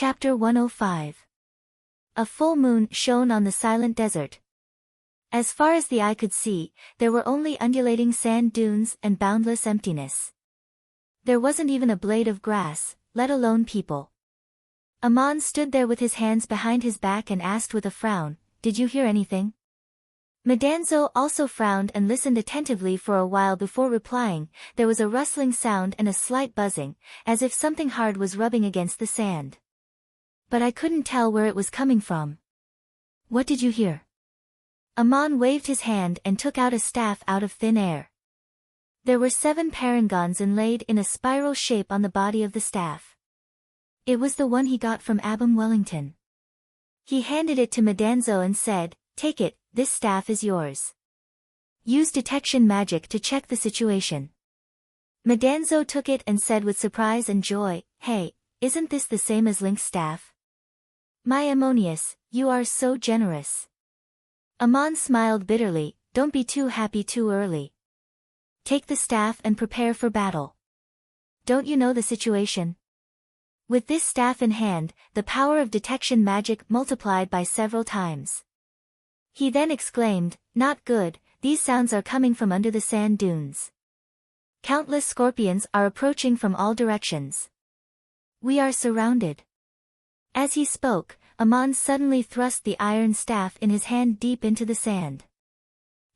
Chapter 105. A full moon shone on the silent desert. As far as the eye could see, there were only undulating sand dunes and boundless emptiness. There wasn't even a blade of grass, let alone people. Amon stood there with his hands behind his back and asked with a frown, "Did you hear anything?" Madanzo also frowned and listened attentively for a while before replying. There was a rustling sound and a slight buzzing, as if something hard was rubbing against the sand. But I couldn't tell where it was coming from. What did you hear? Amon waved his hand and took out a staff out of thin air. There were 7 parangons inlaid in a spiral shape on the body of the staff. It was the one he got from Abam Wellington. He handed it to Madanzo and said, "Take it, this staff is yours. Use detection magic to check the situation." Madanzo took it and said with surprise and joy, "Hey, isn't this the same as Link's staff?" "My Ammonius, you are so generous." Amon smiled bitterly, "Don't be too happy too early. Take the staff and prepare for battle. Don't you know the situation?" With this staff in hand, the power of detection magic multiplied by several times. He then exclaimed, "Not good, these sounds are coming from under the sand dunes. Countless scorpions are approaching from all directions. We are surrounded." As he spoke, Amon suddenly thrust the iron staff in his hand deep into the sand.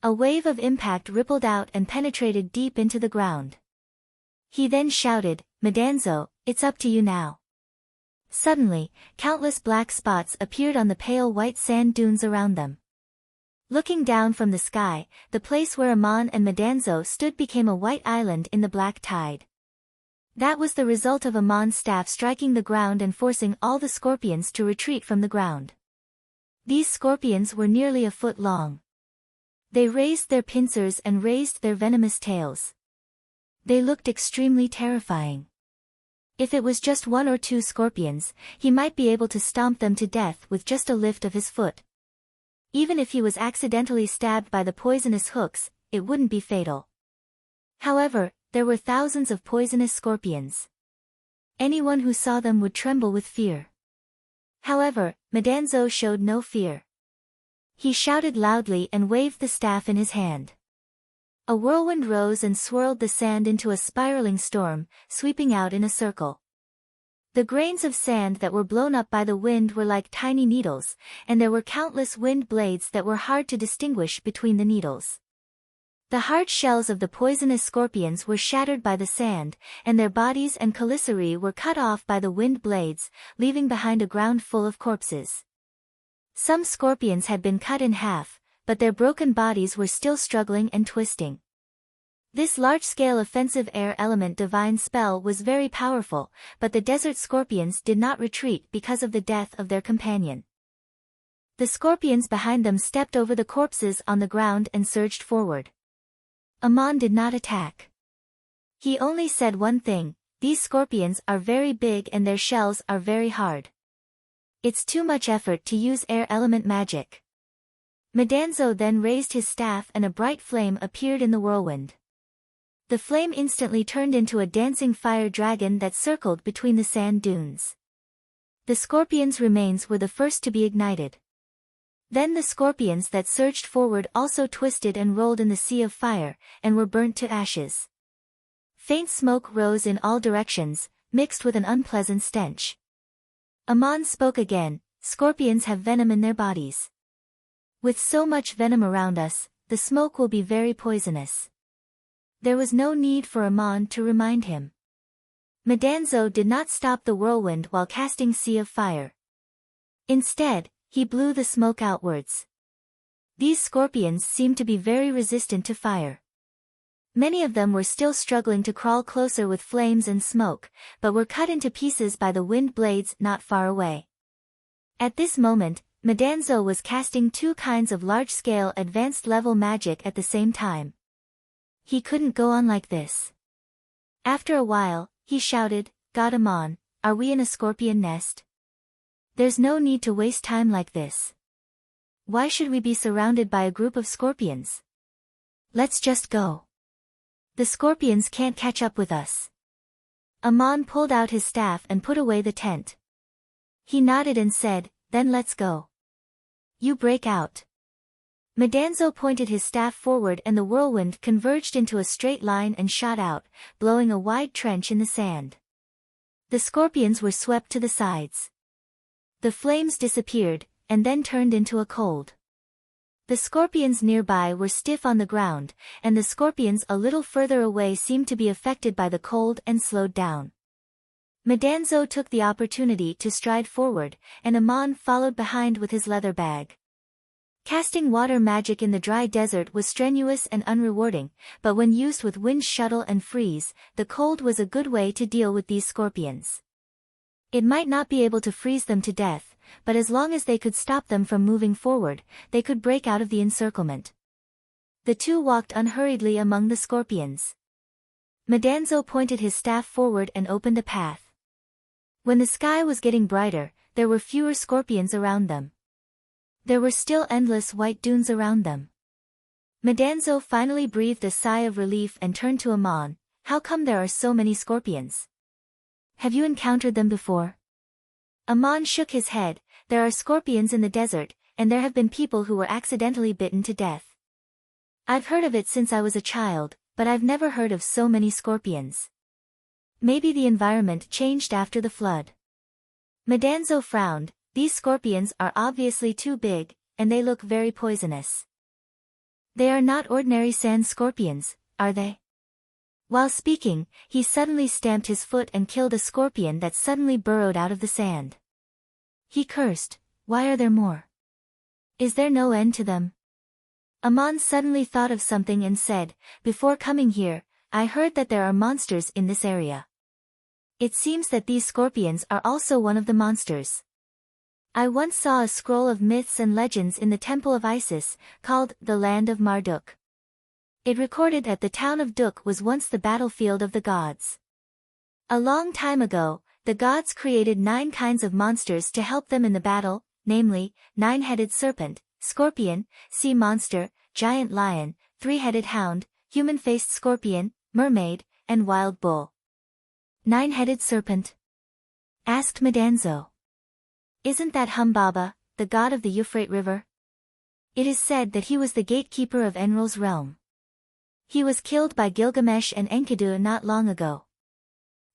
A wave of impact rippled out and penetrated deep into the ground. He then shouted, "Madanzo, it's up to you now." Suddenly, countless black spots appeared on the pale white sand dunes around them. Looking down from the sky, the place where Amon and Madanzo stood became a white island in the black tide. That was the result of Amon's staff striking the ground and forcing all the scorpions to retreat from the ground. These scorpions were nearly a foot long. They raised their pincers and raised their venomous tails. They looked extremely terrifying. If it was just 1 or 2 scorpions, he might be able to stomp them to death with just a lift of his foot. Even if he was accidentally stabbed by the poisonous hooks, it wouldn't be fatal. However, there were thousands of poisonous scorpions. Anyone who saw them would tremble with fear. However, Madanzo showed no fear. He shouted loudly and waved the staff in his hand. A whirlwind rose and swirled the sand into a spiraling storm, sweeping out in a circle. The grains of sand that were blown up by the wind were like tiny needles, and there were countless wind blades that were hard to distinguish between the needles. The hard shells of the poisonous scorpions were shattered by the sand, and their bodies and chelicerae were cut off by the wind blades, leaving behind a ground full of corpses. Some scorpions had been cut in half, but their broken bodies were still struggling and twisting. This large-scale offensive air element divine spell was very powerful, but the desert scorpions did not retreat because of the death of their companion. The scorpions behind them stepped over the corpses on the ground and surged forward. Amon did not attack. He only said one thing, "These scorpions are very big and their shells are very hard. It's too much effort to use air element magic." Madanzo then raised his staff and a bright flame appeared in the whirlwind. The flame instantly turned into a dancing fire dragon that circled between the sand dunes. The scorpions' remains were the first to be ignited. Then the scorpions that surged forward also twisted and rolled in the sea of fire, and were burnt to ashes. Faint smoke rose in all directions, mixed with an unpleasant stench. Amon spoke again, "Scorpions have venom in their bodies. With so much venom around us, the smoke will be very poisonous." There was no need for Amon to remind him. Madanzo did not stop the whirlwind while casting Sea of Fire. Instead, he blew the smoke outwards. These scorpions seemed to be very resistant to fire. Many of them were still struggling to crawl closer with flames and smoke, but were cut into pieces by the wind blades not far away. At this moment, Madanzo was casting 2 kinds of large-scale advanced-level magic at the same time. He couldn't go on like this. After a while, he shouted, "God Amon, are we in a scorpion nest? There's no need to waste time like this. Why should we be surrounded by a group of scorpions? Let's just go. The scorpions can't catch up with us." Amon pulled out his staff and put away the tent. He nodded and said, "Then let's go." "You break out." Madanzo pointed his staff forward and the whirlwind converged into a straight line and shot out, blowing a wide trench in the sand. The scorpions were swept to the sides. The flames disappeared, and then turned into a cold. The scorpions nearby were stiff on the ground, and the scorpions a little further away seemed to be affected by the cold and slowed down. Madanzo took the opportunity to stride forward, and Amon followed behind with his leather bag. Casting water magic in the dry desert was strenuous and unrewarding, but when used with wind shuttle and freeze, the cold was a good way to deal with these scorpions. It might not be able to freeze them to death, but as long as they could stop them from moving forward, they could break out of the encirclement. The two walked unhurriedly among the scorpions. Madanzo pointed his staff forward and opened a path. When the sky was getting brighter, there were fewer scorpions around them. There were still endless white dunes around them. Madanzo finally breathed a sigh of relief and turned to Amon. "How come there are so many scorpions? Have you encountered them before?" Amon shook his head. "There are scorpions in the desert, and there have been people who were accidentally bitten to death. I've heard of it since I was a child, but I've never heard of so many scorpions. Maybe the environment changed after the flood." Madanzo frowned. "These scorpions are obviously too big, and they look very poisonous. They are not ordinary sand scorpions, are they?" While speaking, he suddenly stamped his foot and killed a scorpion that suddenly burrowed out of the sand. He cursed, "Why are there more? Is there no end to them?" Amon suddenly thought of something and said, "Before coming here, I heard that there are monsters in this area. It seems that these scorpions are also one of the monsters. I once saw a scroll of myths and legends in the Temple of Isis, called the Land of Marduk. It recorded that the town of Duk was once the battlefield of the gods. A long time ago, the gods created 9 kinds of monsters to help them in the battle, namely, 9-headed serpent, scorpion, sea monster, giant lion, 3-headed hound, human-faced scorpion, mermaid, and wild bull." "9-headed serpent?" asked Madanzo. "Isn't that Humbaba, the god of the Euphrates River? It is said that he was the gatekeeper of Enrol's realm. He was killed by Gilgamesh and Enkidu not long ago."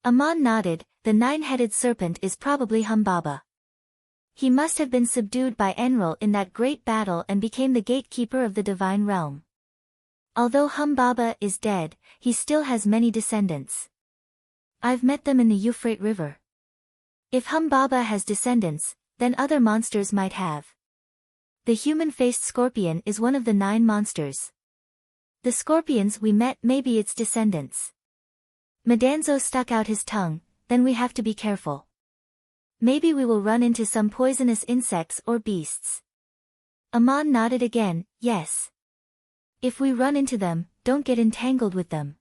Amon nodded. "The 9-headed serpent is probably Humbaba. He must have been subdued by Enrol in that great battle and became the gatekeeper of the divine realm. Although Humbaba is dead, he still has many descendants. I've met them in the Euphrates River. If Humbaba has descendants, then other monsters might have. The human-faced scorpion is one of the 9 monsters. The scorpions we met may be its descendants." Madanzo stuck out his tongue. "Then we have to be careful. Maybe we will run into some poisonous insects or beasts." Amon nodded again. "Yes. If we run into them, don't get entangled with them.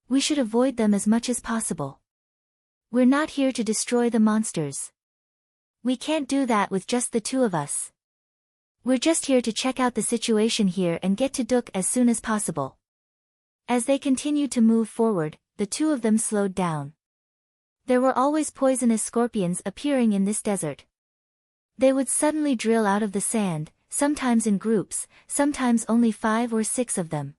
We should avoid them as much as possible. We're not here to destroy the monsters. We can't do that with just the 2 of us. We're just here to check out the situation here and get to Duk as soon as possible." As they continued to move forward, the 2 of them slowed down. There were always poisonous scorpions appearing in this desert. They would suddenly drill out of the sand, sometimes in groups, sometimes only 5 or 6 of them.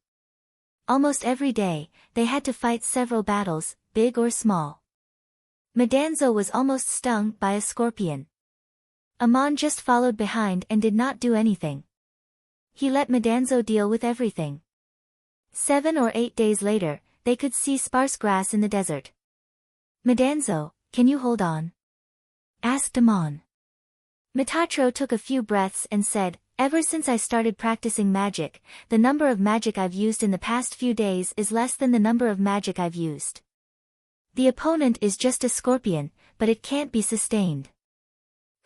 Almost every day, they had to fight several battles, big or small. Madanzo was almost stung by a scorpion. Amon just followed behind and did not do anything. He let Madanzo deal with everything. 7 or 8 days later, they could see sparse grass in the desert. "Madanzo, can you hold on?" asked Amon. Metatro took a few breaths and said, "Ever since I started practicing magic, the number of magic I've used in the past few days is less than the number of magic I've used. The opponent is just a scorpion, but it can't be sustained.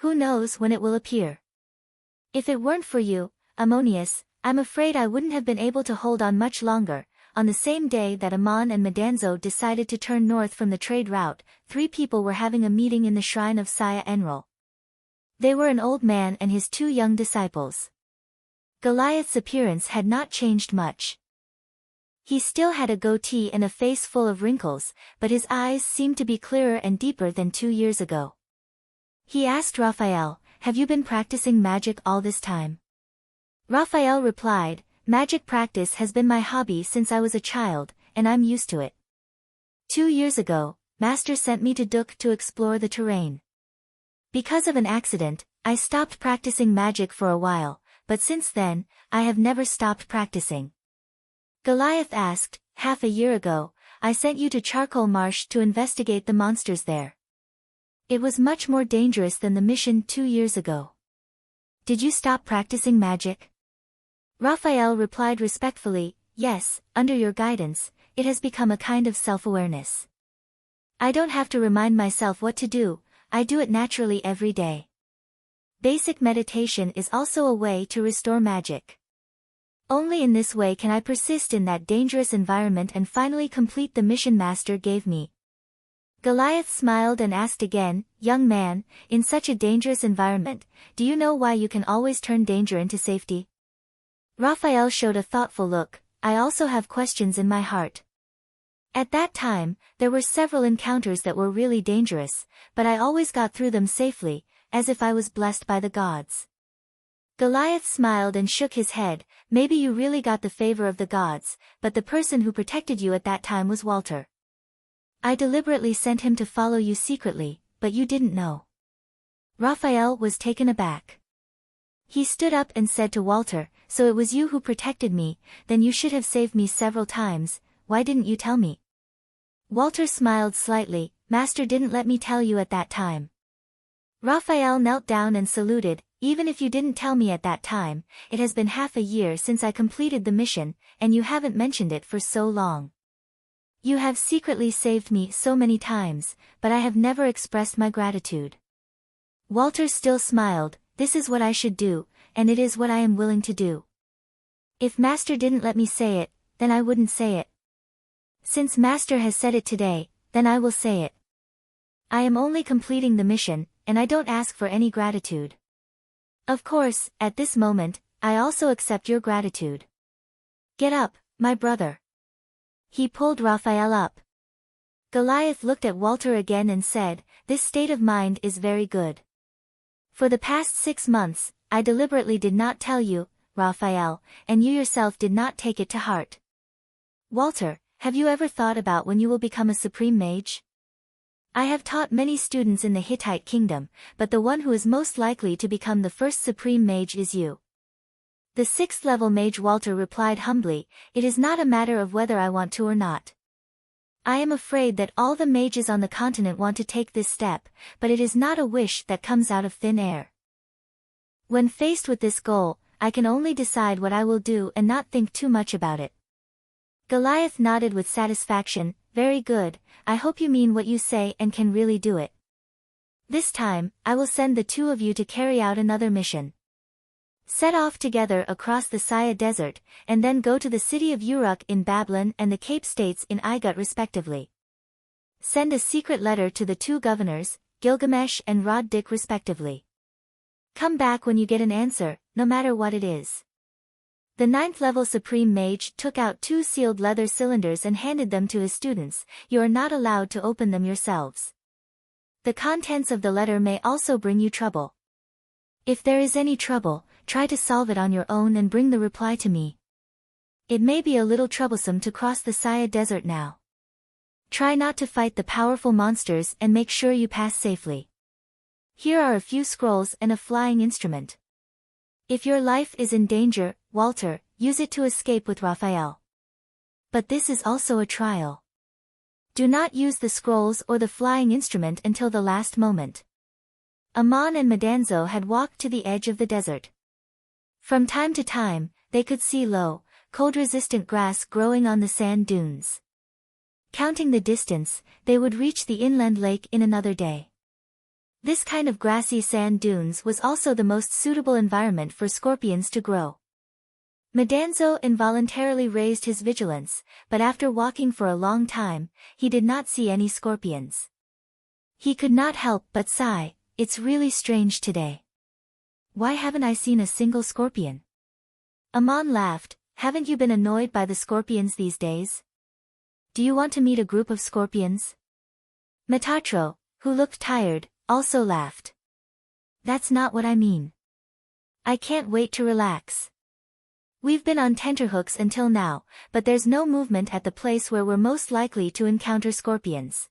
Who knows when it will appear? If it weren't for you, Ammonius, I'm afraid I wouldn't have been able to hold on much longer." On the same day that Amon and Madanzo decided to turn north from the trade route, 3 people were having a meeting in the shrine of Saya Enrol. They were an old man and his 2 young disciples. Goliath's appearance had not changed much. He still had a goatee and a face full of wrinkles, but his eyes seemed to be clearer and deeper than 2 years ago. He asked Raphael, "Have you been practicing magic all this time?" Raphael replied, "Magic practice has been my hobby since I was a child, and I'm used to it. 2 years ago, Master sent me to Duk to explore the terrain. Because of an accident, I stopped practicing magic for a while, but since then, I have never stopped practicing." Goliath asked, "Half a year ago, I sent you to Charcoal Marsh to investigate the monsters there. It was much more dangerous than the mission 2 years ago. Did you stop practicing magic?" Raphael replied respectfully, "Yes, under your guidance, it has become a kind of self-awareness. I don't have to remind myself what to do, I do it naturally every day. Basic meditation is also a way to restore magic. Only in this way can I persist in that dangerous environment and finally complete the mission Master gave me." Goliath smiled and asked again, "Young man, in such a dangerous environment, do you know why you can always turn danger into safety?" Raphael showed a thoughtful look, "I also have questions in my heart. At that time, there were several encounters that were really dangerous, but I always got through them safely, as if I was blessed by the gods." Goliath smiled and shook his head, "Maybe you really got the favor of the gods, but the person who protected you at that time was Walter. I deliberately sent him to follow you secretly, but you didn't know." Raphael was taken aback. He stood up and said to Walter, "So it was you who protected me, then you should have saved me several times, why didn't you tell me?" Walter smiled slightly, "Master didn't let me tell you at that time." Raphael knelt down and saluted, "Even if you didn't tell me at that time, it has been half a year since I completed the mission, and you haven't mentioned it for so long. You have secretly saved me so many times, but I have never expressed my gratitude." Walter still smiled, "This is what I should do, and it is what I am willing to do. If Master didn't let me say it, then I wouldn't say it. Since Master has said it today, then I will say it. I am only completing the mission, and I don't ask for any gratitude. Of course, at this moment, I also accept your gratitude. Get up, my brother." He pulled Raphael up. Goliath looked at Walter again and said, "This state of mind is very good. For the past 6 months, I deliberately did not tell you, Raphael, and you yourself did not take it to heart. Walter, have you ever thought about when you will become a supreme mage? I have taught many students in the Hittite kingdom, but the one who is most likely to become the first supreme mage is you." The 6th level mage Walter replied humbly, "It is not a matter of whether I want to or not. I am afraid that all the mages on the continent want to take this step, but it is not a wish that comes out of thin air. When faced with this goal, I can only decide what I will do and not think too much about it." Goliath nodded with satisfaction, "Very good, I hope you mean what you say and can really do it. This time, I will send the 2 of you to carry out another mission. Set off together across the Saya Desert, and then go to the city of Uruk in Babylon and the Cape States in Igut respectively. Send a secret letter to the 2 governors, Gilgamesh and Rod-Dik respectively. Come back when you get an answer, no matter what it is." The 9th level Supreme Mage took out 2 sealed leather cylinders and handed them to his students. "You are not allowed to open them yourselves. The contents of the letter may also bring you trouble. If there is any trouble, try to solve it on your own and bring the reply to me. It may be a little troublesome to cross the Saya Desert now. Try not to fight the powerful monsters and make sure you pass safely. Here are a few scrolls and a flying instrument. If your life is in danger, Walter, use it to escape with Raphael. But this is also a trial. Do not use the scrolls or the flying instrument until the last moment." Amon and Madanzo had walked to the edge of the desert. From time to time, they could see low, cold-resistant grass growing on the sand dunes. Counting the distance, they would reach the inland lake in another day. This kind of grassy sand dunes was also the most suitable environment for scorpions to grow. Madanzo involuntarily raised his vigilance, but after walking for a long time, he did not see any scorpions. He could not help but sigh, "It's really strange today. Why haven't I seen a single scorpion?" Amon laughed, "Haven't you been annoyed by the scorpions these days? Do you want to meet a group of scorpions?" Metatro, who looked tired, also laughed. That's not what I mean. I can't wait to relax. We've been on tenterhooks until now, but there's no movement at the place where we're most likely to encounter scorpions.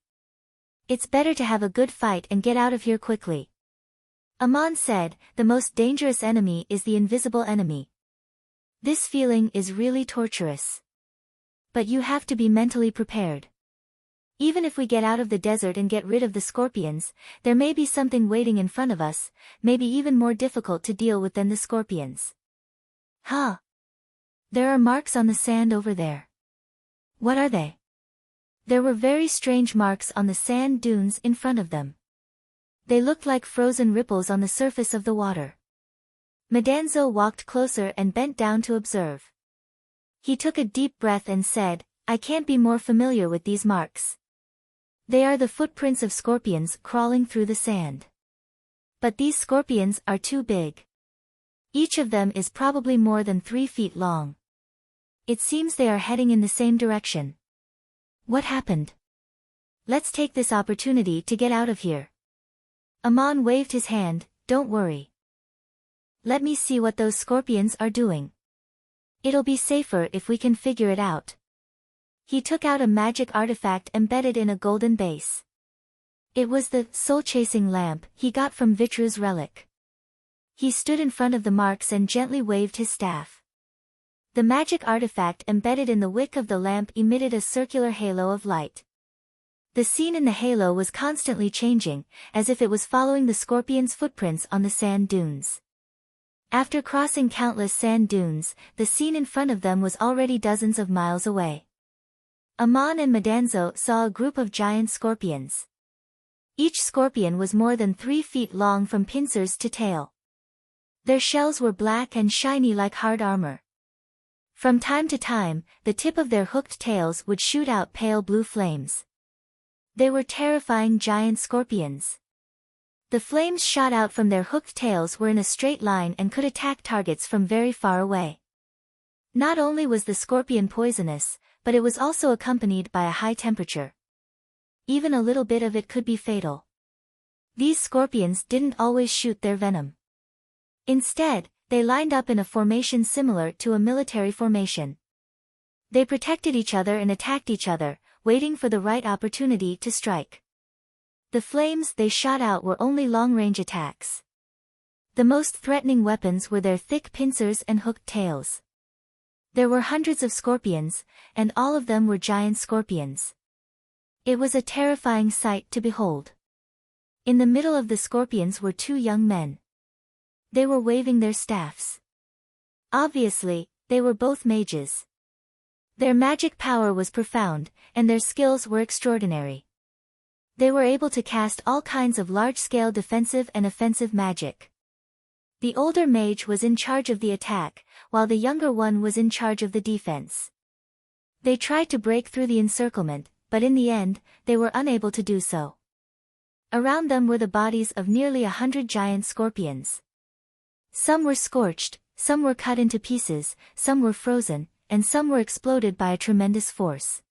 It's better to have a good fight and get out of here quickly. Amon said, the most dangerous enemy is the invisible enemy. This feeling is really torturous. But you have to be mentally prepared. Even if we get out of the desert and get rid of the scorpions, there may be something waiting in front of us, maybe even more difficult to deal with than the scorpions. Huh? There are marks on the sand over there. What are they? There were very strange marks on the sand dunes in front of them. They looked like frozen ripples on the surface of the water. Madanzo walked closer and bent down to observe. He took a deep breath and said, I can't be more familiar with these marks. They are the footprints of scorpions crawling through the sand. But these scorpions are too big. Each of them is probably more than 3 feet long. It seems they are heading in the same direction. What happened? Let's take this opportunity to get out of here. Amon waved his hand, don't worry. Let me see what those scorpions are doing. It'll be safer if we can figure it out. He took out a magic artifact embedded in a golden base. It was the soul-chasing lamp he got from Vitru's relic. He stood in front of the marks and gently waved his staff. The magic artifact embedded in the wick of the lamp emitted a circular halo of light. The scene in the halo was constantly changing, as if it was following the scorpion's footprints on the sand dunes. After crossing countless sand dunes, the scene in front of them was already dozens of miles away. Amon and Madanzo saw a group of giant scorpions. Each scorpion was more than 3 feet long from pincers to tail. Their shells were black and shiny like hard armor. From time to time, the tip of their hooked tails would shoot out pale blue flames. They were terrifying giant scorpions. The flames shot out from their hooked tails were in a straight line and could attack targets from very far away. Not only was the scorpion poisonous, but it was also accompanied by a high temperature. Even a little bit of it could be fatal. These scorpions didn't always shoot their venom. Instead, they lined up in a formation similar to a military formation. They protected each other and attacked each other, waiting for the right opportunity to strike. The flames they shot out were only long-range attacks. The most threatening weapons were their thick pincers and hooked tails. There were hundreds of scorpions, and all of them were giant scorpions. It was a terrifying sight to behold. In the middle of the scorpions were 2 young men. They were waving their staffs. Obviously, they were both mages. Their magic power was profound, and their skills were extraordinary. They were able to cast all kinds of large-scale defensive and offensive magic. The older mage was in charge of the attack, while the younger one was in charge of the defense. They tried to break through the encirclement, but in the end, they were unable to do so. Around them were the bodies of nearly 100 giant scorpions. Some were scorched, some were cut into pieces, some were frozen, and some were exploded by a tremendous force.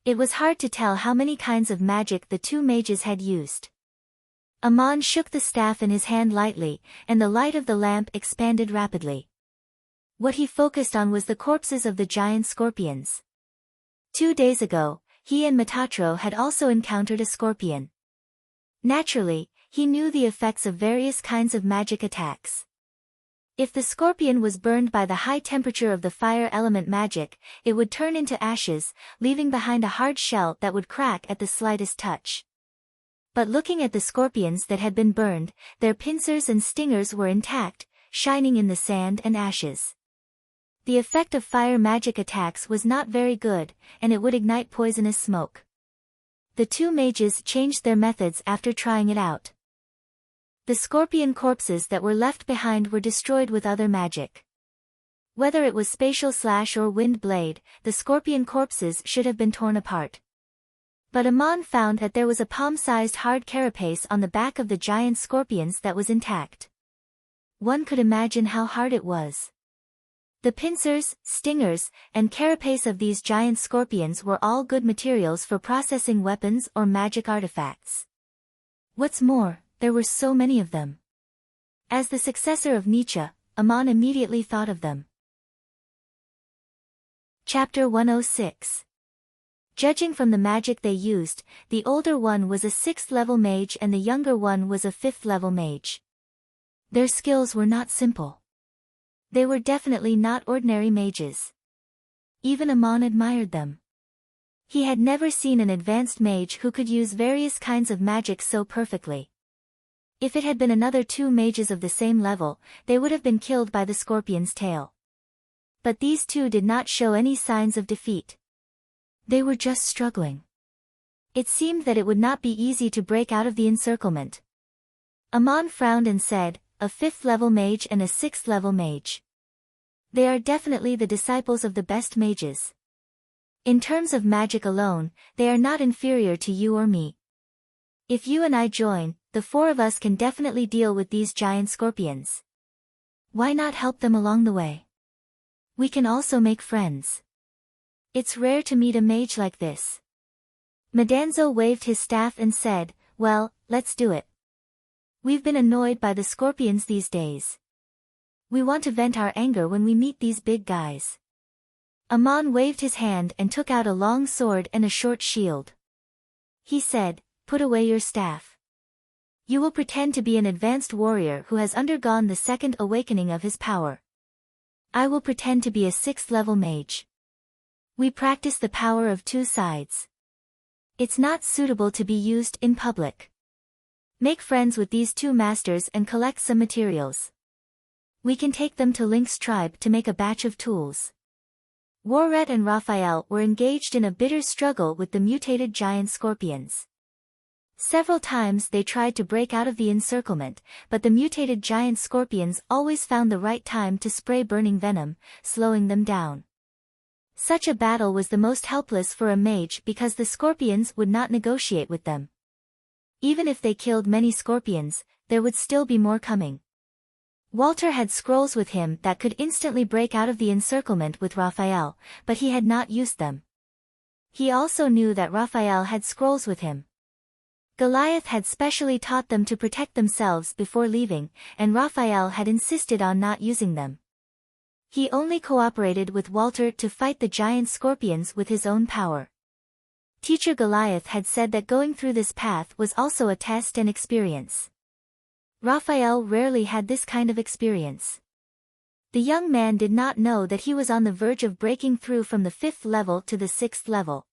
It was hard to tell how many kinds of magic the 2 mages had used. Amon shook the staff in his hand lightly, and the light of the lamp expanded rapidly. What he focused on was the corpses of the giant scorpions. 2 days ago, he and Metatro had also encountered a scorpion. Naturally, he knew the effects of various kinds of magic attacks. If the scorpion was burned by the high temperature of the fire element magic, it would turn into ashes, leaving behind a hard shell that would crack at the slightest touch. But looking at the scorpions that had been burned, their pincers and stingers were intact, shining in the sand and ashes. The effect of fire magic attacks was not very good, and it would ignite poisonous smoke. The 2 mages changed their methods after trying it out. The scorpion corpses that were left behind were destroyed with other magic. Whether it was spatial slash or wind blade, the scorpion corpses should have been torn apart. But Amon found that there was a palm-sized hard carapace on the back of the giant scorpions that was intact. One could imagine how hard it was. The pincers, stingers, and carapace of these giant scorpions were all good materials for processing weapons or magic artifacts. What's more, there were so many of them. As the successor of Nietzsche, Aman immediately thought of them. Chapter 106. Judging from the magic they used, the older one was a 6th-level mage and the younger one was a 5th-level mage. Their skills were not simple. They were definitely not ordinary mages. Even Aman admired them. He had never seen an advanced mage who could use various kinds of magic so perfectly. If it had been another 2 mages of the same level, they would have been killed by the scorpion's tail. But these 2 did not show any signs of defeat. They were just struggling. It seemed that it would not be easy to break out of the encirclement. Aman frowned and said, "A 5th-level mage and a 6th-level mage. They are definitely the disciples of the best mages. In terms of magic alone, they are not inferior to you or me. If you and I join, the 4 of us can definitely deal with these giant scorpions. Why not help them along the way? We can also make friends. It's rare to meet a mage like this." Madanzo waved his staff and said, "Well, let's do it. We've been annoyed by the scorpions these days. We want to vent our anger when we meet these big guys." Aman waved his hand and took out a long sword and a short shield. He said, "Put away your staff. You will pretend to be an advanced warrior who has undergone the 2nd awakening of his power. I will pretend to be a 6th-level mage. We practice the power of 2 sides. It's not suitable to be used in public. Make friends with these 2 masters and collect some materials. We can take them to Link's tribe to make a batch of tools." Warret and Raphael were engaged in a bitter struggle with the mutated giant scorpions. Several times they tried to break out of the encirclement, but the mutated giant scorpions always found the right time to spray burning venom, slowing them down. Such a battle was the most helpless for a mage because the scorpions would not negotiate with them. Even if they killed many scorpions, there would still be more coming. Walter had scrolls with him that could instantly break out of the encirclement with Raphael, but he had not used them. He also knew that Raphael had scrolls with him. Goliath had specially taught them to protect themselves before leaving, and Raphael had insisted on not using them. He only cooperated with Walter to fight the giant scorpions with his own power. Teacher Goliath had said that going through this path was also a test and experience. Raphael rarely had this kind of experience. The young man did not know that he was on the verge of breaking through from the 5th level to the 6th level.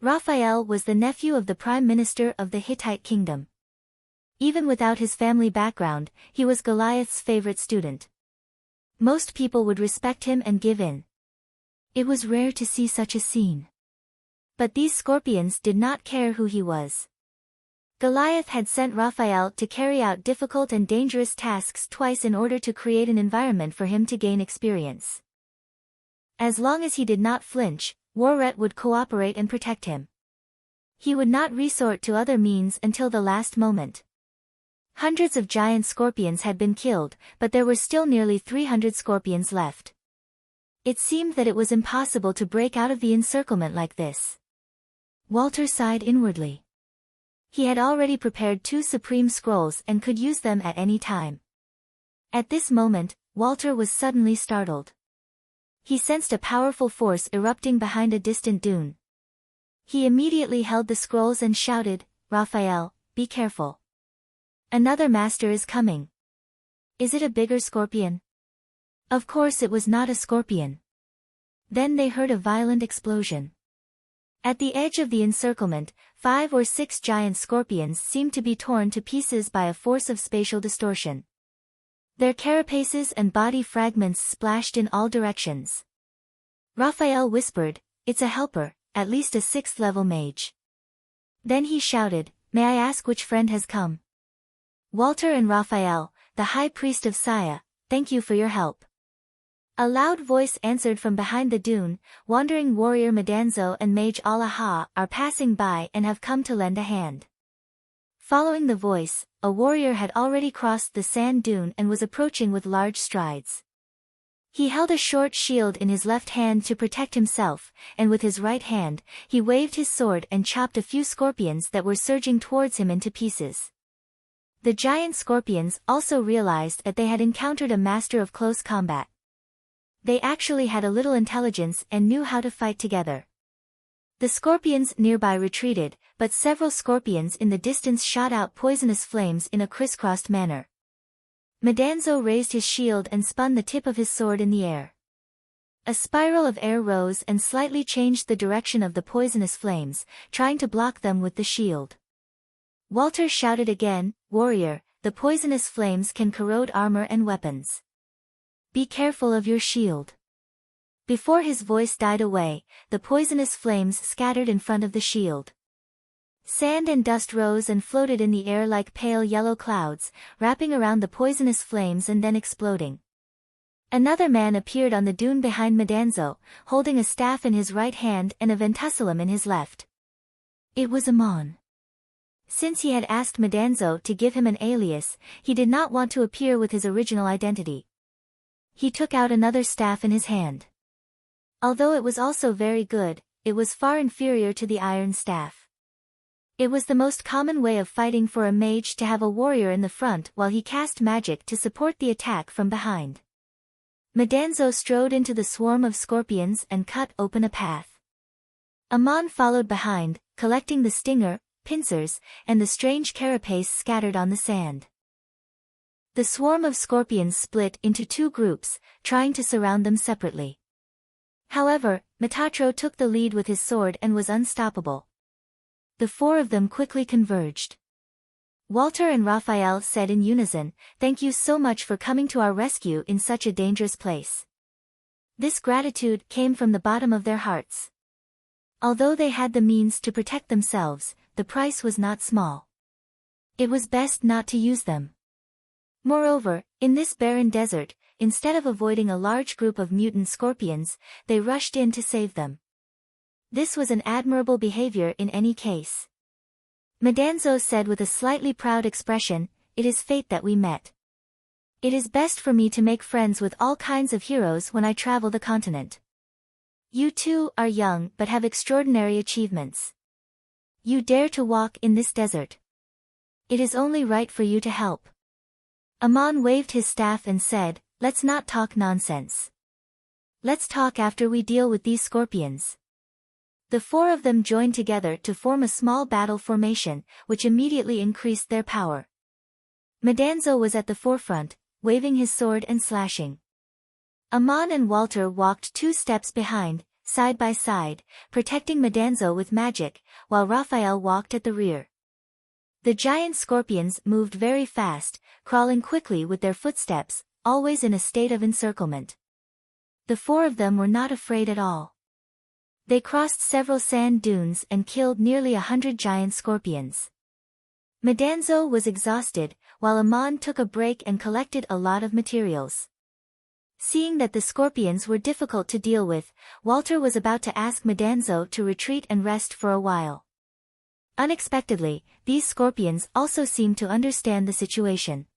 Raphael was the nephew of the Prime Minister of the Hittite Kingdom. Even without his family background, he was Goliath's favorite student. Most people would respect him and give in. It was rare to see such a scene. But these scorpions did not care who he was. Goliath had sent Raphael to carry out difficult and dangerous tasks twice in order to create an environment for him to gain experience. As long as he did not flinch, Warret would cooperate and protect him. He would not resort to other means until the last moment. Hundreds of giant scorpions had been killed, but there were still nearly 300 scorpions left. It seemed that it was impossible to break out of the encirclement like this. Walter sighed inwardly. He had already prepared 2 supreme scrolls and could use them at any time. At this moment, Walter was suddenly startled. He sensed a powerful force erupting behind a distant dune. He immediately held the scrolls and shouted, "Raphael, be careful. Another master is coming. Is it a bigger scorpion?" Of course it was not a scorpion. Then they heard a violent explosion. At the edge of the encirclement, 5 or 6 giant scorpions seemed to be torn to pieces by a force of spatial distortion. Their carapaces and body fragments splashed in all directions. Raphael whispered, "It's a helper, at least a 6th-level mage." Then he shouted, "May I ask which friend has come?" "Walter and Raphael, the High Priest of Saya, thank you for your help." A loud voice answered from behind the dune, "Wandering warrior Madanzo and mage Alaha are passing by and have come to lend a hand." Following the voice, a warrior had already crossed the sand dune and was approaching with large strides. He held a short shield in his left hand to protect himself, and with his right hand, he waved his sword and chopped a few scorpions that were surging towards him into pieces. The giant scorpions also realized that they had encountered a master of close combat. They actually had a little intelligence and knew how to fight together. The scorpions nearby retreated, but several scorpions in the distance shot out poisonous flames in a crisscrossed manner. Madanzo raised his shield and spun the tip of his sword in the air. A spiral of air rose and slightly changed the direction of the poisonous flames, trying to block them with the shield. Walter shouted again, "Warrior, the poisonous flames can corrode armor and weapons. Be careful of your shield." Before his voice died away, the poisonous flames scattered in front of the shield. Sand and dust rose and floated in the air like pale yellow clouds, wrapping around the poisonous flames and then exploding. Another man appeared on the dune behind Madanzo, holding a staff in his right hand and a ventaculum in his left. It was Amon. Since he had asked Madanzo to give him an alias, he did not want to appear with his original identity. He took out another staff in his hand. Although it was also very good, it was far inferior to the iron staff. It was the most common way of fighting for a mage to have a warrior in the front while he cast magic to support the attack from behind. Madanzo strode into the swarm of scorpions and cut open a path. Amon followed behind, collecting the stinger, pincers, and the strange carapace scattered on the sand. The swarm of scorpions split into two groups, trying to surround them separately. However, Metatro took the lead with his sword and was unstoppable. The four of them quickly converged. Walter and Raphael said in unison, "Thank you so much for coming to our rescue in such a dangerous place." This gratitude came from the bottom of their hearts. Although they had the means to protect themselves, the price was not small. It was best not to use them. Moreover, in this barren desert, instead of avoiding a large group of mutant scorpions, they rushed in to save them. This was an admirable behavior in any case. Madanzo said with a slightly proud expression, "It is fate that we met. It is best for me to make friends with all kinds of heroes when I travel the continent. You too are young but have extraordinary achievements. You dare to walk in this desert. It is only right for you to help." Amon waved his staff and said, "Let's not talk nonsense. Let's talk after we deal with these scorpions." The four of them joined together to form a small battle formation, which immediately increased their power. Madanzo was at the forefront, waving his sword and slashing. Amon and Walter walked 2 steps behind, side by side, protecting Madanzo with magic, while Raphael walked at the rear. The giant scorpions moved very fast, crawling quickly with their footsteps, always in a state of encirclement. The four of them were not afraid at all. They crossed several sand dunes and killed nearly 100 giant scorpions. Madanzo was exhausted, while Amon took a break and collected a lot of materials. Seeing that the scorpions were difficult to deal with, Walter was about to ask Madanzo to retreat and rest for a while. Unexpectedly, these scorpions also seemed to understand the situation.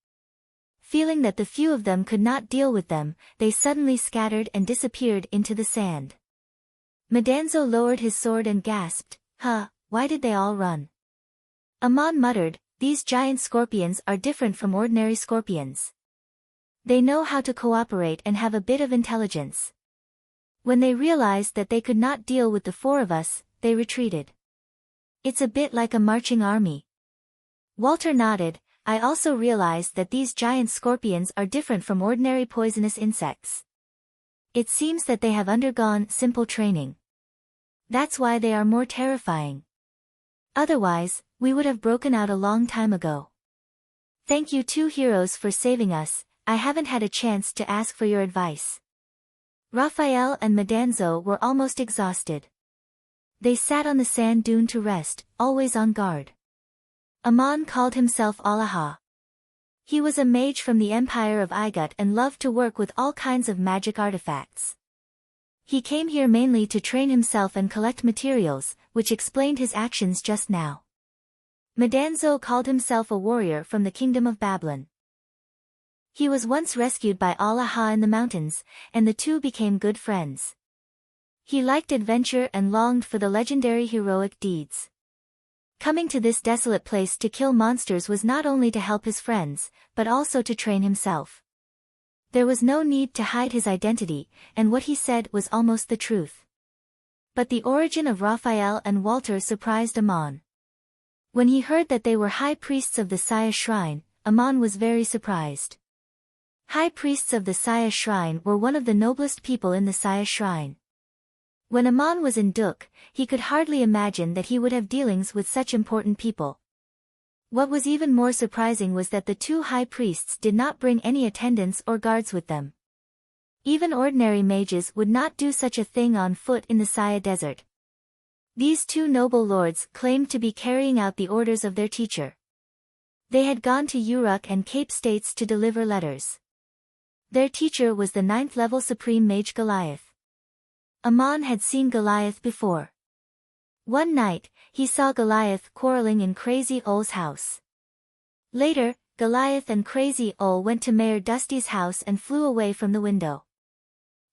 Feeling that the few of them could not deal with them, they suddenly scattered and disappeared into the sand. Madanzo lowered his sword and gasped, "Huh, why did they all run?" Amon muttered, "These giant scorpions are different from ordinary scorpions. They know how to cooperate and have a bit of intelligence. When they realized that they could not deal with the four of us, they retreated. It's a bit like a marching army." Walter nodded. "I also realized that these giant scorpions are different from ordinary poisonous insects. It seems that they have undergone simple training. That's why they are more terrifying. Otherwise, we would have broken out a long time ago. Thank you two heroes for saving us. I haven't had a chance to ask for your advice." Raphael and Madanzo were almost exhausted. They sat on the sand dune to rest, always on guard. Amon called himself Allaha. He was a mage from the Empire of Igut and loved to work with all kinds of magic artifacts. He came here mainly to train himself and collect materials, which explained his actions just now. Madanzo called himself a warrior from the kingdom of Babylon. He was once rescued by Allaha in the mountains, and the two became good friends. He liked adventure and longed for the legendary heroic deeds. Coming to this desolate place to kill monsters was not only to help his friends, but also to train himself. There was no need to hide his identity, and what he said was almost the truth. But the origin of Raphael and Walter surprised Amon. When he heard that they were high priests of the Saya shrine, Amon was very surprised. High priests of the Saya shrine were one of the noblest people in the Saya shrine. When Amon was in Duk, he could hardly imagine that he would have dealings with such important people. What was even more surprising was that the two high priests did not bring any attendants or guards with them. Even ordinary mages would not do such a thing on foot in the Saya desert. These two noble lords claimed to be carrying out the orders of their teacher. They had gone to Uruk and Cape States to deliver letters. Their teacher was the 9th level supreme mage Goliath. Amon had seen Goliath before. One night, he saw Goliath quarreling in Crazy Ole's house. Later, Goliath and Crazy Ole went to Mayor Dusty's house and flew away from the window.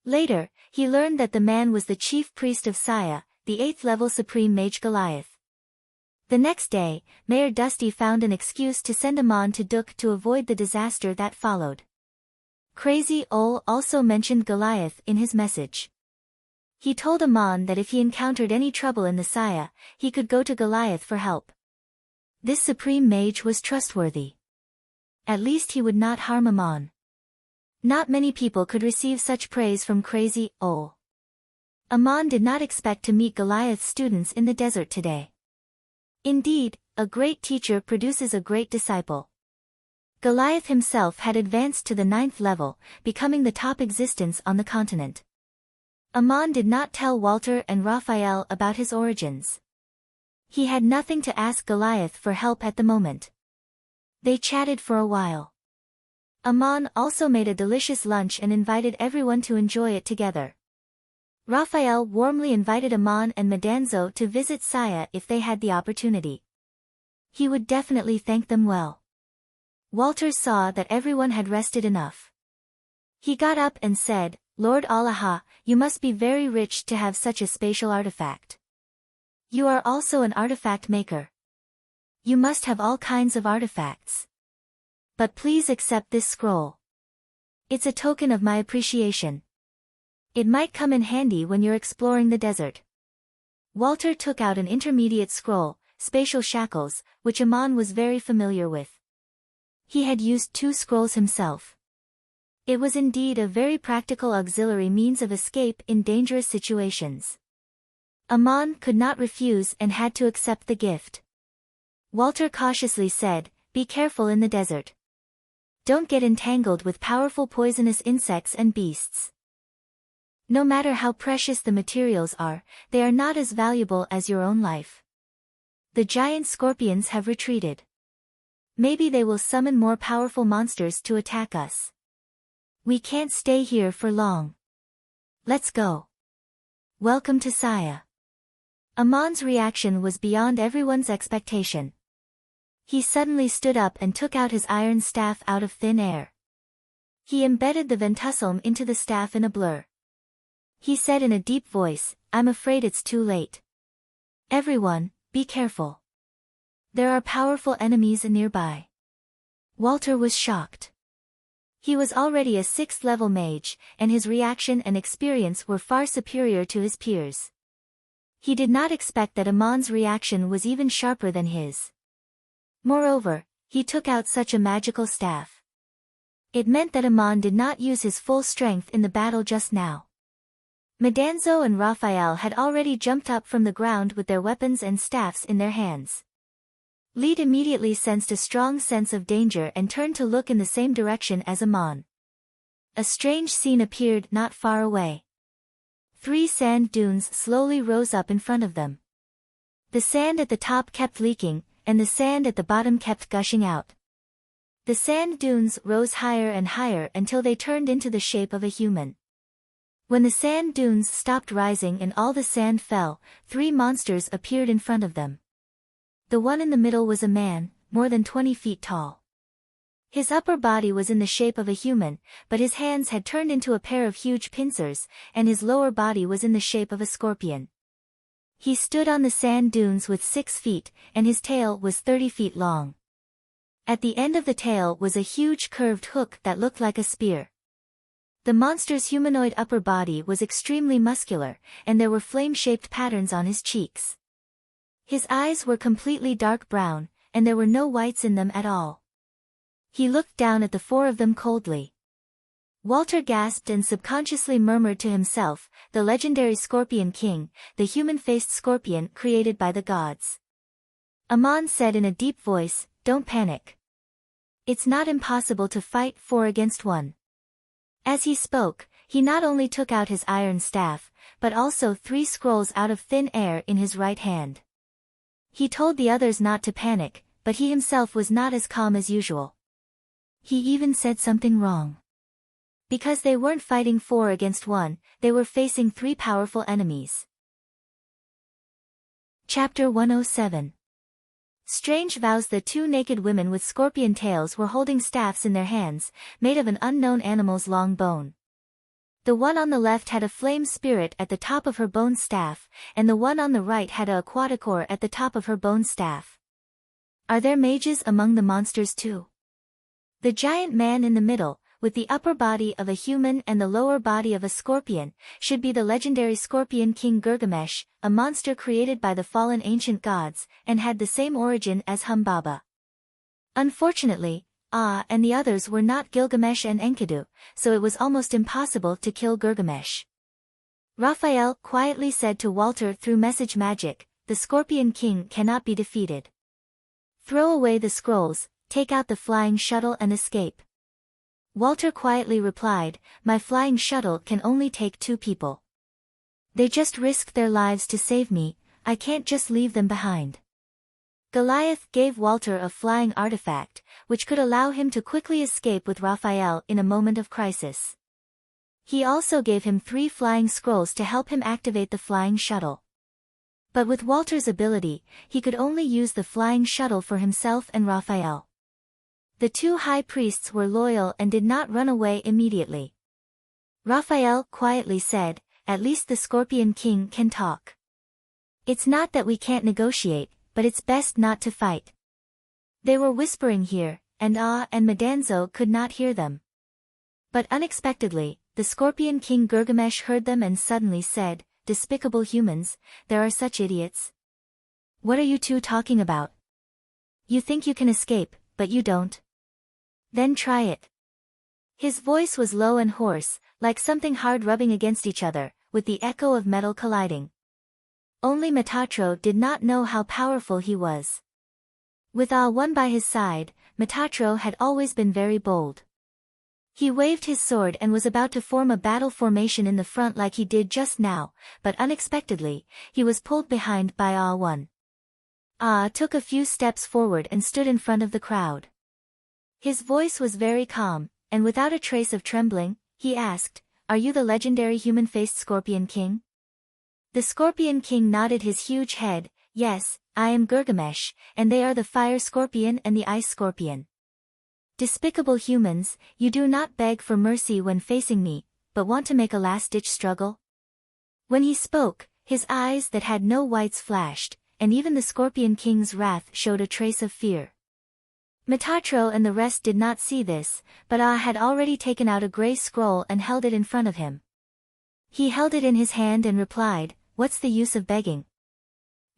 Later, he learned that the man was the chief priest of Saya, the 8th level supreme mage Goliath. The next day, Mayor Dusty found an excuse to send Amon to Duk to avoid the disaster that followed. Crazy Ole also mentioned Goliath in his message. He told Amon that if he encountered any trouble in the Saya, he could go to Goliath for help. This supreme mage was trustworthy. At least he would not harm Amon. Not many people could receive such praise from Crazy Ole. Amon did not expect to meet Goliath's students in the desert today. Indeed, a great teacher produces a great disciple. Goliath himself had advanced to the 9th level, becoming the top existence on the continent. Amon did not tell Walter and Raphael about his origins. He had nothing to ask Goliath for help at the moment. They chatted for a while. Amon also made a delicious lunch and invited everyone to enjoy it together. Raphael warmly invited Amon and Madanzo to visit Saya if they had the opportunity. He would definitely thank them well. Walter saw that everyone had rested enough. He got up and said, "Lord Allah, you must be very rich to have such a spatial artifact. You are also an artifact maker. You must have all kinds of artifacts. But please accept this scroll. It's a token of my appreciation. It might come in handy when you're exploring the desert." Walter took out an intermediate scroll, Spatial Shackles, which Amon was very familiar with. He had used 2 scrolls himself. It was indeed a very practical auxiliary means of escape in dangerous situations. Amon could not refuse and had to accept the gift. Walter cautiously said, "Be careful in the desert. Don't get entangled with powerful poisonous insects and beasts. No matter how precious the materials are, they are not as valuable as your own life. The giant scorpions have retreated. Maybe they will summon more powerful monsters to attack us. We can't stay here for long. Let's go. Welcome to Saya." Amon's reaction was beyond everyone's expectation. He suddenly stood up and took out his iron staff out of thin air. He embedded the ventusum into the staff in a blur. He said in a deep voice, "I'm afraid it's too late. Everyone, be careful. There are powerful enemies nearby." Walter was shocked. He was already a 6th level mage, and his reaction and experience were far superior to his peers. He did not expect that Amon's reaction was even sharper than his. Moreover, he took out such a magical staff. It meant that Amon did not use his full strength in the battle just now. Madanzo and Raphael had already jumped up from the ground with their weapons and staffs in their hands. Lead immediately sensed a strong sense of danger and turned to look in the same direction as Amon. A strange scene appeared not far away. 3 sand dunes slowly rose up in front of them. The sand at the top kept leaking, and the sand at the bottom kept gushing out. The sand dunes rose higher and higher until they turned into the shape of a human. When the sand dunes stopped rising and all the sand fell, 3 monsters appeared in front of them. The one in the middle was a man, more than 20 feet tall. His upper body was in the shape of a human, but his hands had turned into a pair of huge pincers, and his lower body was in the shape of a scorpion. He stood on the sand dunes with 6 feet, and his tail was 30 feet long. At the end of the tail was a huge curved hook that looked like a spear. The monster's humanoid upper body was extremely muscular, and there were flame-shaped patterns on his cheeks. His eyes were completely dark brown, and there were no whites in them at all. He looked down at the 4 of them coldly. Walter gasped and subconsciously murmured to himself, the legendary Scorpion King, the human-faced scorpion created by the gods. Amon said in a deep voice, "Don't panic. It's not impossible to fight 4 against 1. As he spoke, he not only took out his iron staff, but also 3 scrolls out of thin air in his right hand. He told the others not to panic, but he himself was not as calm as usual. He even said something wrong. Because they weren't fighting 4 against 1, they were facing 3 powerful enemies. Chapter 107. Strange vows. The 2 naked women with scorpion tails were holding staffs in their hands, made of an unknown animal's long bone. The one on the left had a flame spirit at the top of her bone staff, and the one on the right had a aquaticore at the top of her bone staff. Are there mages among the monsters too? The giant man in the middle, with the upper body of a human and the lower body of a scorpion, should be the legendary Scorpion King Gilgamesh, a monster created by the fallen ancient gods, and had the same origin as Humbaba. Unfortunately, and the others were not Gilgamesh and Enkidu, so it was almost impossible to kill Gilgamesh. Raphael quietly said to Walter through message magic, "The Scorpion King cannot be defeated. Throw away the scrolls, take out the flying shuttle and escape." Walter quietly replied, "My flying shuttle can only take 2 people. They just risked their lives to save me, I can't just leave them behind." Goliath gave Walter a flying artifact, which could allow him to quickly escape with Raphael in a moment of crisis. He also gave him 3 flying scrolls to help him activate the flying shuttle. But with Walter's ability, he could only use the flying shuttle for himself and Raphael. The 2 high priests were loyal and did not run away immediately. Raphael quietly said, "At least the Scorpion King can talk. It's not that we can't negotiate, but it's best not to fight." They were whispering here, and Madanzo could not hear them. But unexpectedly, the Scorpion King Gilgamesh heard them and suddenly said, "Despicable humans, there are such idiots. What are you 2 talking about? You think you can escape, but you don't. Then try it." His voice was low and hoarse, like something hard rubbing against each other, with the echo of metal colliding. Only Metatro did not know how powerful he was. With one by his side, Metatro had always been very bold. He waved his sword and was about to form a battle formation in the front like he did just now, but unexpectedly, he was pulled behind by one. Took a few steps forward and stood in front of the crowd. His voice was very calm, and without a trace of trembling, he asked, "Are you the legendary human-faced Scorpion King?" The Scorpion King nodded his huge head, "Yes, I am Gilgamesh, and they are the Fire Scorpion and the Ice Scorpion. Despicable humans, you do not beg for mercy when facing me, but want to make a last-ditch struggle?" When he spoke, his eyes that had no whites flashed, and even the Scorpion King's wrath showed a trace of fear. Metatro and the rest did not see this, but had already taken out a gray scroll and held it in front of him. He held it in his hand and replied, "What's the use of begging?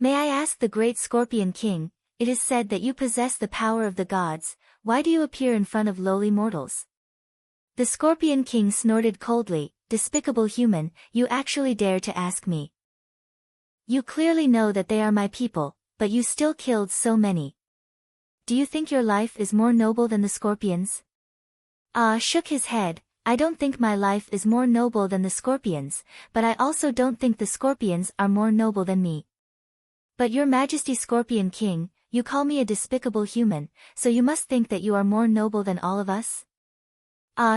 May I ask the great Scorpion King, it is said that you possess the power of the gods, why do you appear in front of lowly mortals?" The Scorpion King snorted coldly, "Despicable human, you actually dare to ask me? You clearly know that they are my people, but you still killed so many. Do you think your life is more noble than the scorpions?" Shook his head, "I don't think my life is more noble than the scorpions, but I also don't think the scorpions are more noble than me. But your Majesty Scorpion King, you call me a despicable human, so you must think that you are more noble than all of us?"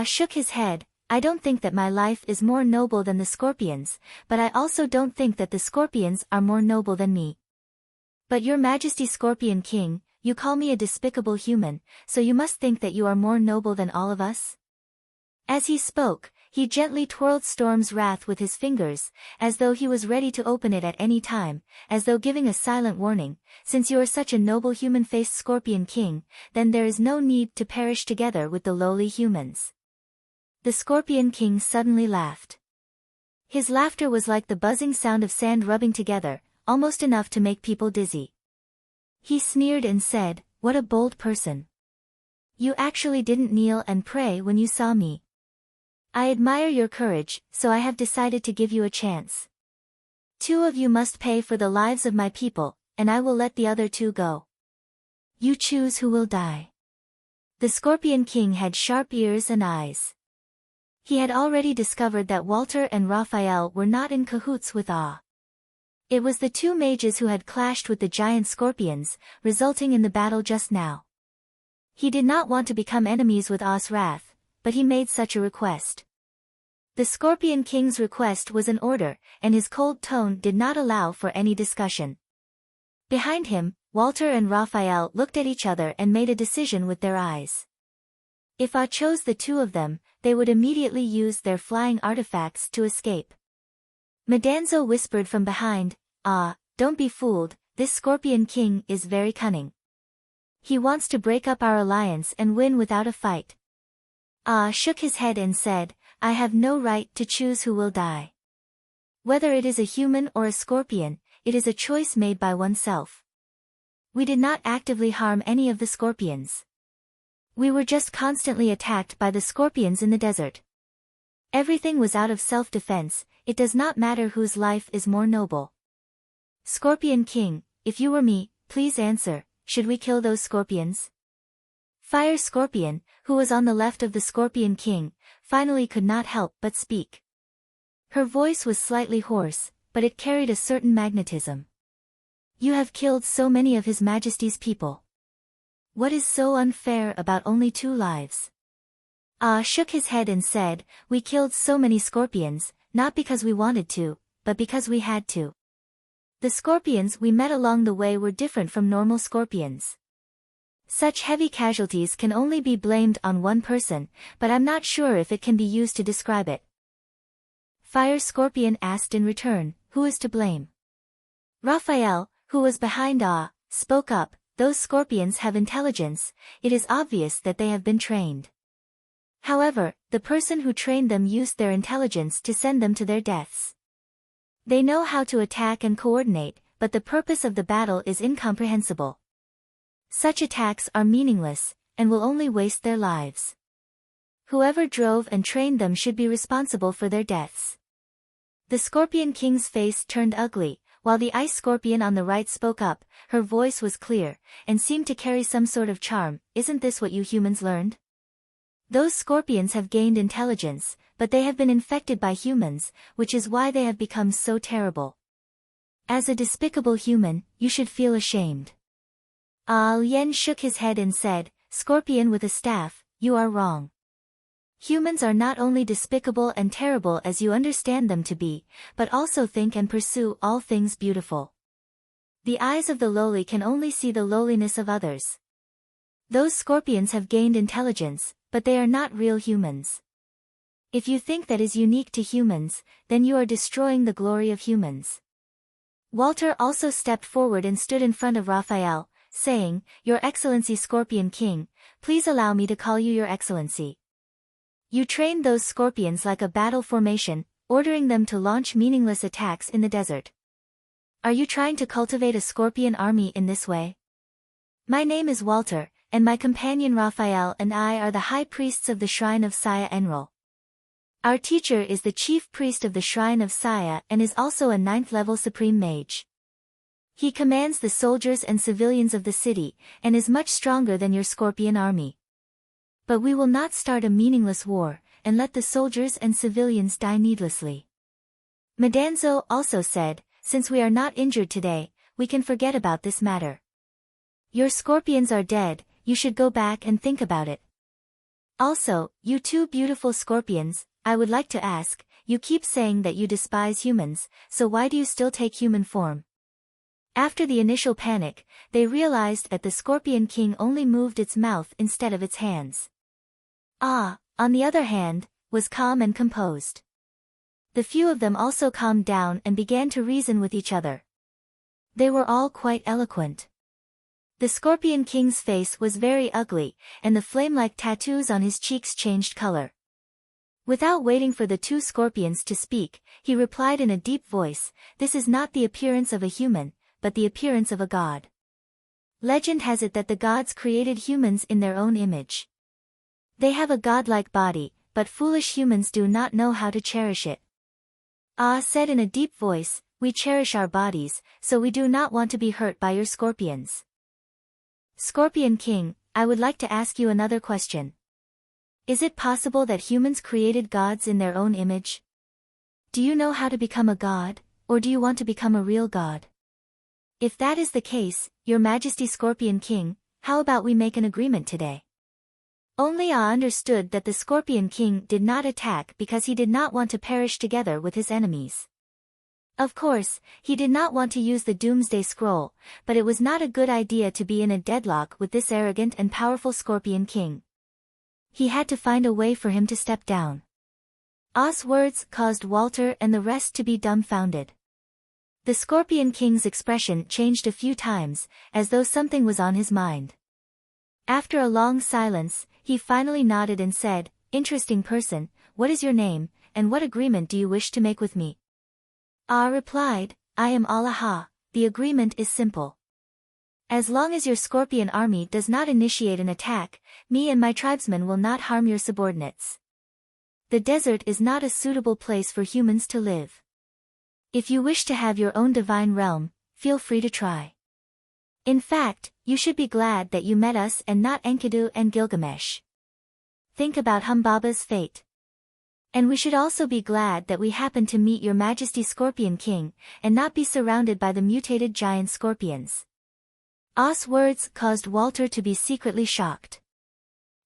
Shook his head, "I don't think that my life is more noble than the scorpions, but I also don't think that the scorpions are more noble than me. But your Majesty Scorpion King, you call me a despicable human, so you must think that you are more noble than all of us?" As he spoke, He gently twirled Storm's wrath with his fingers, as though he was ready to open it at any time, as though giving a silent warning, since you are such a noble human-faced Scorpion King, then there is no need to perish together with the lowly humans. The Scorpion King suddenly laughed. His laughter was like the buzzing sound of sand rubbing together, almost enough to make people dizzy. He sneered and said, "What a bold person. You actually didn't kneel and pray when you saw me. I admire your courage, so I have decided to give you a chance. 2 of you must pay for the lives of my people, and I will let the other 2 go. You choose who will die." The Scorpion King had sharp ears and eyes. He had already discovered that Walter and Raphael were not in cahoots with Awe. It was the 2 mages who had clashed with the giant scorpions, resulting in the battle just now. He did not want to become enemies with Awe's wrath, but he made such a request. The Scorpion King's request was an order, and his cold tone did not allow for any discussion. Behind him, Walter and Raphael looked at each other and made a decision with their eyes. If Awe chose the 2 of them, they would immediately use their flying artifacts to escape. Madanzo whispered from behind, "Ah, don't be fooled, this Scorpion King is very cunning. He wants to break up our alliance and win without a fight." Ah shook his head and said, "I have no right to choose who will die. Whether it is a human or a scorpion, it is a choice made by oneself. We did not actively harm any of the scorpions. We were just constantly attacked by the scorpions in the desert. Everything was out of self-defense, it does not matter whose life is more noble. Scorpion King, if you were me, please answer, should we kill those scorpions?" Fire Scorpion, who was on the left of the Scorpion King, finally could not help but speak. Her voice was slightly hoarse, but it carried a certain magnetism. "You have killed so many of His Majesty's people. What is so unfair about only 2 lives?" Ah shook his head and said, "We killed so many scorpions, not because we wanted to, but because we had to. The scorpions we met along the way were different from normal scorpions. Such heavy casualties can only be blamed on one person, but I'm not sure if it can be used to describe it." Fire Scorpion asked in return, "Who is to blame?" Raphael, who was behind Awe, spoke up, "Those scorpions have intelligence, it is obvious that they have been trained. However, the person who trained them used their intelligence to send them to their deaths. They know how to attack and coordinate, but the purpose of the battle is incomprehensible. Such attacks are meaningless, and will only waste their lives. Whoever drove and trained them should be responsible for their deaths." The Scorpion King's face turned ugly, while the Ice Scorpion on the right spoke up. Her voice was clear, and seemed to carry some sort of charm. "Isn't this what you humans learned? Those scorpions have gained intelligence, but they have been infected by humans, which is why they have become so terrible. As a despicable human, you should feel ashamed." Ah Lien shook his head and said, "Scorpion with a staff, you are wrong. Humans are not only despicable and terrible as you understand them to be, but also think and pursue all things beautiful. The eyes of the lowly can only see the lowliness of others. Those scorpions have gained intelligence, but they are not real humans. If you think that is unique to humans, then you are destroying the glory of humans." Walter also stepped forward and stood in front of Raphael, saying, "Your Excellency Scorpion King, please allow me to call you Your Excellency. You trained those scorpions like a battle formation, ordering them to launch meaningless attacks in the desert. Are you trying to cultivate a scorpion army in this way? My name is Walter, and my companion Raphael and I are the high priests of the Shrine of Saya Enrol. Our teacher is the chief priest of the Shrine of Saya and is also a 9th-level supreme mage. He commands the soldiers and civilians of the city, and is much stronger than your scorpion army. But we will not start a meaningless war, and let the soldiers and civilians die needlessly." Madanzo also said, "Since we are not injured today, we can forget about this matter. Your scorpions are dead, you should go back and think about it. Also, you 2 beautiful scorpions, I would like to ask, you keep saying that you despise humans, so why do you still take human form?" After the initial panic, they realized that the Scorpion King only moved its mouth instead of its hands. Ah, on the other hand, was calm and composed. The few of them also calmed down and began to reason with each other. They were all quite eloquent. The Scorpion King's face was very ugly, and the flame-like tattoos on his cheeks changed color. Without waiting for the two scorpions to speak, he replied in a deep voice, "This is not the appearance of a human, but the appearance of a god. Legend has it that the gods created humans in their own image. They have a godlike body, but foolish humans do not know how to cherish it." Ah said in a deep voice, "We cherish our bodies, so we do not want to be hurt by your scorpions." Scorpion King, I would like to ask you another question. Is it possible that humans created gods in their own image? Do you know how to become a god, or do you want to become a real god? If that is the case, Your Majesty Scorpion King, how about we make an agreement today? Only Ah understood that the Scorpion King did not attack because he did not want to perish together with his enemies. Of course, he did not want to use the Doomsday Scroll, but it was not a good idea to be in a deadlock with this arrogant and powerful Scorpion King. He had to find a way for him to step down. Ah's words caused Walter and the rest to be dumbfounded. The Scorpion King's expression changed a few times, as though something was on his mind. After a long silence, he finally nodded and said, "Interesting person, what is your name, and what agreement do you wish to make with me?" Ah replied, "I am Allah. The agreement is simple. As long as your scorpion army does not initiate an attack, me and my tribesmen will not harm your subordinates. The desert is not a suitable place for humans to live. If you wish to have your own divine realm, feel free to try. In fact, you should be glad that you met us and not Enkidu and Gilgamesh. Think about Humbaba's fate. And we should also be glad that we happened to meet your Majesty Scorpion King, and not be surrounded by the mutated giant scorpions." Ah's words caused Walter to be secretly shocked.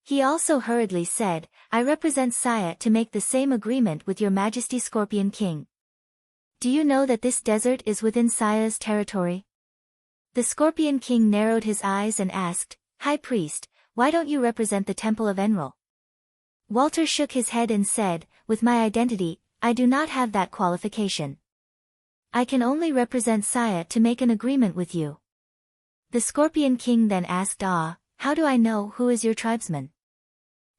He also hurriedly said, "I represent Saya to make the same agreement with your Majesty Scorpion King. Do you know that this desert is within Saya's territory?" The Scorpion King narrowed his eyes and asked, "High Priest, why don't you represent the Temple of Enlil?" Walter shook his head and said, "With my identity, I do not have that qualification. I can only represent Saya to make an agreement with you." The Scorpion King then asked Ah, "How do I know who is your tribesman?"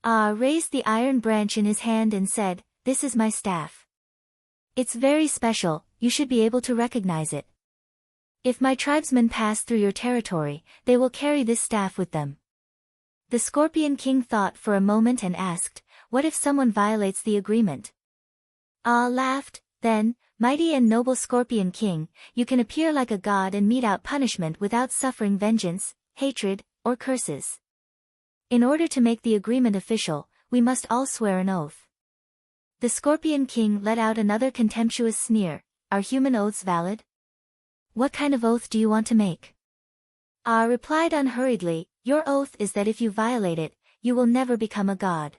Ah raised the iron branch in his hand and said, "This is my staff. It's very special, you should be able to recognize it. If my tribesmen pass through your territory, they will carry this staff with them." The Scorpion King thought for a moment and asked, "What if someone violates the agreement?" Ah laughed, then, "Mighty and noble Scorpion King, you can appear like a god and mete out punishment without suffering vengeance, hatred, or curses. In order to make the agreement official, we must all swear an oath." The Scorpion King let out another contemptuous sneer, "Are human oaths valid? What kind of oath do you want to make?" Ah replied unhurriedly, "Your oath is that if you violate it, you will never become a god.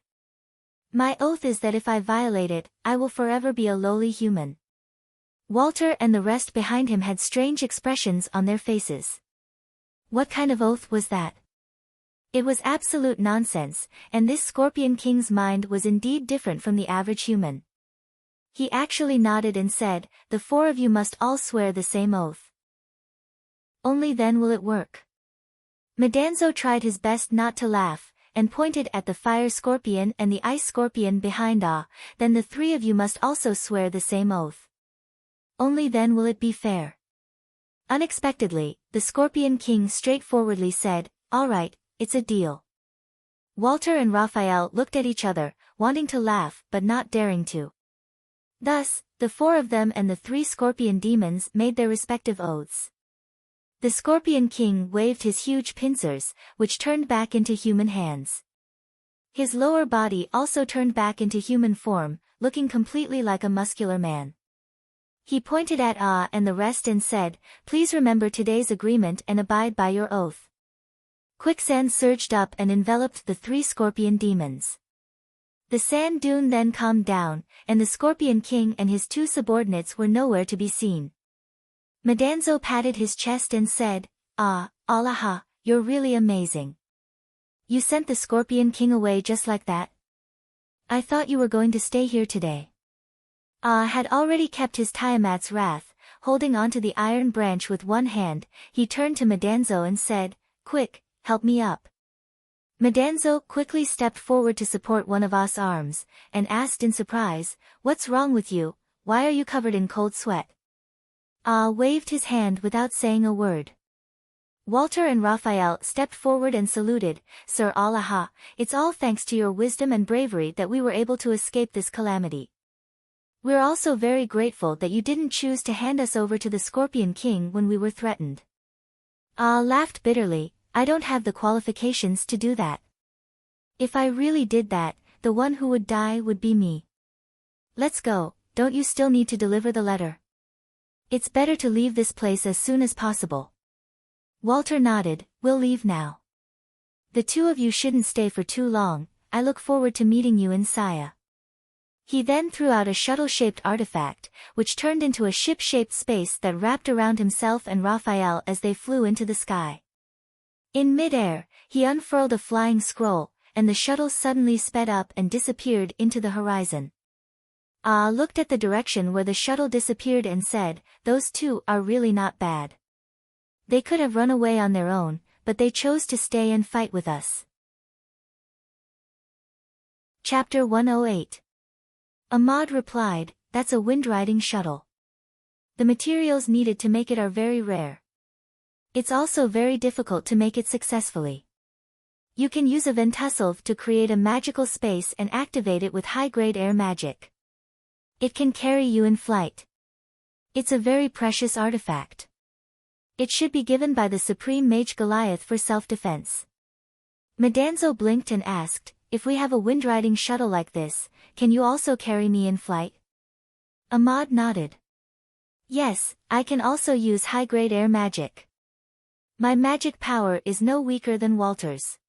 My oath is that if I violate it, I will forever be a lowly human." Walter and the rest behind him had strange expressions on their faces. What kind of oath was that? It was absolute nonsense, and this Scorpion King's mind was indeed different from the average human. He actually nodded and said, "The four of you must all swear the same oath. Only then will it work." Madanzo tried his best not to laugh, and pointed at the fire scorpion and the ice scorpion behind Ah, "Then the three of you must also swear the same oath. Only then will it be fair." Unexpectedly, the Scorpion King straightforwardly said, "All right, it's a deal." Walter and Raphael looked at each other, wanting to laugh but not daring to. Thus, the four of them and the three scorpion demons made their respective oaths. The Scorpion King waved his huge pincers, which turned back into human hands. His lower body also turned back into human form, looking completely like a muscular man. He pointed at Ah and the rest and said, "Please remember today's agreement and abide by your oath." Quicksand surged up and enveloped the three scorpion demons. The sand dune then calmed down, and the Scorpion King and his two subordinates were nowhere to be seen. Madanzo patted his chest and said, "Ah, Allah, you're really amazing. You sent the Scorpion King away just like that?" I thought you were going to stay here today. Had already kept his Tiamat's wrath, holding onto the iron branch with one hand, he turned to Madanzo and said, "Quick, help me up." Madanzo quickly stepped forward to support one of Ah's arms, and asked in surprise, "What's wrong with you? Why are you covered in cold sweat?" Ah waved his hand without saying a word. Walter and Raphael stepped forward and saluted, "Sir Allah, it's all thanks to your wisdom and bravery that we were able to escape this calamity. We're also very grateful that you didn't choose to hand us over to the Scorpion King when we were threatened." Ah laughed bitterly, "I don't have the qualifications to do that. If I really did that, the one who would die would be me. Let's go, don't you still need to deliver the letter? It's better to leave this place as soon as possible." Walter nodded, "We'll leave now. The two of you shouldn't stay for too long, I look forward to meeting you in Saya." He then threw out a shuttle-shaped artifact, which turned into a ship-shaped space that wrapped around himself and Raphael as they flew into the sky. In mid-air, he unfurled a flying scroll, and the shuttle suddenly sped up and disappeared into the horizon. Ah looked at the direction where the shuttle disappeared and said, "Those two are really not bad. They could have run away on their own, but they chose to stay and fight with us." Chapter 108. Ahmad replied, "That's a wind-riding shuttle. The materials needed to make it are very rare. It's also very difficult to make it successfully. You can use a ventuselve to create a magical space and activate it with high-grade air magic. It can carry you in flight. It's a very precious artifact. It should be given by the Supreme Mage Goliath for self-defense." Madanzo blinked and asked, "If we have a wind-riding shuttle like this, can you also carry me in flight?" Ahmad nodded. "Yes, I can also use high-grade air magic. My magic power is no weaker than Walter's.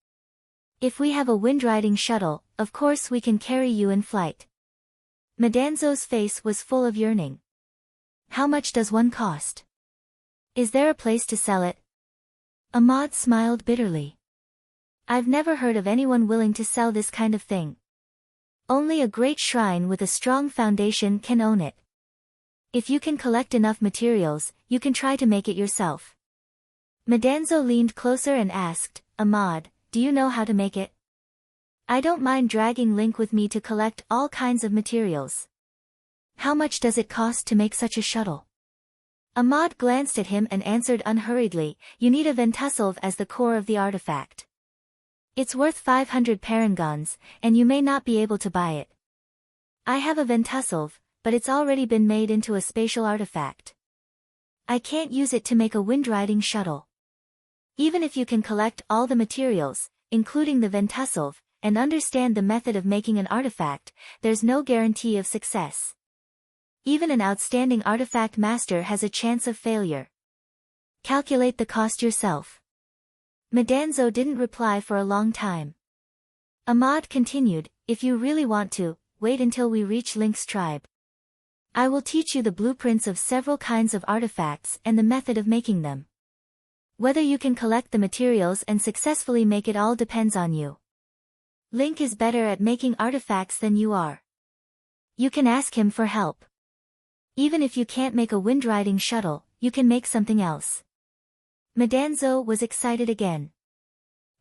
If we have a wind-riding shuttle, of course we can carry you in flight." Madanzo's face was full of yearning. "How much does one cost? Is there a place to sell it?" Ahmad smiled bitterly. "I've never heard of anyone willing to sell this kind of thing. Only a great shrine with a strong foundation can own it. If you can collect enough materials, you can try to make it yourself." Madanzo leaned closer and asked, "Ahmad, do you know how to make it? I don't mind dragging Link with me to collect all kinds of materials. How much does it cost to make such a shuttle?" Ahmad glanced at him and answered unhurriedly, "You need a ventuselve as the core of the artifact. It's worth 500 parangons, and you may not be able to buy it. I have a ventuselve, but it's already been made into a spatial artifact. I can't use it to make a wind-riding shuttle. Even if you can collect all the materials, including the ventuselve, and understand the method of making an artifact, there's no guarantee of success. Even an outstanding artifact master has a chance of failure. Calculate the cost yourself." Madanzo didn't reply for a long time. Ahmad continued, "If you really want to, wait until we reach Link's tribe. I will teach you the blueprints of several kinds of artifacts and the method of making them. Whether you can collect the materials and successfully make it all depends on you. Link is better at making artifacts than you are. You can ask him for help. Even if you can't make a wind-riding shuttle, you can make something else." Madanzo was excited again.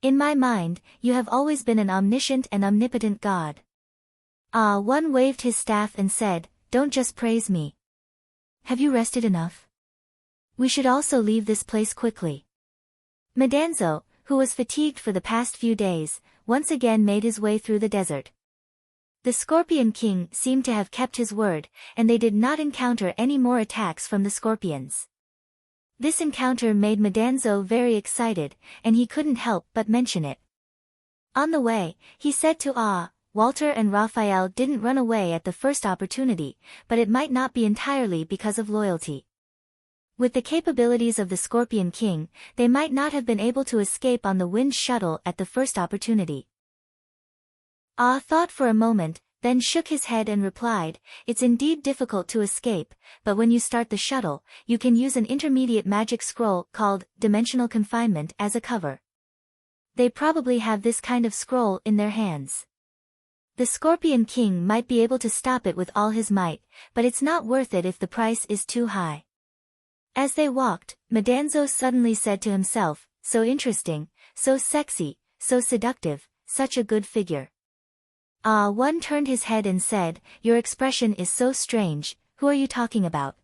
"In my mind, you have always been an omniscient and omnipotent god." One waved his staff and said, "Don't just praise me. Have you rested enough? We should also leave this place quickly." Madanzo, who was fatigued for the past few days, once again made his way through the desert. The Scorpion King seemed to have kept his word, and they did not encounter any more attacks from the scorpions. This encounter made Madanzo very excited, and he couldn't help but mention it. On the way, he said to Walter and Raphael didn't run away at the first opportunity, but it might not be entirely because of loyalty. With the capabilities of the Scorpion King, they might not have been able to escape on the wind shuttle at the first opportunity. Thought for a moment, then shook his head and replied, "It's indeed difficult to escape, but when you start the shuttle, you can use an intermediate magic scroll called Dimensional Confinement as a cover. They probably have this kind of scroll in their hands. The Scorpion King might be able to stop it with all his might, but it's not worth it if the price is too high. As they walked, Madanzo suddenly said to himself, so interesting, so sexy, so seductive, such a good figure. One turned his head and said, your expression is so strange, who are you talking about?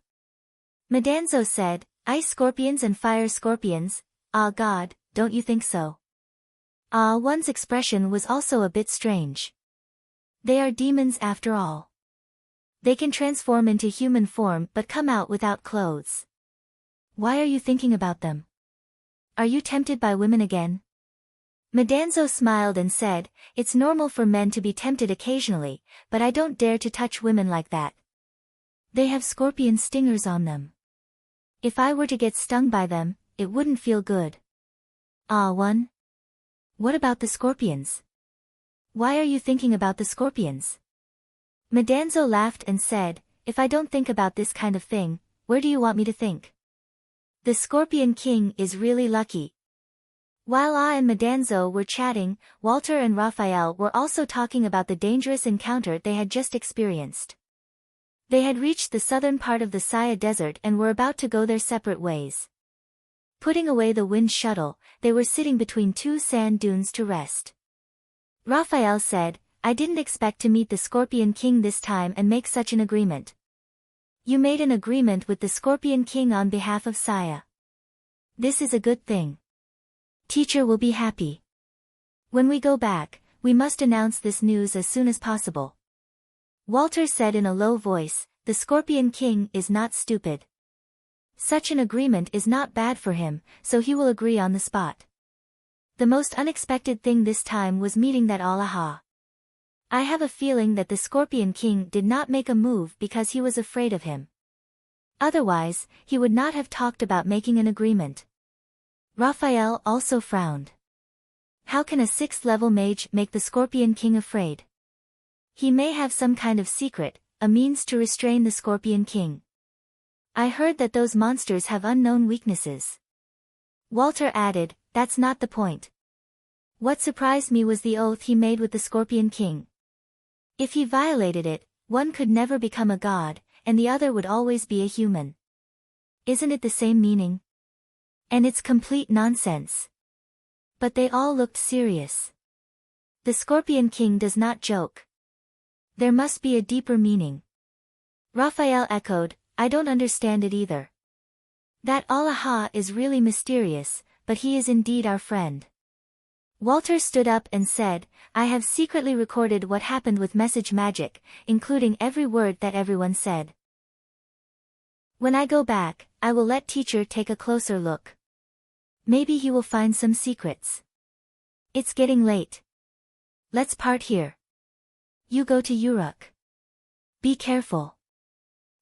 Madanzo said, ice scorpions and fire scorpions, God, don't you think so? One's expression was also a bit strange. They are demons after all. They can transform into human form but come out without clothes. Why are you thinking about them? Are you tempted by women again? Madanzo smiled and said, it's normal for men to be tempted occasionally, but I don't dare to touch women like that. They have scorpion stingers on them. If I were to get stung by them, it wouldn't feel good. One. What about the scorpions? Why are you thinking about the scorpions? Madanzo laughed and said, if I don't think about this kind of thing, where do you want me to think? The Scorpion King is really lucky. While and Madanzo were chatting, Walter and Raphael were also talking about the dangerous encounter they had just experienced. They had reached the southern part of the Saya Desert and were about to go their separate ways. Putting away the wind shuttle, they were sitting between two sand dunes to rest. Raphael said, I didn't expect to meet the Scorpion King this time and make such an agreement. You made an agreement with the Scorpion King on behalf of Saya. This is a good thing. Teacher will be happy. When we go back, we must announce this news as soon as possible. Walter said in a low voice, the Scorpion King is not stupid. Such an agreement is not bad for him, so he will agree on the spot. The most unexpected thing this time was meeting that Allah. I have a feeling that the Scorpion King did not make a move because he was afraid of him. Otherwise, he would not have talked about making an agreement. Raphael also frowned. How can a 6th-level mage make the Scorpion King afraid? He may have some kind of secret, a means to restrain the Scorpion King. I heard that those monsters have unknown weaknesses. Walter added, that's not the point. What surprised me was the oath he made with the Scorpion King. If he violated it, one could never become a god, and the other would always be a human. Isn't it the same meaning? And it's complete nonsense. But they all looked serious. The Scorpion King does not joke. There must be a deeper meaning. Raphael echoed, I don't understand it either. That Allah is really mysterious, but he is indeed our friend. Walter stood up and said, I have secretly recorded what happened with message magic, including every word that everyone said. When I go back, I will let teacher take a closer look. Maybe he will find some secrets. It's getting late. Let's part here. You go to Uruk. Be careful.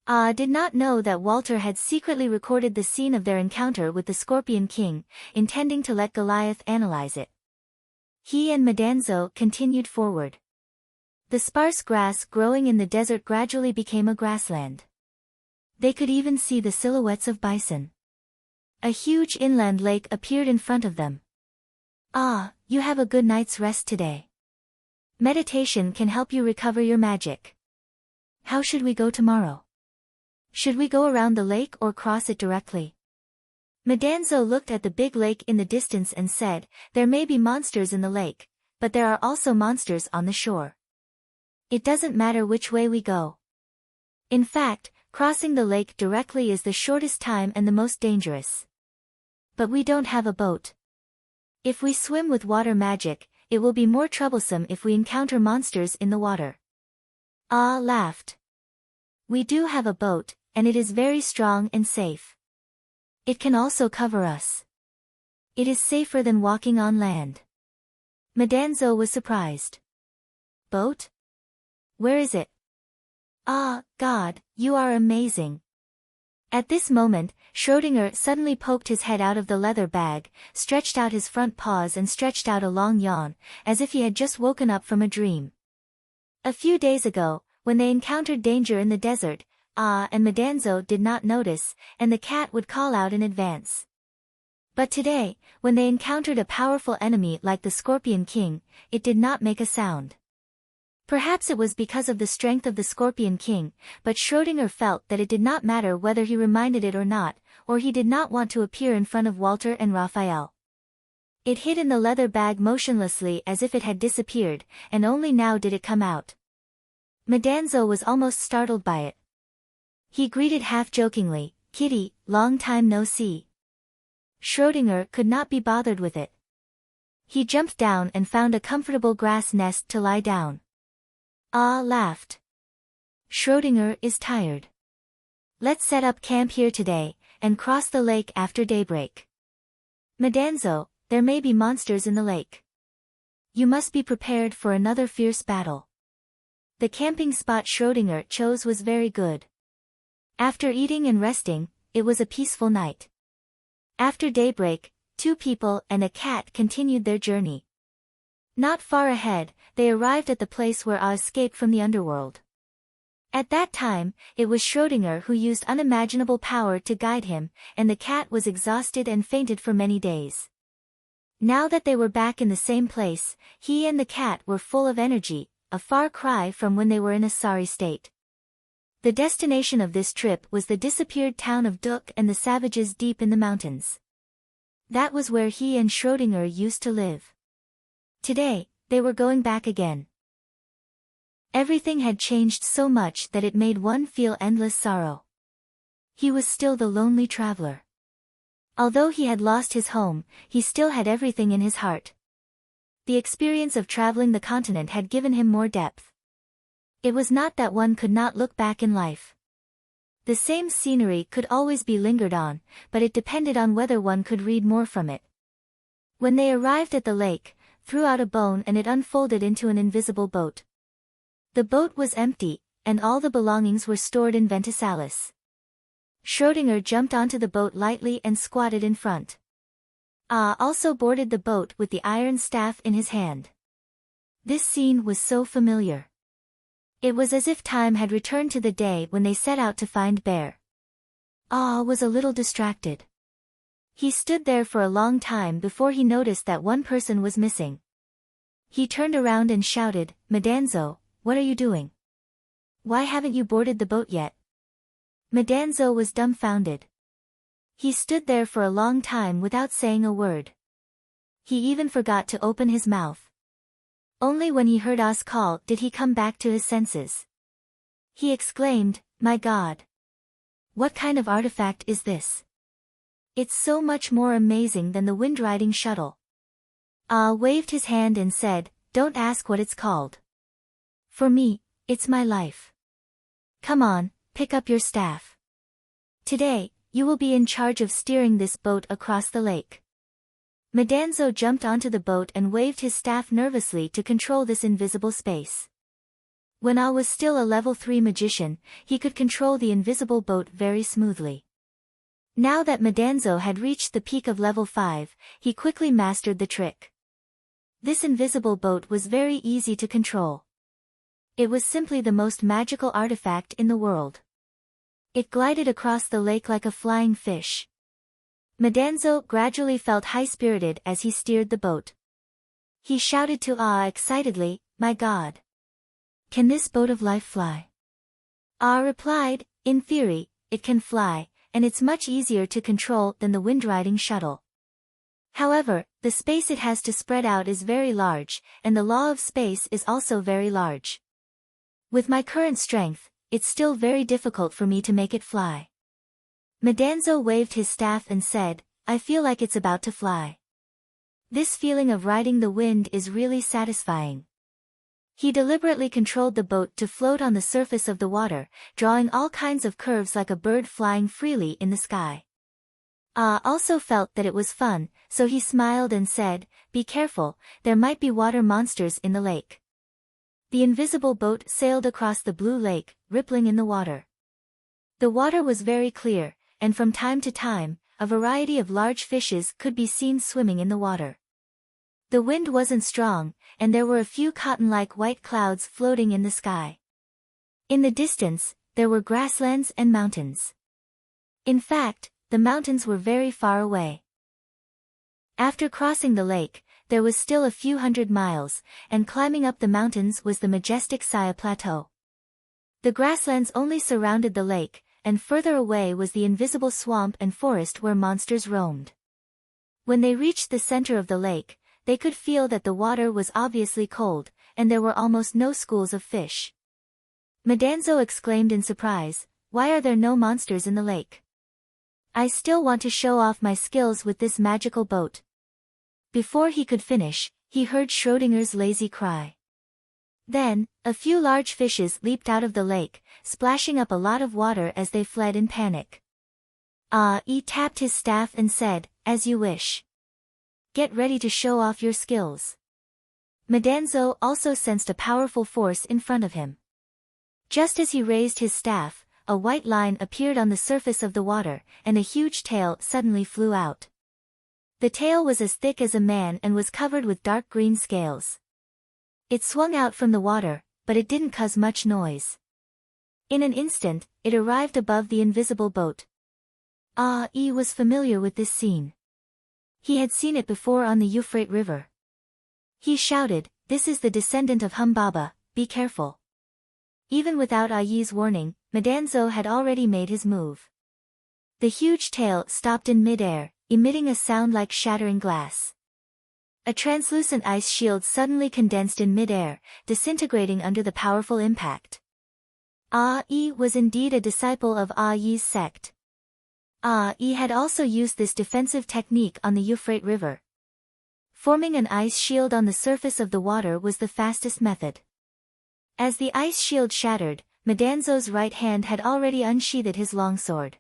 Did not know that Walter had secretly recorded the scene of their encounter with the Scorpion King, intending to let Goliath analyze it. He and Madanzo continued forward. The sparse grass growing in the desert gradually became a grassland. They could even see the silhouettes of bison. A huge inland lake appeared in front of them. You have a good night's rest today. Meditation can help you recover your magic. How should we go tomorrow? Should we go around the lake or cross it directly? Madanzo looked at the big lake in the distance and said, there may be monsters in the lake, but there are also monsters on the shore. It doesn't matter which way we go. In fact, crossing the lake directly is the shortest time and the most dangerous. But we don't have a boat. If we swim with water magic, it will be more troublesome if we encounter monsters in the water. Laughed. We do have a boat, and it is very strong and safe. It can also cover us. It is safer than walking on land. Madanzo was surprised. Boat? Where is it? God, you are amazing. At this moment, Schrödinger suddenly poked his head out of the leather bag, stretched out his front paws and stretched out a long yawn, as if he had just woken up from a dream. A few days ago, when they encountered danger in the desert, and Madanzo did not notice, and the cat would call out in advance. But today, when they encountered a powerful enemy like the Scorpion King, it did not make a sound. Perhaps it was because of the strength of the Scorpion King, but Schrödinger felt that it did not matter whether he reminded it or not, or he did not want to appear in front of Walter and Raphael. It hid in the leather bag motionlessly as if it had disappeared, and only now did it come out. Madanzo was almost startled by it. He greeted half-jokingly, "Kitty, long time no see." Schrödinger could not be bothered with it. He jumped down and found a comfortable grass nest to lie down. Ah, laughed. Schrödinger is tired. Let's set up camp here today, and cross the lake after daybreak. Madanzo, there may be monsters in the lake. You must be prepared for another fierce battle. The camping spot Schrödinger chose was very good. After eating and resting, it was a peaceful night. After daybreak, 2 people and a cat continued their journey. Not far ahead, they arrived at the place where A escaped from the underworld. At that time, it was Schrödinger who used unimaginable power to guide him, and the cat was exhausted and fainted for many days. Now that they were back in the same place, he and the cat were full of energy, a far cry from when they were in a sorry state. The destination of this trip was the disappeared town of Duk and the savages deep in the mountains. That was where he and Schrödinger used to live. Today, they were going back again. Everything had changed so much that it made one feel endless sorrow. He was still the lonely traveler. Although he had lost his home, he still had everything in his heart. The experience of traveling the continent had given him more depth. It was not that one could not look back in life. The same scenery could always be lingered on, but it depended on whether one could read more from it. When they arrived at the lake, threw out a bone and it unfolded into an invisible boat. The boat was empty, and all the belongings were stored in Ventisalis. Schrödinger jumped onto the boat lightly and squatted in front. Also boarded the boat with the iron staff in his hand. This scene was so familiar. It was as if time had returned to the day when they set out to find Bear. Was a little distracted. He stood there for a long time before he noticed that one person was missing. He turned around and shouted, "Madanzo, what are you doing? Why haven't you boarded the boat yet?" Madanzo was dumbfounded. He stood there for a long time without saying a word. He even forgot to open his mouth. Only when he heard A's call did he come back to his senses. He exclaimed, "My God! What kind of artifact is this? It's so much more amazing than the wind-riding shuttle." Waved his hand and said, "Don't ask what it's called. For me, it's my life. Come on, pick up your staff. Today, you will be in charge of steering this boat across the lake." Madanzo jumped onto the boat and waved his staff nervously to control this invisible space. When A was still a level 3 magician, he could control the invisible boat very smoothly. Now that Madanzo had reached the peak of level 5, he quickly mastered the trick. This invisible boat was very easy to control. It was simply the most magical artifact in the world. It glided across the lake like a flying fish. Madanzo gradually felt high-spirited as he steered the boat. He shouted to excitedly, "My God! Can this boat of life fly?" Replied, "In theory, it can fly, and it's much easier to control than the wind-riding shuttle. However, the space it has to spread out is very large, and the law of space is also very large. With my current strength, it's still very difficult for me to make it fly." Madanzo waved his staff and said, "I feel like it's about to fly. This feeling of riding the wind is really satisfying." He deliberately controlled the boat to float on the surface of the water, drawing all kinds of curves like a bird flying freely in the sky. Also felt that it was fun, so he smiled and said, "Be careful, there might be water monsters in the lake." The invisible boat sailed across the blue lake, rippling in the water. The water was very clear, and from time to time, a variety of large fishes could be seen swimming in the water. The wind wasn't strong, and there were a few cotton-like white clouds floating in the sky. In the distance, there were grasslands and mountains. In fact, the mountains were very far away. After crossing the lake, there was still a few hundred miles, and climbing up the mountains was the majestic Saya Plateau. The grasslands only surrounded the lake, and further away was the invisible swamp and forest where monsters roamed. When they reached the center of the lake, they could feel that the water was obviously cold, and there were almost no schools of fish. Madanzo exclaimed in surprise, "Why are there no monsters in the lake? I still want to show off my skills with this magical boat." Before he could finish, he heard Schrodinger's lazy cry. Then, a few large fishes leaped out of the lake, splashing up a lot of water as they fled in panic. He tapped his staff and said, "As you wish. Get ready to show off your skills." Madanzo also sensed a powerful force in front of him. Just as he raised his staff, a white line appeared on the surface of the water, and a huge tail suddenly flew out. The tail was as thick as a man and was covered with dark green scales. It swung out from the water, but it didn't cause much noise. In an instant, it arrived above the invisible boat. He was familiar with this scene. He had seen it before on the Euphrates River. He shouted, "This is the descendant of Humbaba, be careful." Even without Ai's warning, Madanzo had already made his move. The huge tail stopped in mid-air, emitting a sound like shattering glass. A translucent ice shield suddenly condensed in mid-air, disintegrating under the powerful impact. Ai was indeed a disciple of Ai's sect. Ai had also used this defensive technique on the Euphrates River. Forming an ice shield on the surface of the water was the fastest method. As the ice shield shattered, Madanzo's right hand had already unsheathed his longsword.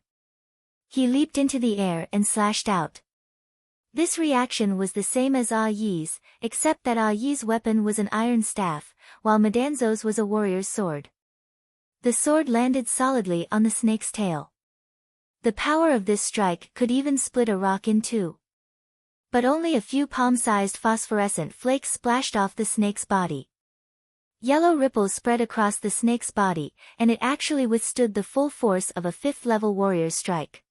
He leaped into the air and slashed out. This reaction was the same as Ai's, except that Ai's weapon was an iron staff, while Madanzo's was a warrior's sword. The sword landed solidly on the snake's tail. The power of this strike could even split a rock in two. But only a few palm-sized phosphorescent flakes splashed off the snake's body. Yellow ripples spread across the snake's body, and it actually withstood the full force of a fifth-level warrior's strike.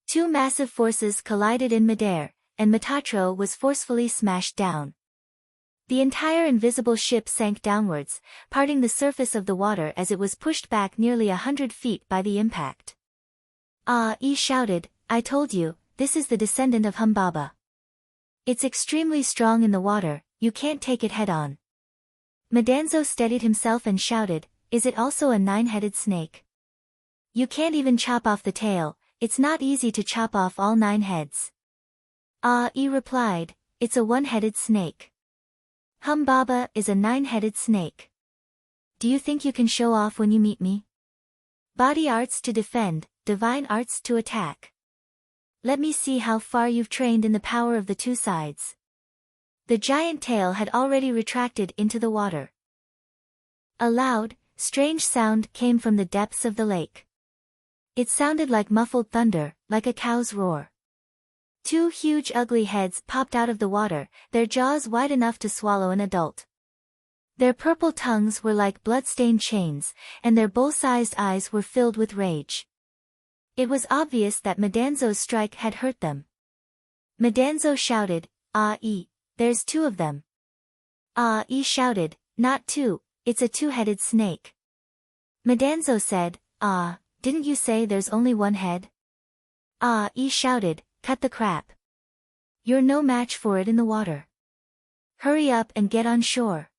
Two massive forces collided in midair, and Metatro was forcefully smashed down. The entire invisible ship sank downwards, parting the surface of the water as it was pushed back nearly 100 feet by the impact. Ai shouted, "I told you, this is the descendant of Humbaba. It's extremely strong in the water, you can't take it head-on." Madanzo steadied himself and shouted, "Is it also a 9-headed snake? You can't even chop off the tail, it's not easy to chop off all 9 heads." Ai replied, "It's a 1-headed snake. Humbaba is a 9-headed snake. Do you think you can show off when you meet me? Body arts to defend, divine arts to attack. Let me see how far you've trained in the power of the two sides." The giant tail had already retracted into the water. A loud, strange sound came from the depths of the lake. It sounded like muffled thunder, like a cow's roar. Two huge ugly heads popped out of the water, their jaws wide enough to swallow an adult. Their purple tongues were like blood-stained chains, and their bull-sized eyes were filled with rage. It was obvious that Madanzo's strike had hurt them. Madanzo shouted, "Ai, there's 2 of them." Ai shouted, "Not 2, it's a 2-headed snake." Madanzo said, Didn't you say there's only 1 head?" Ai shouted, "Cut the crap. You're no match for it in the water. Hurry up and get on shore."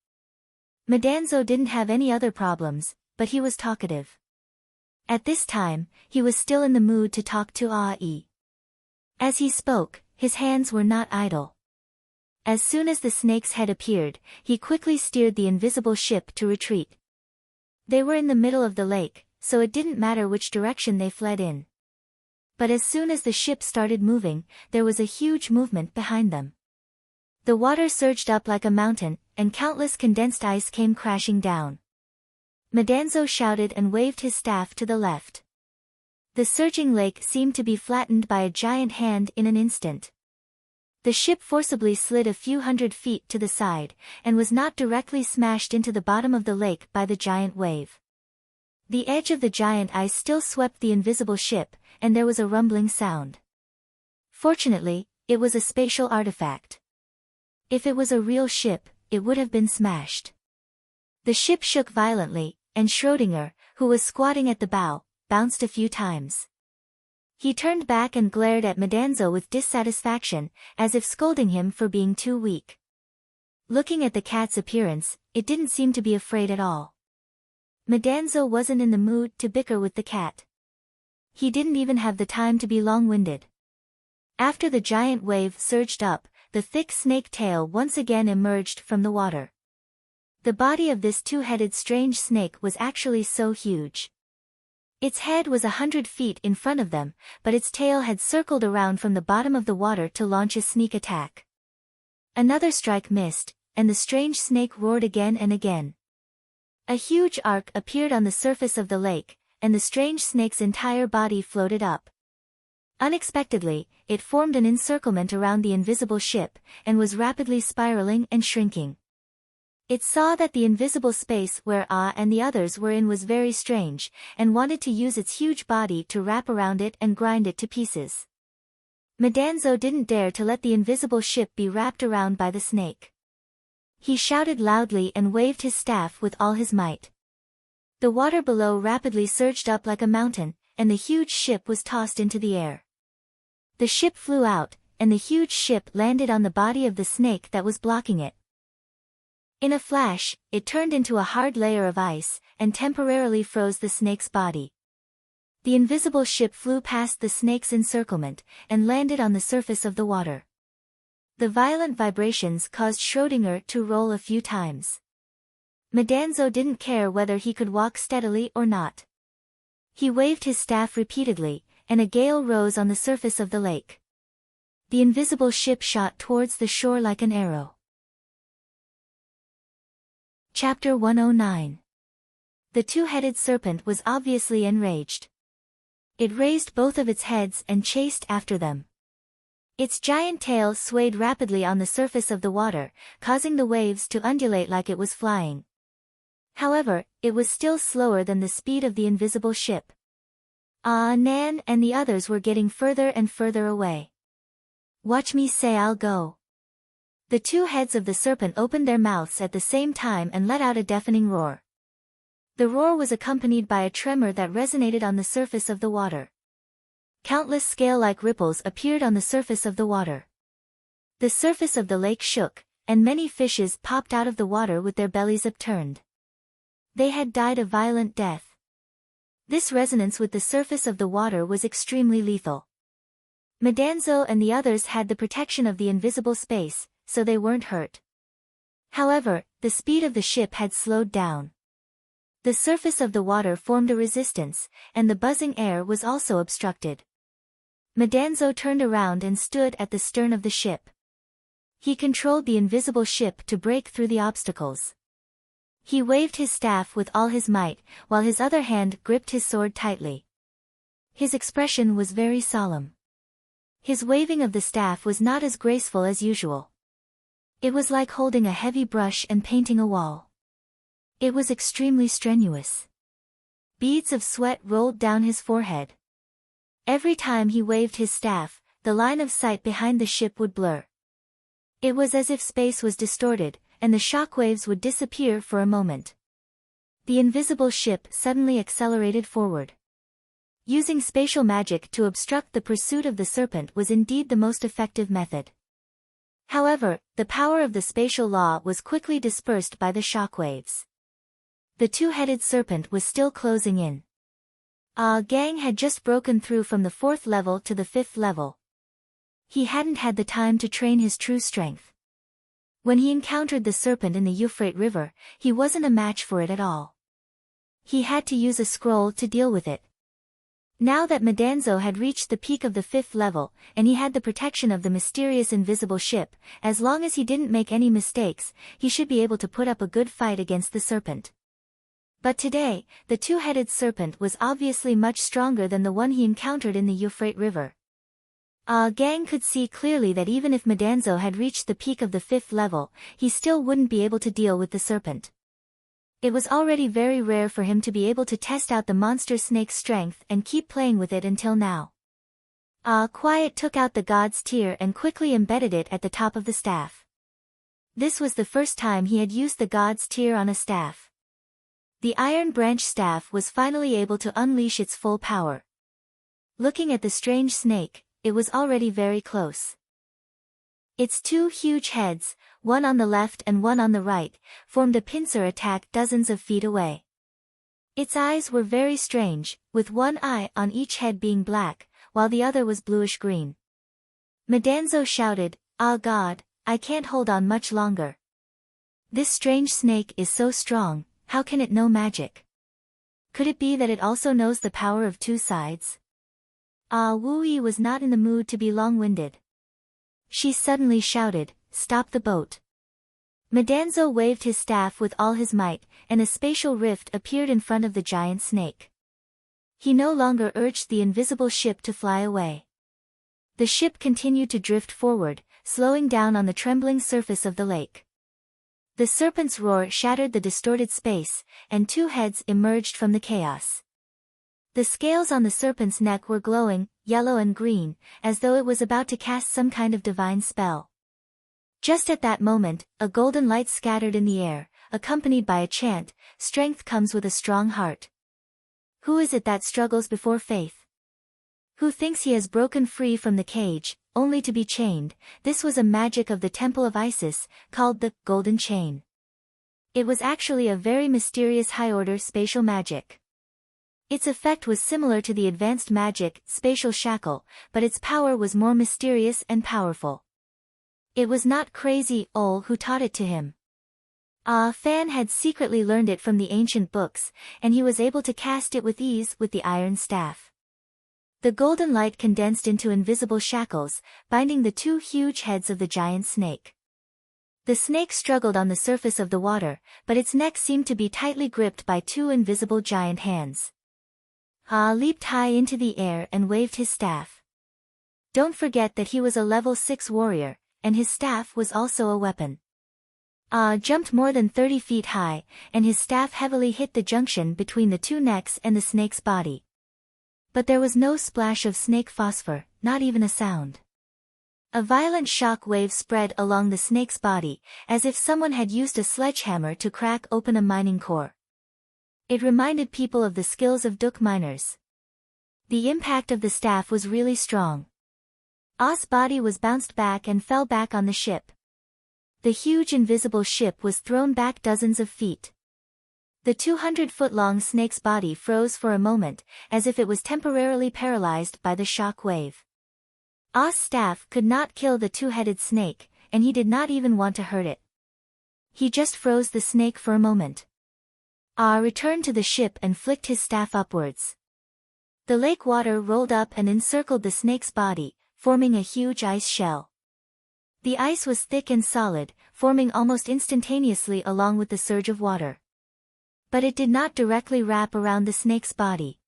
Madanzo didn't have any other problems, but he was talkative. At this time, he was still in the mood to talk to Ai. As he spoke, his hands were not idle. As soon as the snake's head appeared, he quickly steered the invisible ship to retreat. They were in the middle of the lake, so it didn't matter which direction they fled in. But as soon as the ship started moving, there was a huge movement behind them. The water surged up like a mountain, and countless condensed ice came crashing down. Madanzo shouted and waved his staff to the left. The surging lake seemed to be flattened by a giant hand in an instant. The ship forcibly slid a few hundred feet to the side, and was not directly smashed into the bottom of the lake by the giant wave. The edge of the giant ice still swept the invisible ship, and there was a rumbling sound. Fortunately, it was a spatial artifact. If it was a real ship, it would have been smashed. The ship shook violently, and Schrödinger, who was squatting at the bow, bounced a few times. He turned back and glared at Madanzo with dissatisfaction, as if scolding him for being too weak. Looking at the cat's appearance, it didn't seem to be afraid at all. Madanzo wasn't in the mood to bicker with the cat. He didn't even have the time to be long-winded. After the giant wave surged up, the thick snake tail once again emerged from the water. The body of this two-headed strange snake was actually so huge. Its head was 100 feet in front of them, but its tail had circled around from the bottom of the water to launch a sneak attack. Another strike missed, and the strange snake roared again and again. A huge arc appeared on the surface of the lake, and the strange snake's entire body floated up. Unexpectedly, it formed an encirclement around the invisible ship, and was rapidly spiraling and shrinking. It saw that the invisible space where and the others were in was very strange, and wanted to use its huge body to wrap around it and grind it to pieces. Madanzo didn't dare to let the invisible ship be wrapped around by the snake. He shouted loudly and waved his staff with all his might. The water below rapidly surged up like a mountain, and the huge ship was tossed into the air. The ship flew out, and the huge ship landed on the body of the snake that was blocking it. In a flash, it turned into a hard layer of ice, and temporarily froze the snake's body. The invisible ship flew past the snake's encirclement, and landed on the surface of the water. The violent vibrations caused Schrödinger to roll a few times. Madanzo didn't care whether he could walk steadily or not. He waved his staff repeatedly, and a gale rose on the surface of the lake. The invisible ship shot towards the shore like an arrow. Chapter 109. The two-headed serpent was obviously enraged. It raised both of its heads and chased after them. Its giant tail swayed rapidly on the surface of the water, causing the waves to undulate like it was flying. However, it was still slower than the speed of the invisible ship. Nan and the others were getting further and further away. Watch me say I'll go. The two heads of the serpent opened their mouths at the same time and let out a deafening roar. The roar was accompanied by a tremor that resonated on the surface of the water. Countless scale-like ripples appeared on the surface of the water. The surface of the lake shook, and many fishes popped out of the water with their bellies upturned. They had died a violent death. This resonance with the surface of the water was extremely lethal. Madanzo and the others had the protection of the invisible space, so they weren't hurt. However, the speed of the ship had slowed down. The surface of the water formed a resistance, and the buzzing air was also obstructed. Madanzo turned around and stood at the stern of the ship. He controlled the invisible ship to break through the obstacles. He waved his staff with all his might, while his other hand gripped his sword tightly. His expression was very solemn. His waving of the staff was not as graceful as usual. It was like holding a heavy brush and painting a wall. It was extremely strenuous. Beads of sweat rolled down his forehead. Every time he waved his staff, the line of sight behind the ship would blur. It was as if space was distorted, and the shockwaves would disappear for a moment. The invisible ship suddenly accelerated forward. Using spatial magic to obstruct the pursuit of the serpent was indeed the most effective method. However, the power of the spatial law was quickly dispersed by the shockwaves. The two-headed serpent was still closing in. Gang had just broken through from the 4th level to the 5th level. He hadn't had the time to train his true strength. When he encountered the serpent in the Euphrates River, he wasn't a match for it at all. He had to use a scroll to deal with it. Now that Madanzo had reached the peak of the 5th level, and he had the protection of the mysterious invisible ship, as long as he didn't make any mistakes, he should be able to put up a good fight against the serpent. But today, the two-headed serpent was obviously much stronger than the one he encountered in the Euphrates River. Gang could see clearly that even if Madanzo had reached the peak of the 5th level, he still wouldn't be able to deal with the serpent. It was already very rare for him to be able to test out the monster snake's strength and keep playing with it until now. Quiet took out the god's tear and quickly embedded it at the top of the staff. This was the first time he had used the god's tear on a staff. The iron branch staff was finally able to unleash its full power. Looking at the strange snake, it was already very close. Its two huge heads, one on the left and one on the right, formed a pincer attack dozens of feet away. Its eyes were very strange, with one eye on each head being black, while the other was bluish-green. Medanzo shouted, "Ah God, I can't hold on much longer. This strange snake is so strong, how can it know magic? Could it be that it also knows the power of two sides?" Ah Wu-Yi was not in the mood to be long-winded. She suddenly shouted, "Stop the boat." Medanzo waved his staff with all his might, and a spatial rift appeared in front of the giant snake. He no longer urged the invisible ship to fly away. The ship continued to drift forward, slowing down on the trembling surface of the lake. The serpent's roar shattered the distorted space, and two heads emerged from the chaos. The scales on the serpent's neck were glowing, yellow and green, as though it was about to cast some kind of divine spell. Just at that moment, a golden light scattered in the air, accompanied by a chant, "Strength comes with a strong heart." Who is it that struggles before faith? Who thinks he has broken free from the cage, only to be chained? This was a magic of the Temple of Isis, called the Golden Chain. It was actually a very mysterious high-order spatial magic. Its effect was similar to the advanced magic, Spatial Shackle, but its power was more mysterious and powerful. It was not Crazy Ol who taught it to him. Ah Fan had secretly learned it from the ancient books, and he was able to cast it with ease with the iron staff. The golden light condensed into invisible shackles, binding the two huge heads of the giant snake. The snake struggled on the surface of the water, but its neck seemed to be tightly gripped by two invisible giant hands. Ah leaped high into the air and waved his staff. Don't forget that he was a level 6 warrior, and his staff was also a weapon. Ah jumped more than 30 feet high, and his staff heavily hit the junction between the two necks and the snake's body. But there was no splash of snake phosphor, not even a sound. A violent shock wave spread along the snake's body, as if someone had used a sledgehammer to crack open a mining core. It reminded people of the skills of Duk miners. The impact of the staff was really strong. Ah's body was bounced back and fell back on the ship. The huge invisible ship was thrown back dozens of feet. The 200-foot-long snake's body froze for a moment, as if it was temporarily paralyzed by the shock wave. Ah's staff could not kill the two-headed snake, and he did not even want to hurt it. He just froze the snake for a moment. Ah returned to the ship and flicked his staff upwards. The lake water rolled up and encircled the snake's body, forming a huge ice shell. The ice was thick and solid, forming almost instantaneously along with the surge of water. But it did not directly wrap around the snake's body.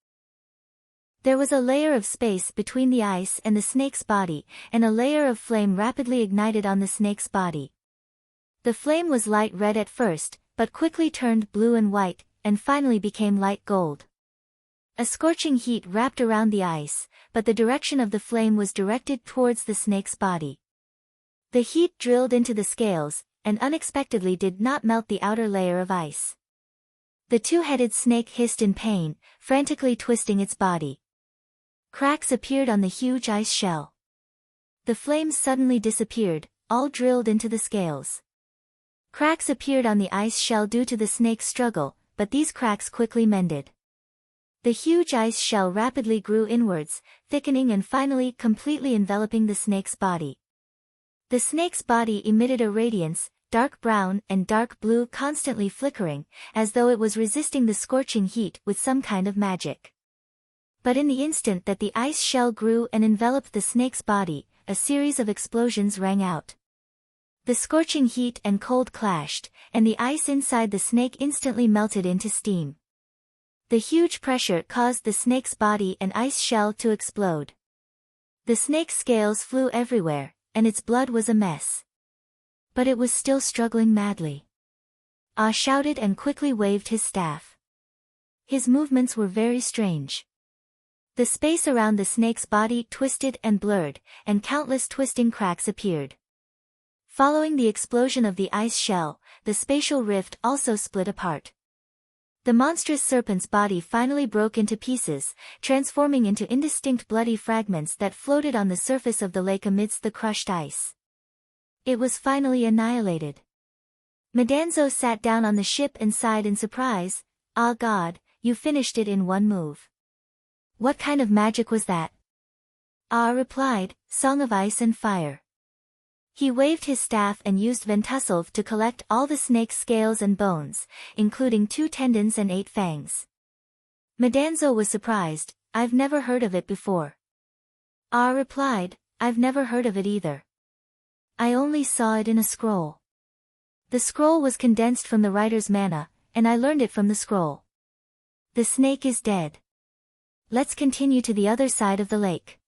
There was a layer of space between the ice and the snake's body, and a layer of flame rapidly ignited on the snake's body. The flame was light red at first, but quickly turned blue and white, and finally became light gold. A scorching heat wrapped around the ice, but the direction of the flame was directed towards the snake's body. The heat drilled into the scales, and unexpectedly did not melt the outer layer of ice. The two-headed snake hissed in pain, frantically twisting its body. Cracks appeared on the huge ice shell. The flames suddenly disappeared, all drilled into the scales. Cracks appeared on the ice shell due to the snake's struggle, but these cracks quickly mended. The huge ice shell rapidly grew inwards, thickening and finally completely enveloping the snake's body. The snake's body emitted a radiance, dark brown and dark blue, constantly flickering, as though it was resisting the scorching heat with some kind of magic. But in the instant that the ice shell grew and enveloped the snake's body, a series of explosions rang out. The scorching heat and cold clashed, and the ice inside the snake instantly melted into steam. The huge pressure caused the snake's body and ice shell to explode. The snake's scales flew everywhere, and its blood was a mess. But it was still struggling madly. Ah shouted and quickly waved his staff. His movements were very strange. The space around the snake's body twisted and blurred, and countless twisting cracks appeared. Following the explosion of the ice shell, the spatial rift also split apart. The monstrous serpent's body finally broke into pieces, transforming into indistinct bloody fragments that floated on the surface of the lake amidst the crushed ice. It was finally annihilated. Madanzo sat down on the ship and sighed in surprise. "Ah God, you finished it in one move. What kind of magic was that?" Ah replied, "Song of ice and fire." He waved his staff and used Ventusolve to collect all the snake's scales and bones, including 2 tendons and 8 fangs. Madanzo was surprised. "I've never heard of it before." Ah replied, "I've never heard of it either. I only saw it in a scroll. The scroll was condensed from the writer's mana, and I learned it from the scroll. The snake is dead. Let's continue to the other side of the lake.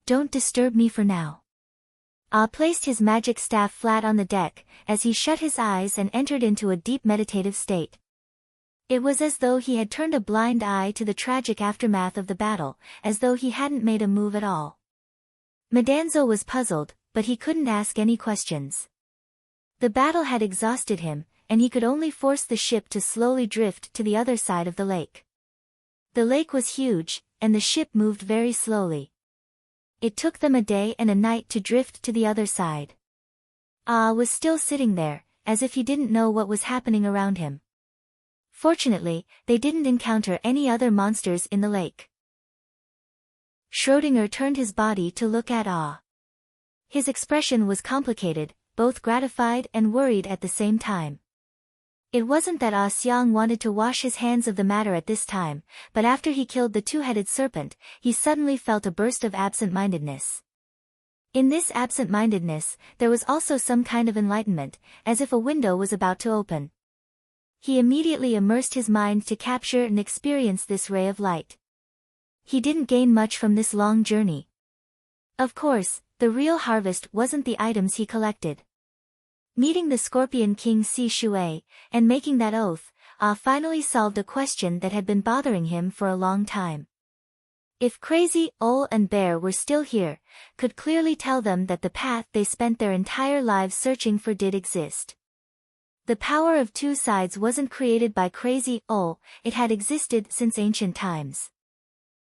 Don't disturb me for now." Ah placed his magic staff flat on the deck, as he shut his eyes and entered into a deep meditative state. It was as though he had turned a blind eye to the tragic aftermath of the battle, as though he hadn't made a move at all. Madanzo was puzzled, but he couldn't ask any questions. The battle had exhausted him, and he could only force the ship to slowly drift to the other side of the lake. The lake was huge, and the ship moved very slowly. It took them a day and a night to drift to the other side. Ah was still sitting there, as if he didn't know what was happening around him. Fortunately, they didn't encounter any other monsters in the lake. Schrödinger turned his body to look at Ah. His expression was complicated, both gratified and worried at the same time. It wasn't that Ah Xiang wanted to wash his hands of the matter at this time, but after he killed the 2-headed serpent, he suddenly felt a burst of absent-mindedness. In this absent-mindedness, there was also some kind of enlightenment, as if a window was about to open. He immediately immersed his mind to capture and experience this ray of light. He didn't gain much from this long journey. Of course, the real harvest wasn't the items he collected. Meeting the Scorpion King Si Shui, and making that oath, Ah finally solved a question that had been bothering him for a long time. If Crazy, Owl and Bear were still here, could clearly tell them that the path they spent their entire lives searching for did exist. The power of 2 sides wasn't created by Crazy Owl, it had existed since ancient times.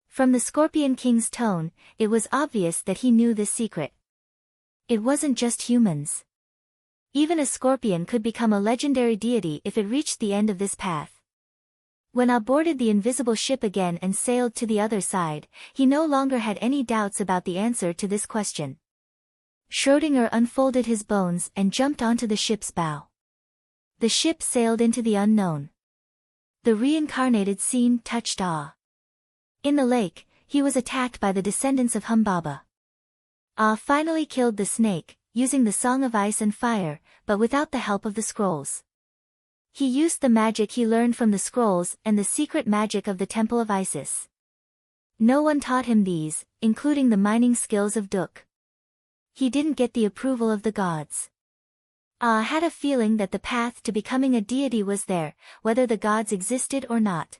From the Scorpion King's tone, it was obvious that he knew this secret. It wasn't just humans. Even a scorpion could become a legendary deity if it reached the end of this path. When Ah boarded the invisible ship again and sailed to the other side, he no longer had any doubts about the answer to this question. Schrödinger unfolded his bones and jumped onto the ship's bow. The ship sailed into the unknown. The reincarnated scene touched Ah. In the lake, he was attacked by the descendants of Humbaba. Ah finally killed the snake, using the Song of Ice and Fire, but without the help of the scrolls. He used the magic he learned from the scrolls and the secret magic of the Temple of Isis. No one taught him these, including the mining skills of Duk. He didn't get the approval of the gods. Ah had a feeling that the path to becoming a deity was there, whether the gods existed or not.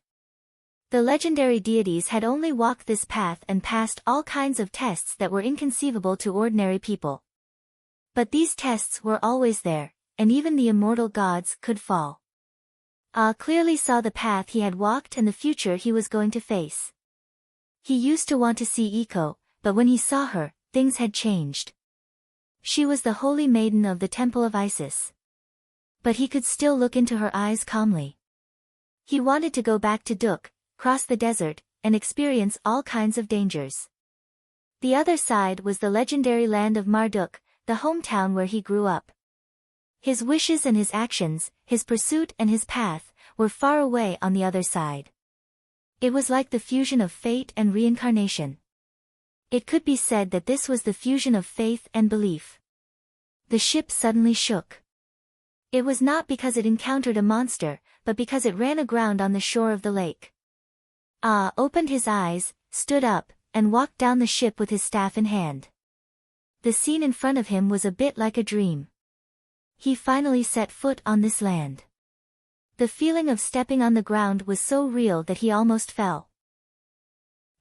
The legendary deities had only walked this path and passed all kinds of tests that were inconceivable to ordinary people. But these tests were always there, and even the immortal gods could fall. Ah clearly saw the path he had walked and the future he was going to face. He used to want to see Iko, but when he saw her, things had changed. She was the holy maiden of the Temple of Isis. But he could still look into her eyes calmly. He wanted to go back to Duk, cross the desert, and experience all kinds of dangers. The other side was the legendary land of Marduk, the hometown where he grew up. His wishes and his actions, his pursuit and his path, were far away on the other side. It was like the fusion of fate and reincarnation. It could be said that this was the fusion of faith and belief. The ship suddenly shook. It was not because it encountered a monster, but because it ran aground on the shore of the lake. Ah opened his eyes, stood up, and walked down the ship with his staff in hand. The scene in front of him was a bit like a dream. He finally set foot on this land. The feeling of stepping on the ground was so real that he almost fell.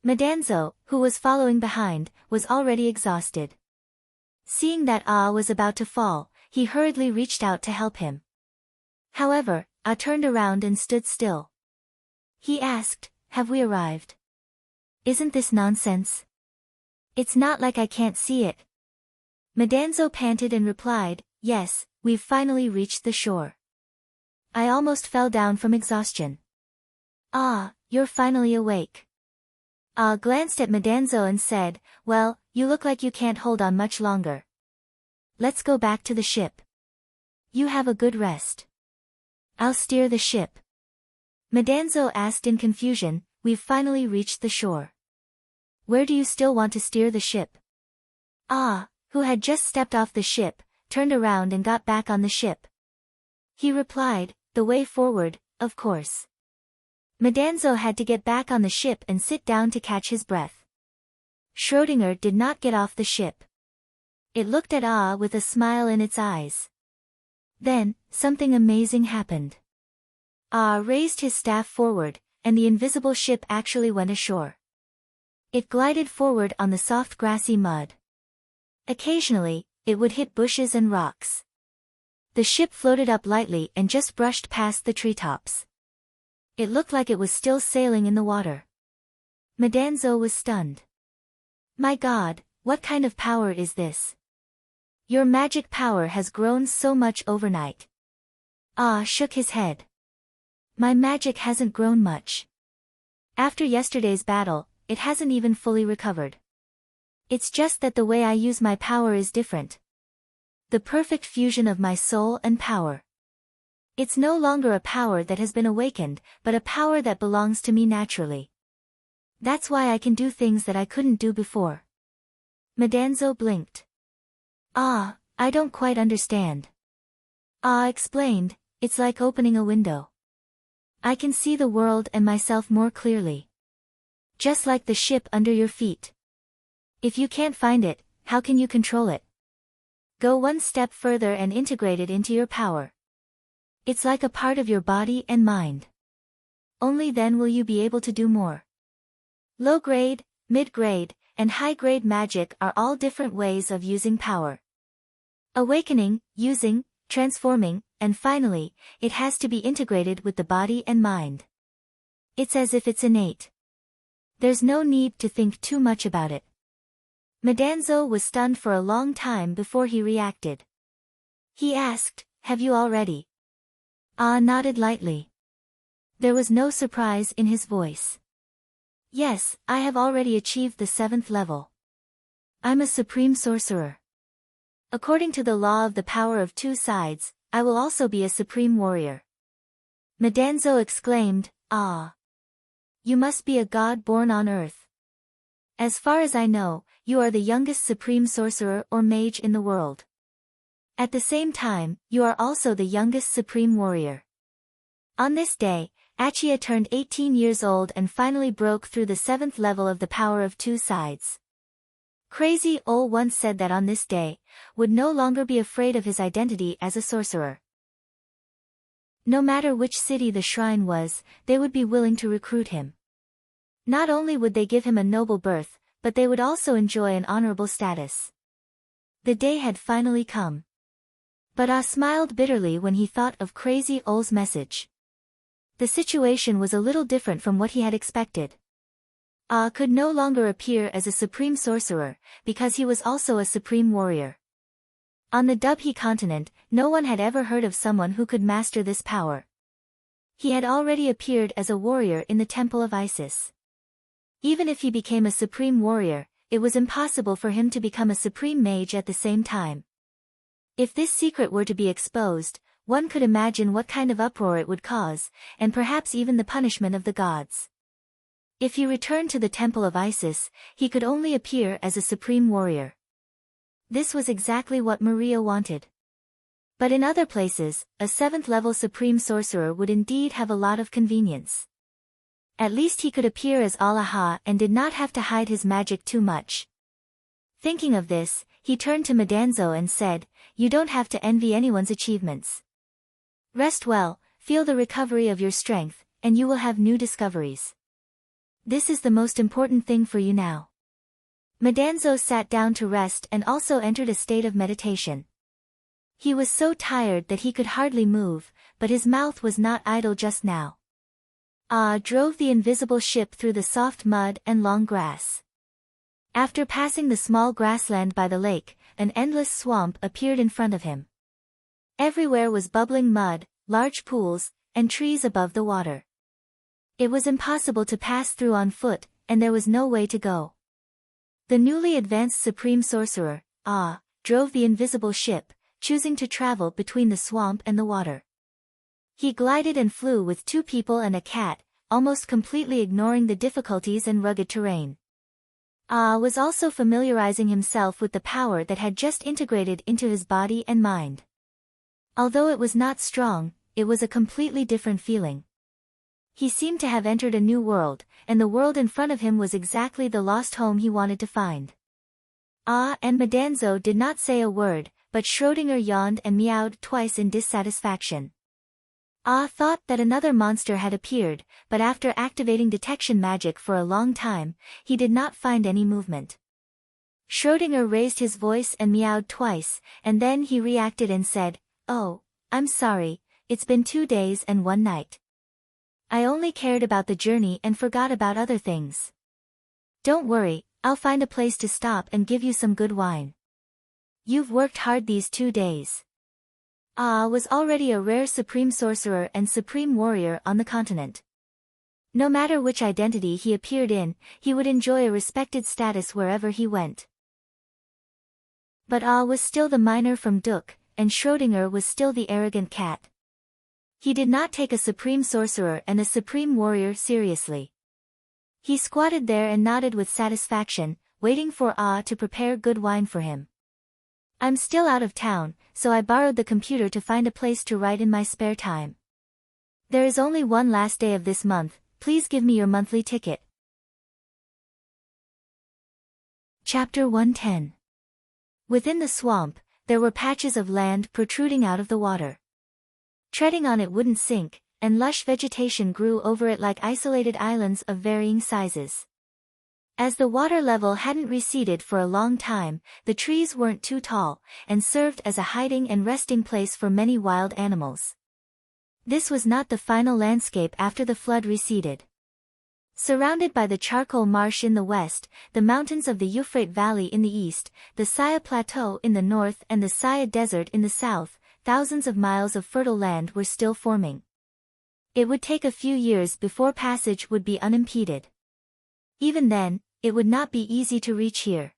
Madanzo, who was following behind, was already exhausted. Seeing that Ah was about to fall, he hurriedly reached out to help him. However, Ah turned around and stood still. He asked, "Have we arrived? Isn't this nonsense? It's not like I can't see it." Madanzo panted and replied, "Yes, we've finally reached the shore. I almost fell down from exhaustion." "Ah, you're finally awake." Ah glanced at Madanzo and said, "Well, you look like you can't hold on much longer. Let's go back to the ship. You have a good rest. I'll steer the ship." Madanzo asked in confusion, "We've finally reached the shore. Where do you still want to steer the ship?" Ah, who had just stepped off the ship, turned around and got back on the ship. He replied, "The way forward, of course." Madanzo had to get back on the ship and sit down to catch his breath. Schrödinger did not get off the ship. It looked at Ah with a smile in its eyes. Then, something amazing happened. Ah raised his staff forward, and the invisible ship actually went ashore. It glided forward on the soft grassy mud. Occasionally, it would hit bushes and rocks. The ship floated up lightly and just brushed past the treetops. It looked like it was still sailing in the water. Madanzo was stunned. "My God, what kind of power is this? Your magic power has grown so much overnight." Ah shook his head. "My magic hasn't grown much. After yesterday's battle, it hasn't even fully recovered. It's just that the way I use my power is different. The perfect fusion of my soul and power. It's no longer a power that has been awakened, but a power that belongs to me naturally. That's why I can do things that I couldn't do before." Madanzo blinked. "Ah, I don't quite understand." Ah explained, "It's like opening a window. I can see the world and myself more clearly. Just like the ship under your feet. If you can't find it, how can you control it? Go one step further and integrate it into your power. It's like a part of your body and mind. Only then will you be able to do more." Low-grade, mid-grade, and high-grade magic are all different ways of using power. Awakening, using, transforming, and finally, it has to be integrated with the body and mind. It's as if it's innate. There's no need to think too much about it. Madanzo was stunned for a long time before he reacted. He asked, "Have you already?" Ah nodded lightly. There was no surprise in his voice. "Yes, I have already achieved the 7th level. I'm a supreme sorcerer. According to the law of the power of two sides, I will also be a supreme warrior." Madanzo exclaimed, "Ah! You must be a god born on earth. As far as I know, you are the youngest supreme sorcerer or mage in the world. At the same time, you are also the youngest supreme warrior." On this day, Achia turned 18 years old and finally broke through the 7th level of the power of two sides. Crazy Ol once said that on this day, would no longer be afraid of his identity as a sorcerer. No matter which city the shrine was, they would be willing to recruit him. Not only would they give him a noble birth, but they would also enjoy an honorable status. The day had finally come. But Ah smiled bitterly when he thought of Crazy Ol's message. The situation was a little different from what he had expected. Ah could no longer appear as a supreme sorcerer, because he was also a supreme warrior. On the Dubhe continent, no one had ever heard of someone who could master this power. He had already appeared as a warrior in the Temple of Isis. Even if he became a supreme warrior, it was impossible for him to become a supreme mage at the same time. If this secret were to be exposed, one could imagine what kind of uproar it would cause, and perhaps even the punishment of the gods. If he returned to the Temple of Isis, he could only appear as a supreme warrior. This was exactly what Maria wanted. But in other places, a 7th-level supreme sorcerer would indeed have a lot of convenience. At least he could appear as Allah and did not have to hide his magic too much. Thinking of this, he turned to Madanzo and said, "You don't have to envy anyone's achievements. Rest well, feel the recovery of your strength, and you will have new discoveries. This is the most important thing for you now." Madanzo sat down to rest and also entered a state of meditation. He was so tired that he could hardly move, but his mouth was not idle just now. Drove the invisible ship through the soft mud and long grass. After passing the small grassland by the lake, an endless swamp appeared in front of him. Everywhere was bubbling mud, large pools, and trees above the water. It was impossible to pass through on foot, and there was no way to go. The newly advanced Supreme Sorcerer, drove the invisible ship, choosing to travel between the swamp and the water. He glided and flew with 2 people and a cat, almost completely ignoring the difficulties and rugged terrain. Was also familiarizing himself with the power that had just integrated into his body and mind. Although it was not strong, it was a completely different feeling. He seemed to have entered a new world, and the world in front of him was exactly the lost home he wanted to find. And Madanzo did not say a word, but Schrödinger yawned and meowed twice in dissatisfaction. Thought that another monster had appeared, but after activating detection magic for a long time, he did not find any movement. Schrödinger raised his voice and meowed twice, and then he reacted and said, "Oh, I'm sorry, it's been 2 days and 1 night. I only cared about the journey and forgot about other things. Don't worry, I'll find a place to stop and give you some good wine. You've worked hard these 2 days." Was already a rare Supreme Sorcerer and Supreme Warrior on the continent. No matter which identity he appeared in, he would enjoy a respected status wherever he went. But was still the miner from Duk, and Schrödinger was still the arrogant cat. He did not take a Supreme Sorcerer and a Supreme Warrior seriously. He squatted there and nodded with satisfaction, waiting for to prepare good wine for him. "I'm still out of town, so I borrowed the computer to find a place to write in my spare time. There is only one last day of this month, please give me your monthly ticket." Chapter 110. Within the swamp, there were patches of land protruding out of the water. Treading on it wouldn't sink, and lush vegetation grew over it like isolated islands of varying sizes. As the water level hadn't receded for a long time, the trees weren't too tall, and served as a hiding and resting place for many wild animals. This was not the final landscape after the flood receded. Surrounded by the charcoal marsh in the west, the mountains of the Euphrates Valley in the east, the Saya Plateau in the north and the Saya Desert in the south, thousands of miles of fertile land were still forming. It would take a few years before passage would be unimpeded. Even then, it would not be easy to reach here.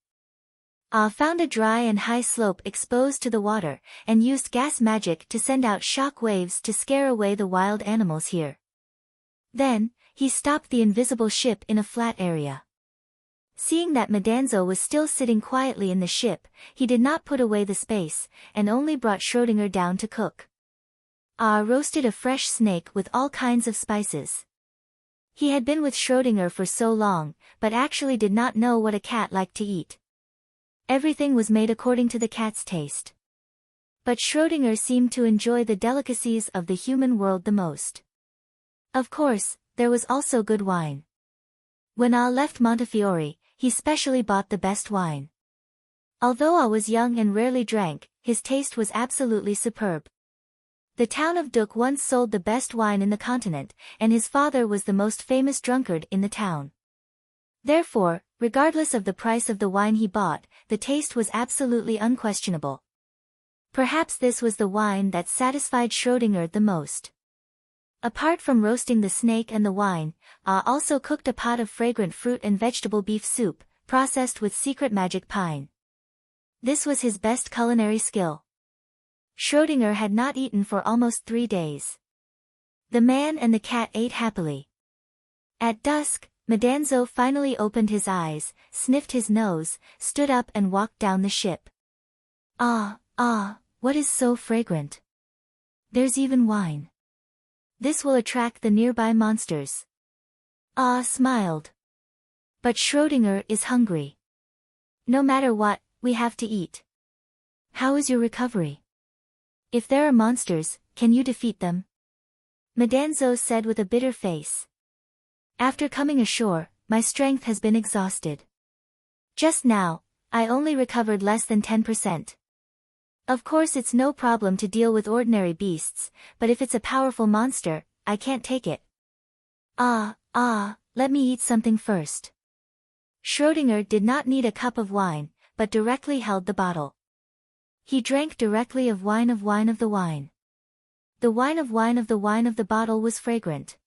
Found a dry and high slope exposed to the water, and used gas magic to send out shock waves to scare away the wild animals here. Then, he stopped the invisible ship in a flat area. Seeing that Madanzo was still sitting quietly in the ship, he did not put away the space, and only brought Schrödinger down to cook. Roasted a fresh snake with all kinds of spices. He had been with Schrödinger for so long, but actually did not know what a cat liked to eat. Everything was made according to the cat's taste. But Schrödinger seemed to enjoy the delicacies of the human world the most. Of course, there was also good wine. When left Montefiore, he specially bought the best wine. Although was young and rarely drank, his taste was absolutely superb. The town of Duk once sold the best wine in the continent, and his father was the most famous drunkard in the town. Therefore, regardless of the price of the wine he bought, the taste was absolutely unquestionable. Perhaps this was the wine that satisfied Schrödinger the most. Apart from roasting the snake and the wine, also cooked a pot of fragrant fruit and vegetable beef soup, processed with secret magic pine. This was his best culinary skill. Schrödinger had not eaten for almost 3 days. The man and the cat ate happily. At dusk, Madanzo finally opened his eyes, sniffed his nose, stood up and walked down the ship. What is so fragrant? There's even wine. This will attract the nearby monsters. Smiled. But Schrödinger is hungry. No matter what, we have to eat. How is your recovery? If there are monsters, can you defeat them? Madanzo said with a bitter face. After coming ashore, my strength has been exhausted. Just now, I only recovered less than 10%. Of course it's no problem to deal with ordinary beasts, but if it's a powerful monster, I can't take it. Let me eat something first. Schrödinger did not need a cup of wine, but directly held the bottle. He drank directly of the wine. The wine of the bottle was fragrant.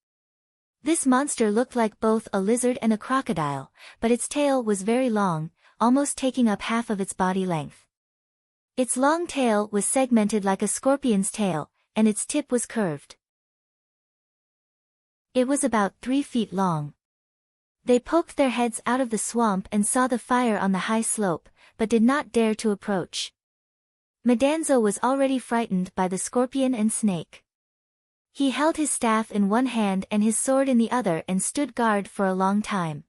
This monster looked like both a lizard and a crocodile, but its tail was very long, almost taking up half of its body length. Its long tail was segmented like a scorpion's tail, and its tip was curved. It was about 3 feet long. They poked their heads out of the swamp and saw the fire on the high slope, but did not dare to approach. Madanzo was already frightened by the scorpion and snake. He held his staff in one hand and his sword in the other and stood guard for a long time.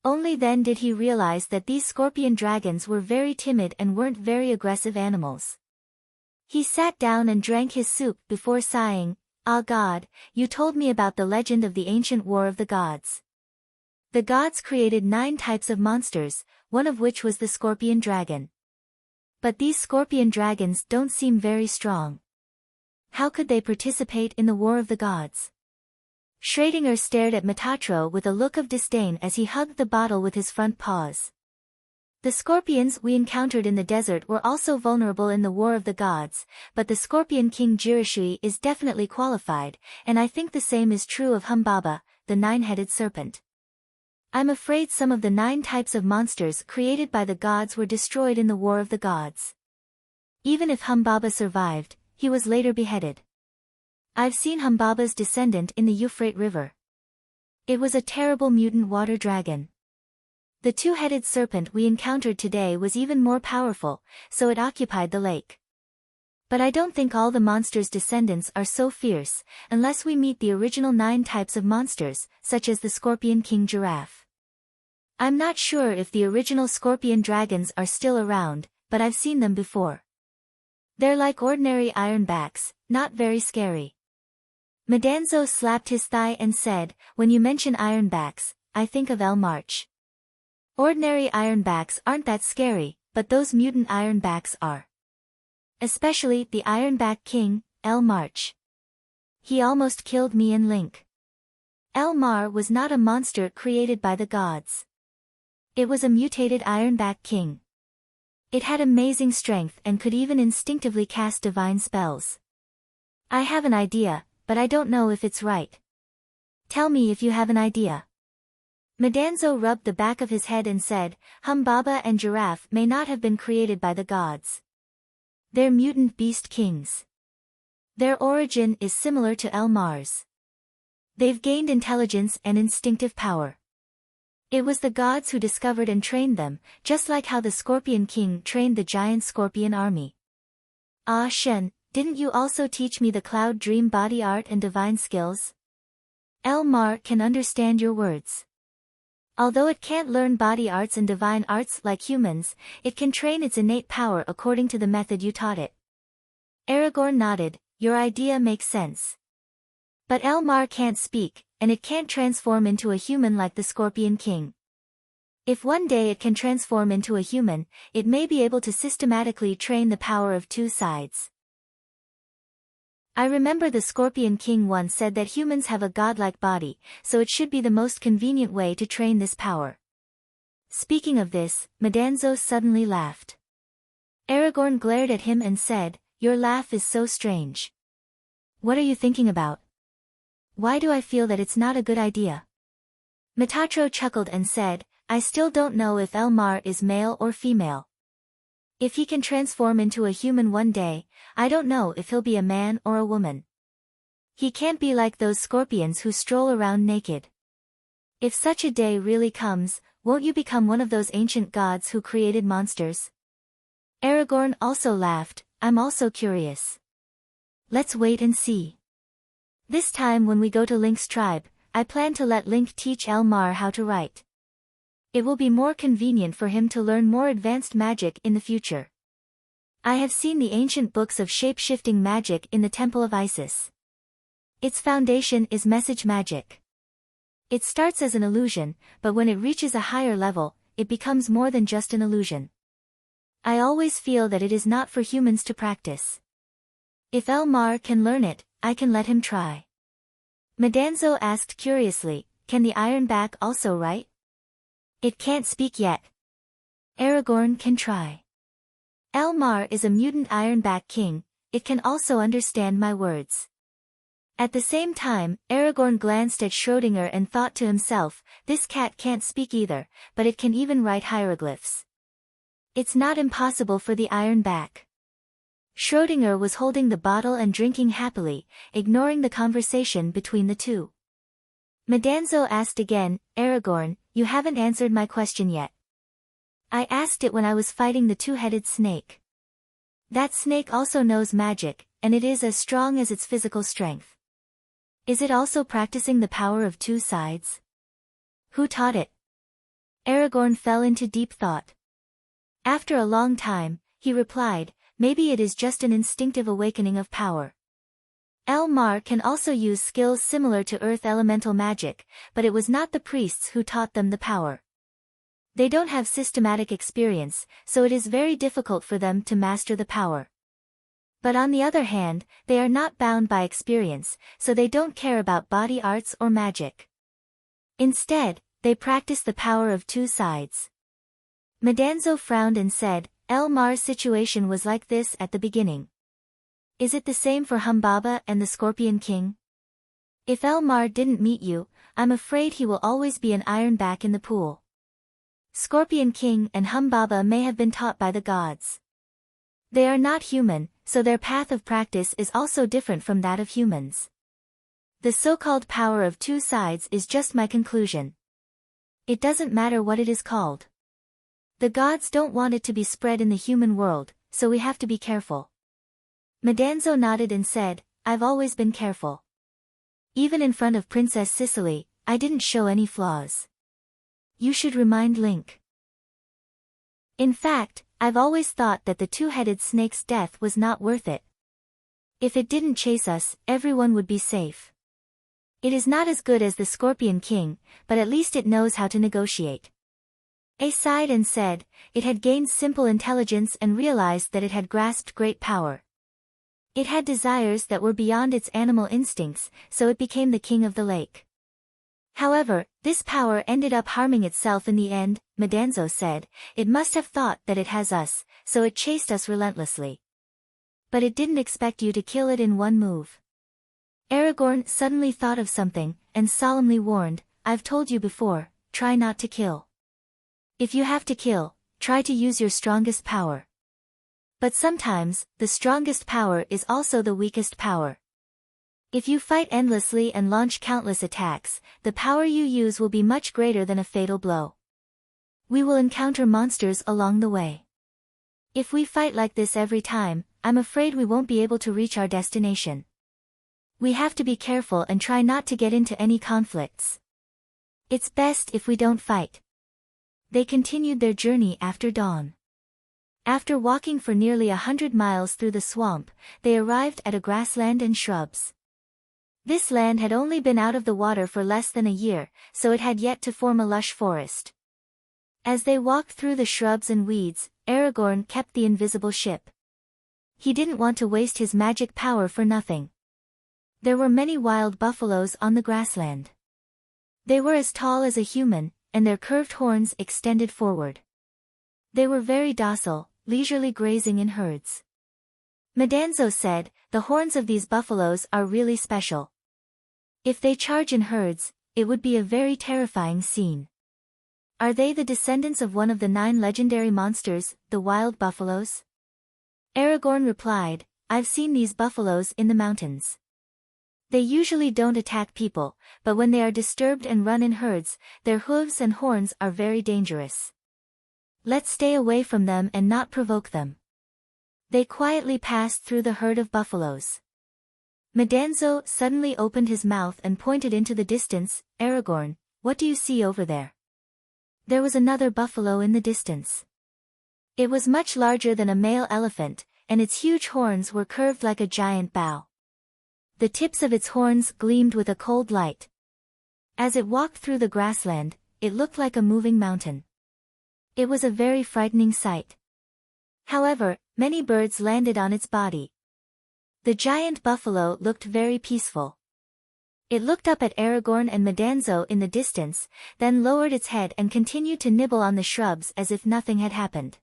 Only then did he realize that these scorpion dragons were very timid and weren't very aggressive animals. He sat down and drank his soup before sighing, "Ah God, you told me about the legend of the ancient war of the gods. The gods created 9 types of monsters, one of which was the scorpion dragon. But these scorpion dragons don't seem very strong. How could they participate in the war of the gods?" Schrödinger stared at Metatro with a look of disdain as he hugged the bottle with his front paws. The scorpions we encountered in the desert were also vulnerable in the war of the gods, but the scorpion king Jirishui is definitely qualified, and I think the same is true of Humbaba, the 9-headed serpent. I'm afraid some of the 9 types of monsters created by the gods were destroyed in the war of the gods. Even if Humbaba survived, he was later beheaded. I've seen Humbaba's descendant in the Euphrates River. It was a terrible mutant water dragon. The 2-headed serpent we encountered today was even more powerful, so it occupied the lake. But I don't think all the monsters' descendants are so fierce, unless we meet the original 9 types of monsters, such as the Scorpion King Giraffe. I'm not sure if the original scorpion dragons are still around, but I've seen them before. They're like ordinary ironbacks, not very scary. Madanzo slapped his thigh and said, "When you mention ironbacks, I think of El March. Ordinary ironbacks aren't that scary, but those mutant ironbacks are. Especially the Ironback King, El March. He almost killed me and Link." El Mar was not a monster created by the gods. It was a mutated Ironback King. It had amazing strength and could even instinctively cast divine spells. I have an idea, but I don't know if it's right. Tell me if you have an idea. Madanzo rubbed the back of his head and said, "Humbaba and Giraffe may not have been created by the gods. They're mutant beast kings. Their origin is similar to El Mar's. They've gained intelligence and instinctive power. It was the gods who discovered and trained them, just like how the Scorpion King trained the giant scorpion army." "Ah Shen, didn't you also teach me the Cloud Dream body art and divine skills? El Mar can understand your words. Although it can't learn body arts and divine arts like humans, it can train its innate power according to the method you taught it." Aragorn nodded, "Your idea makes sense. But El Mar can't speak, and it can't transform into a human like the Scorpion King. If one day it can transform into a human, it may be able to systematically train the power of 2 sides. I remember the Scorpion King once said that humans have a godlike body, so it should be the most convenient way to train this power." Speaking of this, Madanzo suddenly laughed. Aragorn glared at him and said, "Your laugh is so strange. What are you thinking about? Why do I feel that it's not a good idea?" Metatro chuckled and said, "I still don't know if El Mar is male or female. If he can transform into a human one day, I don't know if he'll be a man or a woman. He can't be like those scorpions who stroll around naked. If such a day really comes, won't you become one of those ancient gods who created monsters?" Aragorn also laughed, "I'm also curious. Let's wait and see. This time when we go to Link's tribe, I plan to let Link teach El Mar how to write. It will be more convenient for him to learn more advanced magic in the future. I have seen the ancient books of shape-shifting magic in the Temple of Isis. Its foundation is message magic. It starts as an illusion, but when it reaches a higher level, it becomes more than just an illusion. I always feel that it is not for humans to practice. If Elmar can learn it, I can let him try. Madanzo asked curiously, can the ironback also write? It can't speak yet. Aragorn can try. Elmar is a mutant ironback king, it can also understand my words. At the same time, Aragorn glanced at Schrödinger and thought to himself, this cat can't speak either, but it can even write hieroglyphs. It's not impossible for the ironback. Schrödinger was holding the bottle and drinking happily, ignoring the conversation between the two. Madanzo asked again, Aragorn, you haven't answered my question yet. I asked it when I was fighting the two-headed snake. That snake also knows magic, and it is as strong as its physical strength. Is it also practicing the power of two sides? Who taught it? Aragorn fell into deep thought. After a long time, he replied, maybe it is just an instinctive awakening of power. Elmar can also use skills similar to earth elemental magic, but it was not the priests who taught them the power. They don't have systematic experience, so it is very difficult for them to master the power. But on the other hand, they are not bound by experience, so they don't care about body arts or magic. Instead, they practice the power of two sides. Madanzo frowned and said, Elmar's situation was like this at the beginning. Is it the same for Humbaba and the Scorpion King? If Elmar didn't meet you, I'm afraid he will always be an ironback in the pool. Scorpion King and Humbaba may have been taught by the gods. They are not human, so their path of practice is also different from that of humans. The so-called power of two sides is just my conclusion. It doesn't matter what it is called. The gods don't want it to be spread in the human world, so we have to be careful. Madanzo nodded and said, I've always been careful. Even in front of Princess Cicely, I didn't show any flaws. You should remind Link. In fact, I've always thought that the two-headed snake's death was not worth it. If it didn't chase us, everyone would be safe. It is not as good as the Scorpion King, but at least it knows how to negotiate. A sighed and said, it had gained simple intelligence and realized that it had grasped great power. It had desires that were beyond its animal instincts, so it became the king of the lake. However, this power ended up harming itself in the end, Madanzo said. It must have thought that it has us, so it chased us relentlessly. But it didn't expect you to kill it in one move. Aragorn suddenly thought of something, and solemnly warned, I've told you before, try not to kill. If you have to kill, try to use your strongest power. But sometimes, the strongest power is also the weakest power. If you fight endlessly and launch countless attacks, the power you use will be much greater than a fatal blow. We will encounter monsters along the way. If we fight like this every time, I'm afraid we won't be able to reach our destination. We have to be careful and try not to get into any conflicts. It's best if we don't fight. They continued their journey after dawn. After walking for nearly 100 miles through the swamp, they arrived at a grassland and shrubs. This land had only been out of the water for less than a year, so it had yet to form a lush forest. As they walked through the shrubs and weeds, Aragorn kept the invisible ship. He didn't want to waste his magic power for nothing. There were many wild buffaloes on the grassland. They were as tall as a human, and their curved horns extended forward. They were very docile, leisurely grazing in herds. Madanzo said, the horns of these buffaloes are really special. If they charge in herds, it would be a very terrifying scene. Are they the descendants of one of the 9 legendary monsters, the wild buffaloes? Aragorn replied, I've seen these buffaloes in the mountains. They usually don't attack people, but when they are disturbed and run in herds, their hooves and horns are very dangerous. Let's stay away from them and not provoke them. They quietly passed through the herd of buffaloes. Madanzo suddenly opened his mouth and pointed into the distance. Aragorn, what do you see over there? There was another buffalo in the distance. It was much larger than a male elephant, and its huge horns were curved like a giant bow. The tips of its horns gleamed with a cold light. As it walked through the grassland, it looked like a moving mountain. It was a very frightening sight. However, many birds landed on its body. The giant buffalo looked very peaceful. It looked up at Aragorn and Medanzo in the distance, then lowered its head and continued to nibble on the shrubs as if nothing had happened.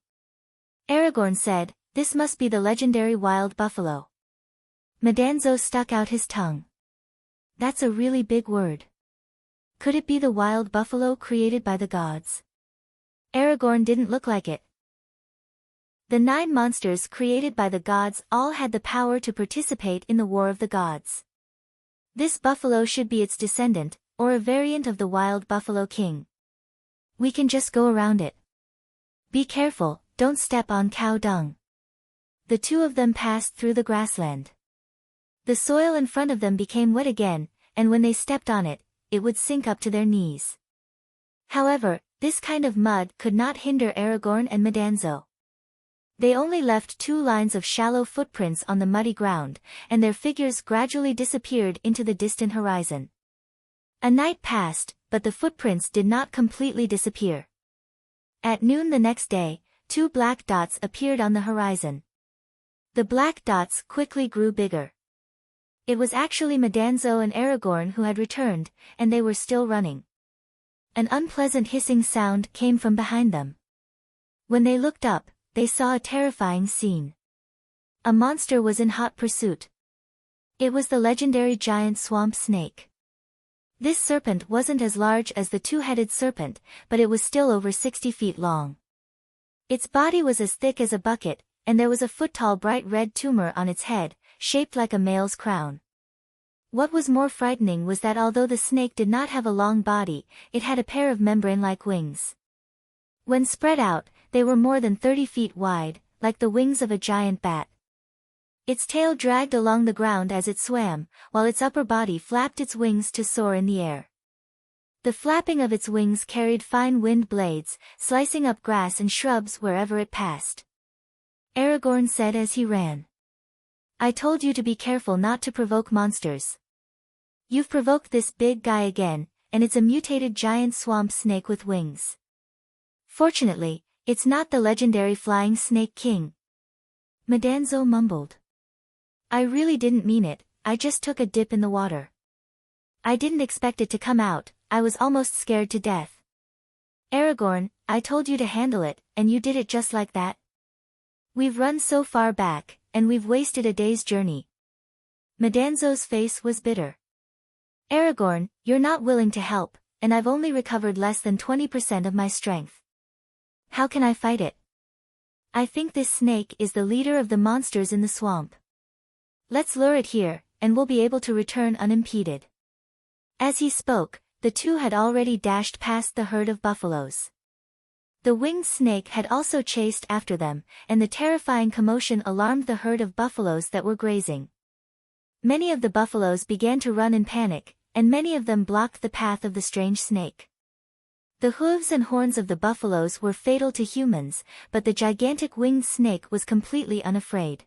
Aragorn said, "This must be the legendary wild buffalo." Medanzo stuck out his tongue. "That's a really big word. Could it be the wild buffalo created by the gods?" Aragorn didn't look like it. The 9 monsters created by the gods all had the power to participate in the War of the Gods. This buffalo should be its descendant, or a variant of the wild buffalo king. We can just go around it. Be careful, don't step on cow dung. The 2 of them passed through the grassland. The soil in front of them became wet again, and when they stepped on it, it would sink up to their knees. However, this kind of mud could not hinder Aragorn and Medanzo. They only left 2 lines of shallow footprints on the muddy ground, and their figures gradually disappeared into the distant horizon. A night passed, but the footprints did not completely disappear. At noon the next day, 2 black dots appeared on the horizon. The black dots quickly grew bigger. It was actually Medanzo and Aragorn who had returned, and they were still running. An unpleasant hissing sound came from behind them. When they looked up, they saw a terrifying scene. A monster was in hot pursuit. It was the legendary giant swamp snake. This serpent wasn't as large as the 2-headed serpent, but it was still over 60 feet long. Its body was as thick as a bucket, and there was a foot-tall bright red tumor on its head, shaped like a male's crown. What was more frightening was that although the snake did not have a long body, it had a pair of membrane-like wings. When spread out, they were more than 30 feet wide, like the wings of a giant bat. Its tail dragged along the ground as it swam, while its upper body flapped its wings to soar in the air. The flapping of its wings carried fine wind blades, slicing up grass and shrubs wherever it passed. Aragorn said as he ran, "I told you to be careful not to provoke monsters. You've provoked this big guy again, and it's a mutated giant swamp snake with wings. Fortunately, it's not the legendary flying snake king." Medanzo mumbled. "I really didn't mean it, I just took a dip in the water. I didn't expect it to come out, I was almost scared to death." "Aragorn, I told you to handle it, and you did it just like that? We've run so far back, and we've wasted a day's journey." Medanzo's face was bitter. "Aragorn, you're not willing to help, and I've only recovered less than 20% of my strength. How can I fight it? I think this snake is the leader of the monsters in the swamp. Let's lure it here, and we'll be able to return unimpeded." As he spoke, the 2 had already dashed past the herd of buffaloes. The winged snake had also chased after them, and the terrifying commotion alarmed the herd of buffaloes that were grazing. Many of the buffaloes began to run in panic, and many of them blocked the path of the strange snake. The hooves and horns of the buffaloes were fatal to humans, but the gigantic winged snake was completely unafraid.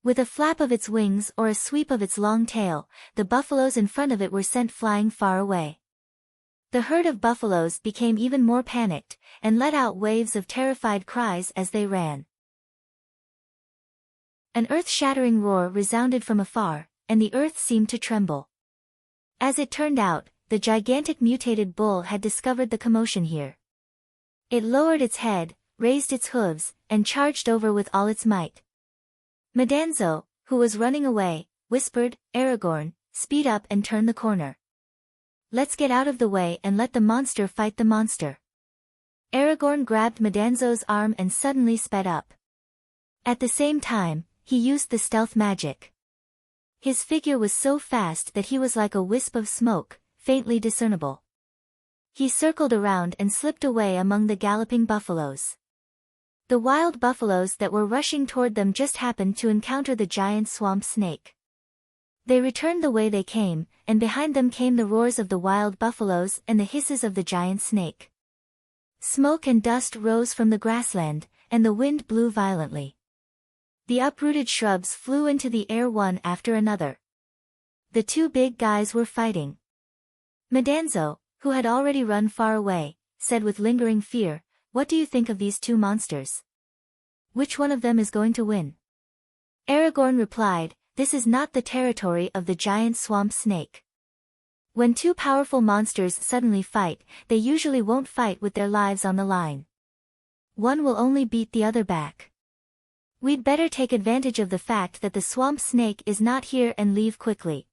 With a flap of its wings or a sweep of its long tail, the buffaloes in front of it were sent flying far away. The herd of buffaloes became even more panicked, and let out waves of terrified cries as they ran. An earth-shattering roar resounded from afar, and the earth seemed to tremble. As it turned out, the gigantic mutated bull had discovered the commotion here. It lowered its head, raised its hooves, and charged over with all its might. Medanzo, who was running away, whispered, "Aragorn, speed up and turn the corner. Let's get out of the way and let the monster fight the monster." Aragorn grabbed Medanzo's arm and suddenly sped up. At the same time, he used the stealth magic. His figure was so fast that he was like a wisp of smoke, faintly discernible. He circled around and slipped away among the galloping buffaloes. The wild buffaloes that were rushing toward them just happened to encounter the giant swamp snake. They returned the way they came, and behind them came the roars of the wild buffaloes and the hisses of the giant snake. Smoke and dust rose from the grassland, and the wind blew violently. The uprooted shrubs flew into the air one after another. The 2 big guys were fighting. Medanzo, who had already run far away, said with lingering fear, "What do you think of these 2 monsters?" Which one of them is going to win? Aragorn replied, this is not the territory of the giant swamp snake. When two powerful monsters suddenly fight, they usually won't fight with their lives on the line. One will only beat the other back. We'd better take advantage of the fact that the swamp snake is not here and leave quickly.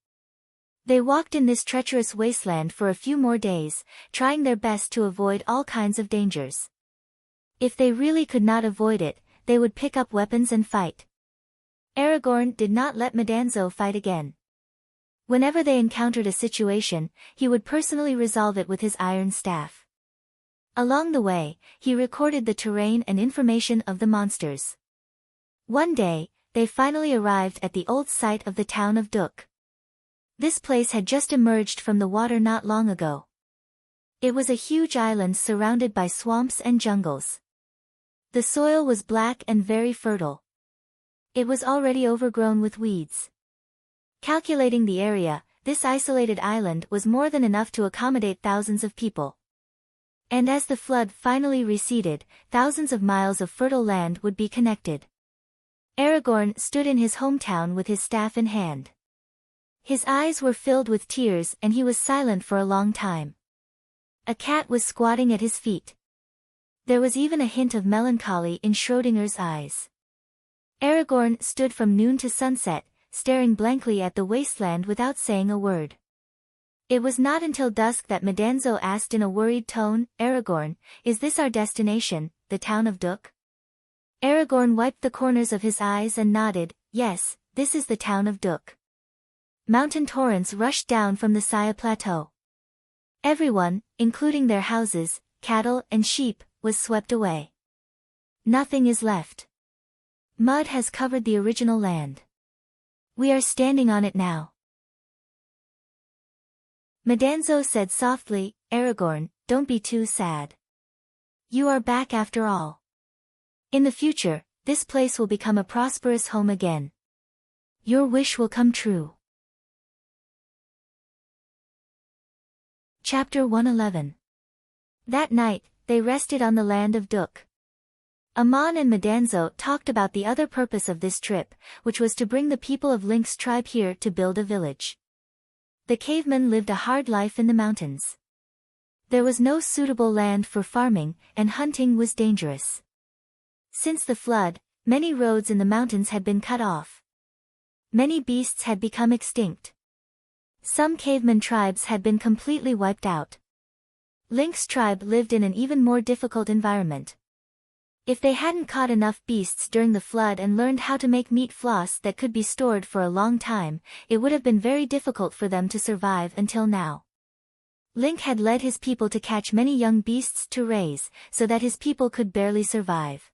They walked in this treacherous wasteland for a few more days, trying their best to avoid all kinds of dangers. If they really could not avoid it, they would pick up weapons and fight. Aragorn did not let Medanzo fight again. Whenever they encountered a situation, he would personally resolve it with his iron staff. Along the way, he recorded the terrain and information of the monsters. One day, they finally arrived at the old site of the town of Duk. This place had just emerged from the water not long ago. It was a huge island surrounded by swamps and jungles. The soil was black and very fertile. It was already overgrown with weeds. Calculating the area, this isolated island was more than enough to accommodate thousands of people. And as the flood finally receded, thousands of miles of fertile land would be connected. Aragorn stood in his hometown with his staff in hand. His eyes were filled with tears and he was silent for a long time. A cat was squatting at his feet. There was even a hint of melancholy in Schrodinger's eyes. Aragorn stood from noon to sunset, staring blankly at the wasteland without saying a word. It was not until dusk that Medanzo asked in a worried tone, Aragorn, is this our destination, the town of Duk? Aragorn wiped the corners of his eyes and nodded, yes, this is the town of Duk. Mountain torrents rushed down from the Saya Plateau. Everyone, including their houses, cattle and sheep, was swept away. Nothing is left. Mud has covered the original land. We are standing on it now. Medanzo said softly, Aragorn, don't be too sad. You are back after all. In the future, this place will become a prosperous home again. Your wish will come true. Chapter 111. That night, they rested on the land of Duk. Amon and Medanzo talked about the other purpose of this trip, which was to bring the people of Link's tribe here to build a village. The cavemen lived a hard life in the mountains. There was no suitable land for farming, and hunting was dangerous. Since the flood, many roads in the mountains had been cut off. Many beasts had become extinct. Some caveman tribes had been completely wiped out. Link's tribe lived in an even more difficult environment. If they hadn't caught enough beasts during the flood and learned how to make meat floss that could be stored for a long time, it would have been very difficult for them to survive until now. Link had led his people to catch many young beasts to raise, so that his people could barely survive.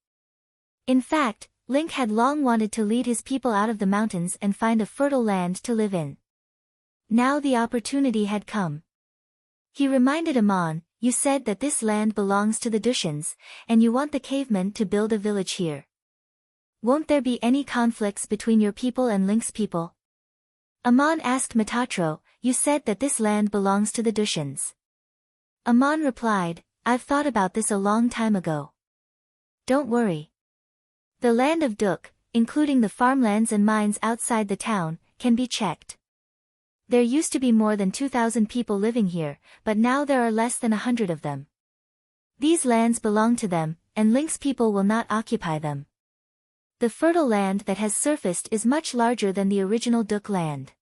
In fact, Link had long wanted to lead his people out of the mountains and find a fertile land to live in. Now the opportunity had come. He reminded Amon, you said that this land belongs to the Dushans, and you want the cavemen to build a village here. Won't there be any conflicts between your people and Link's people? Amon asked Metatro, you said that this land belongs to the Dushans. Amon replied, I've thought about this a long time ago. Don't worry. The land of Duk, including the farmlands and mines outside the town, can be checked. There used to be more than 2,000 people living here, but now there are less than 100 of them. These lands belong to them, and Link's people will not occupy them. The fertile land that has surfaced is much larger than the original Duk land.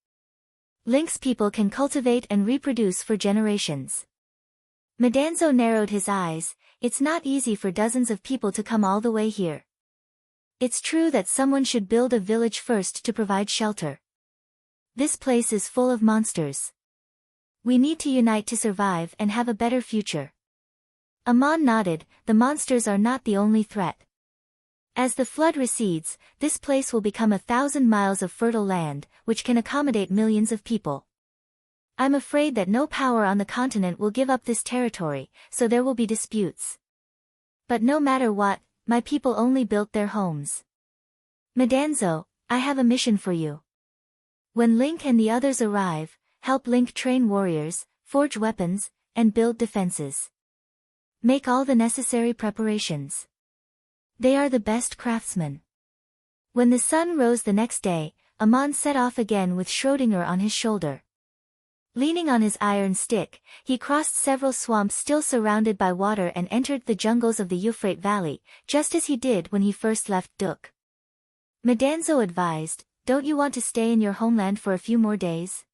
Link's people can cultivate and reproduce for generations. Medanzo narrowed his eyes, it's not easy for dozens of people to come all the way here. It's true that someone should build a village first to provide shelter. This place is full of monsters. We need to unite to survive and have a better future. Amon nodded, the monsters are not the only threat. As the flood recedes, this place will become 1,000 miles of fertile land, which can accommodate millions of people. I'm afraid that no power on the continent will give up this territory, so there will be disputes. But no matter what, my people only built their homes. Medanzo, I have a mission for you. When Link and the others arrive, help Link train warriors, forge weapons, and build defenses. Make all the necessary preparations. They are the best craftsmen. When the sun rose the next day, Amon set off again with Schrödinger on his shoulder. Leaning on his iron stick, he crossed several swamps still surrounded by water and entered the jungles of the Euphrates Valley, just as he did when he first left Duk. Madanzo advised, "Don't you want to stay in your homeland for a few more days?"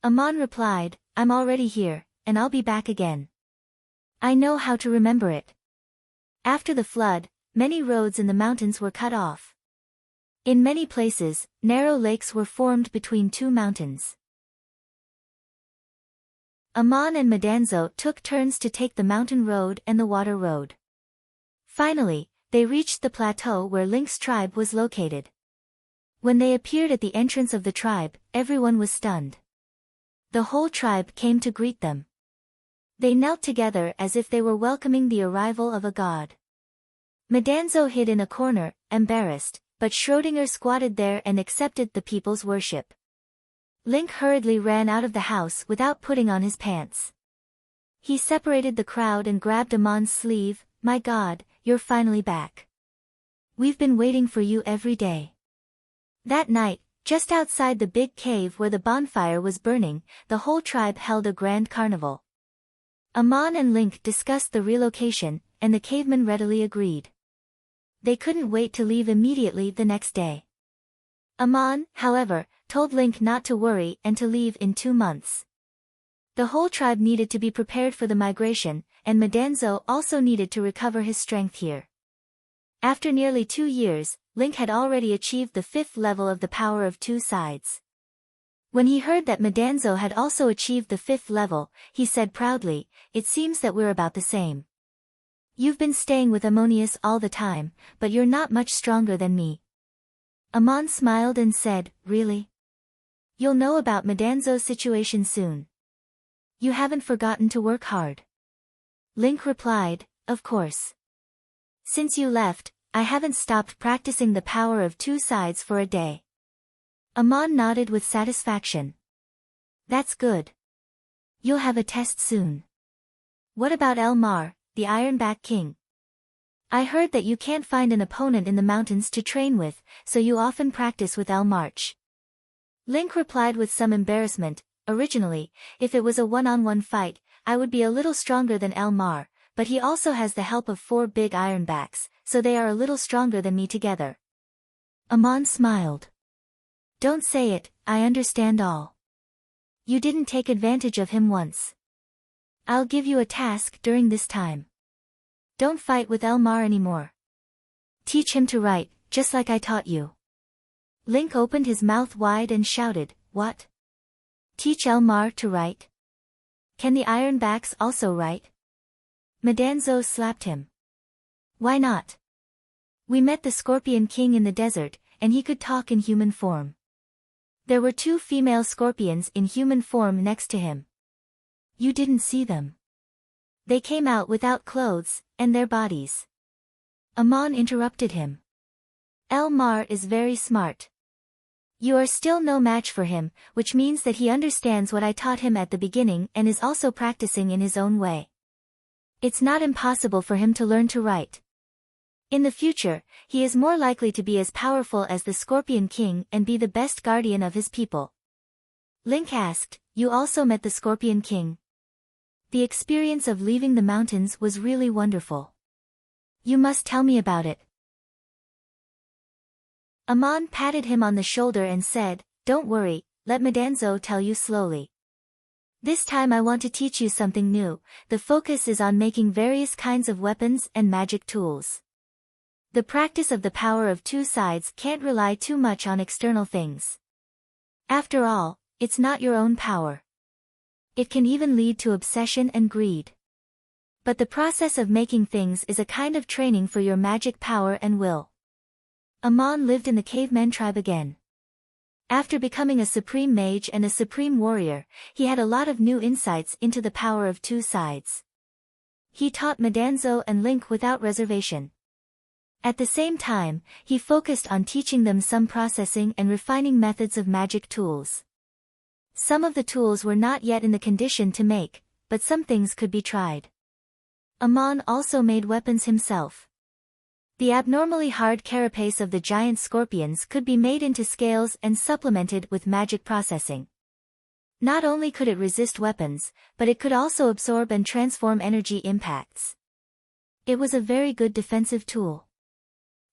Amon replied, "I'm already here, and I'll be back again. I know how to remember it." After the flood, many roads in the mountains were cut off. In many places, narrow lakes were formed between two mountains. Amon and Madanzo took turns to take the mountain road and the water road. Finally, they reached the plateau where Link's tribe was located. When they appeared at the entrance of the tribe, everyone was stunned. The whole tribe came to greet them. They knelt together as if they were welcoming the arrival of a god. Madanzo hid in a corner, embarrassed, but Schrödinger squatted there and accepted the people's worship. Link hurriedly ran out of the house without putting on his pants. He separated the crowd and grabbed Amon's sleeve. "My God, you're finally back. We've been waiting for you every day." That night, just outside the big cave where the bonfire was burning, the whole tribe held a grand carnival. Amon and Link discussed the relocation, and the cavemen readily agreed. They couldn't wait to leave immediately the next day. Amon, however, told Link not to worry and to leave in 2 months. The whole tribe needed to be prepared for the migration, and Madanzo also needed to recover his strength here. After nearly 2 years, Link had already achieved the 5th level of the power of 2 sides. When he heard that Madanzo had also achieved the 5th level, he said proudly, "It seems that we're about the same. You've been staying with Ammonius all the time, but you're not much stronger than me." Amon smiled and said, "Really? You'll know about Madanzo's situation soon. You haven't forgotten to work hard." Link replied, "Of course. Since you left, I haven't stopped practicing the power of 2 sides for a day." Amon nodded with satisfaction. "That's good. You'll have a test soon. What about Elmar, the Ironback King? I heard that you can't find an opponent in the mountains to train with, so you often practice with Elmarch." Link replied with some embarrassment, "Originally, if it was a one-on-one fight, I would be a little stronger than Elmar, but he also has the help of 4 big Ironbacks, so they are a little stronger than me together." Amon smiled. "Don't say it, I understand all. You didn't take advantage of him once. I'll give you a task during this time. Don't fight with Elmar anymore. Teach him to write, just like I taught you." Link opened his mouth wide and shouted, "What? Teach Elmar to write? Can the Ironbacks also write?" Madanzo slapped him. "Why not? We met the Scorpion King in the desert, and he could talk in human form. There were 2 female scorpions in human form next to him. You didn't see them. They came out without clothes, and their bodies." Amon interrupted him. "Elmar is very smart. You are still no match for him, which means that he understands what I taught him at the beginning and is also practicing in his own way. It's not impossible for him to learn to write. In the future, he is more likely to be as powerful as the Scorpion King and be the best guardian of his people." Link asked, "You also met the Scorpion King?" The experience of leaving the mountains was really wonderful. You must tell me about it." Amon patted him on the shoulder and said, "Don't worry, let Madanzo tell you slowly. This time I want to teach you something new. The focus is on making various kinds of weapons and magic tools. The practice of the power of 2 sides can't rely too much on external things. After all, it's not your own power. It can even lead to obsession and greed. But the process of making things is a kind of training for your magic power and will." Amon lived in the caveman tribe again. After becoming a supreme mage and a supreme warrior, he had a lot of new insights into the power of 2 sides. He taught Madanzo and Link without reservation. At the same time, he focused on teaching them some processing and refining methods of magic tools. Some of the tools were not yet in the condition to make, but some things could be tried. Amon also made weapons himself. The abnormally hard carapace of the giant scorpions could be made into scales and supplemented with magic processing. Not only could it resist weapons, but it could also absorb and transform energy impacts. It was a very good defensive tool.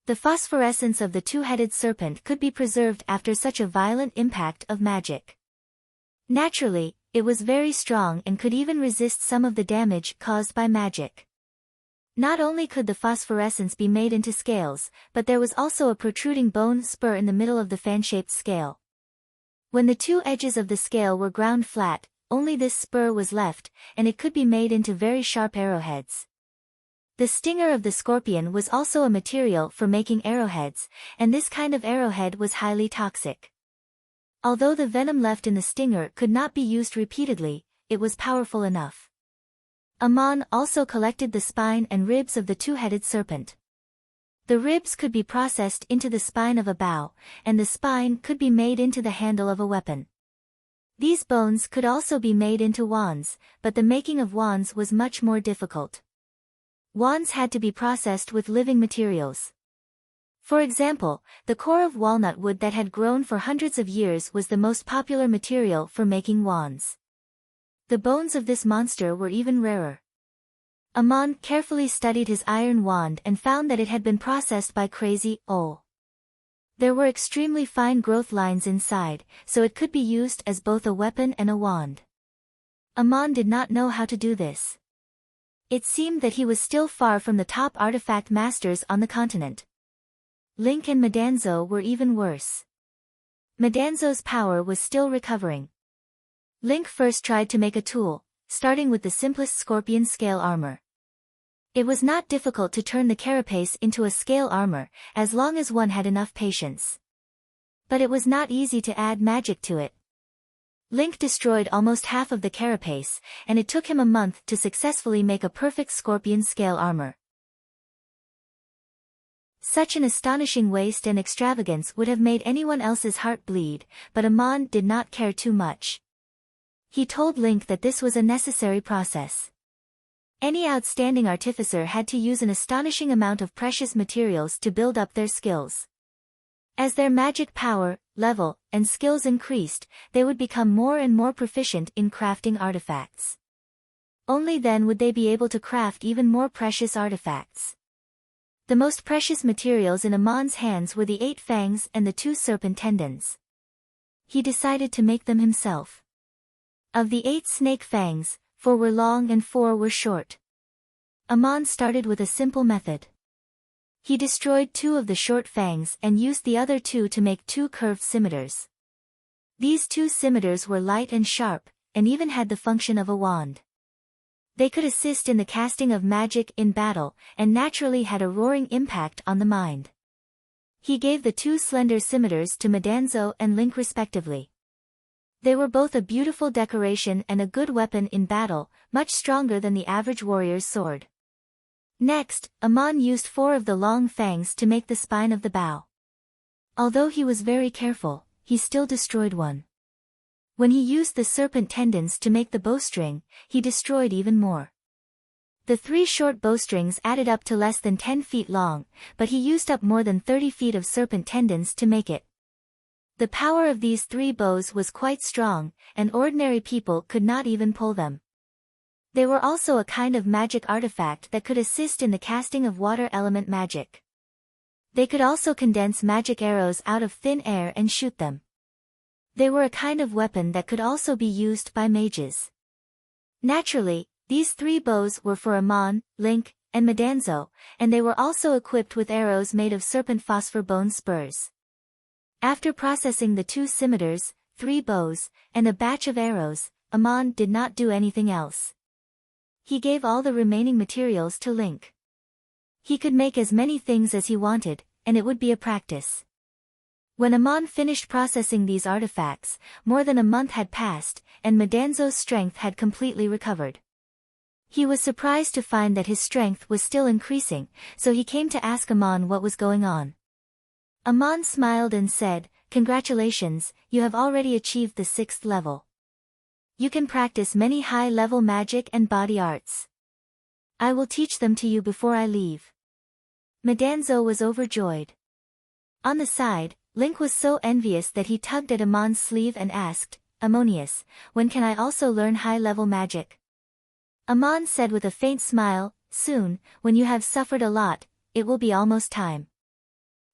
The phosphorescence of the two-headed serpent could be preserved after such a violent impact of magic. Naturally, it was very strong and could even resist some of the damage caused by magic. Not only could the phosphorescence be made into scales, but there was also a protruding bone spur in the middle of the fan-shaped scale. When the two edges of the scale were ground flat, only this spur was left, and it could be made into very sharp arrowheads. The stinger of the scorpion was also a material for making arrowheads, and this kind of arrowhead was highly toxic. Although the venom left in the stinger could not be used repeatedly, it was powerful enough. Amon also collected the spine and ribs of the two-headed serpent. The ribs could be processed into the spine of a bow, and the spine could be made into the handle of a weapon. These bones could also be made into wands, but the making of wands was much more difficult. Wands had to be processed with living materials. For example, the core of walnut wood that had grown for hundreds of years was the most popular material for making wands. The bones of this monster were even rarer. Amon carefully studied his iron wand and found that it had been processed by crazy Ol. There were extremely fine growth lines inside, so it could be used as both a weapon and a wand. Amon did not know how to do this. It seemed that he was still far from the top artifact masters on the continent. Link and Madanzo were even worse. Madanzo's power was still recovering. Link first tried to make a tool, starting with the simplest scorpion scale armor. It was not difficult to turn the carapace into a scale armor, as long as one had enough patience. But it was not easy to add magic to it. Link destroyed almost half of the carapace, and it took him a month to successfully make a perfect scorpion scale armor. Such an astonishing waste and extravagance would have made anyone else's heart bleed, but Amon did not care too much. He told Link that this was a necessary process. Any outstanding artificer had to use an astonishing amount of precious materials to build up their skills. As their magic power, level, and skills increased, they would become more and more proficient in crafting artifacts. Only then would they be able to craft even more precious artifacts. The most precious materials in Amon's hands were the 8 fangs and the 2 serpent tendons. He decided to make them himself. Of the 8 snake fangs, 4 were long and 4 were short. Amon started with a simple method. He destroyed 2 of the short fangs and used the other 2 to make 2 curved scimitars. These 2 scimitars were light and sharp, and even had the function of a wand. They could assist in the casting of magic in battle, and naturally had a roaring impact on the mind. He gave the 2 slender scimitars to Madanzo and Link respectively. They were both a beautiful decoration and a good weapon in battle, much stronger than the average warrior's sword. Next, Amon used 4 of the long fangs to make the spine of the bow. Although he was very careful, he still destroyed one. When he used the serpent tendons to make the bowstring, he destroyed even more. The 3 short bowstrings added up to less than 10 feet long, but he used up more than 30 feet of serpent tendons to make it. The power of these 3 bows was quite strong, and ordinary people could not even pull them. They were also a kind of magic artifact that could assist in the casting of water element magic. They could also condense magic arrows out of thin air and shoot them. They were a kind of weapon that could also be used by mages. Naturally, these 3 bows were for Amon, Link, and Madanzo, and they were also equipped with arrows made of serpent phosphor bone spurs. After processing the 2 scimitars, 3 bows, and a batch of arrows, Amon did not do anything else. He gave all the remaining materials to Link. He could make as many things as he wanted, and it would be a practice. When Amon finished processing these artifacts, more than a month had passed, and Madanzo's strength had completely recovered. He was surprised to find that his strength was still increasing, so he came to ask Amon what was going on. Amon smiled and said, "Congratulations, you have already achieved the 6th level. You can practice many high-level magic and body arts. I will teach them to you before I leave." Medanzo was overjoyed. On the side, Link was so envious that he tugged at Amon's sleeve and asked, Ammonius, when can I also learn high-level magic? Amon said with a faint smile, soon, when you have suffered a lot, it will be almost time.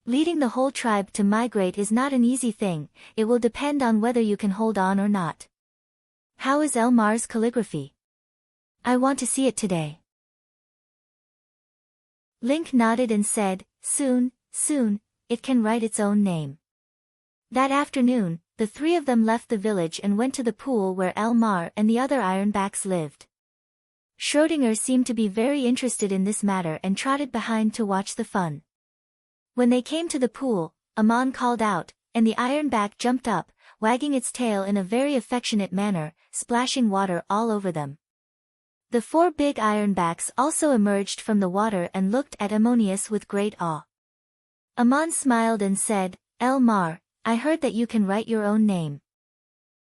Leading the whole tribe to migrate is not an easy thing, it will depend on whether you can hold on or not. How is Elmar's calligraphy? I want to see it today. Link nodded and said, soon, it can write its own name. That afternoon, the three of them left the village and went to the pool where Elmar and the other Ironbacks lived. Schrödinger seemed to be very interested in this matter and trotted behind to watch the fun. When they came to the pool, Amon called out, and the Ironback jumped up, wagging its tail in a very affectionate manner, splashing water all over them. The four big Ironbacks also emerged from the water and looked at Ammonius with great awe. Amon smiled and said, Elmar, I heard that you can write your own name.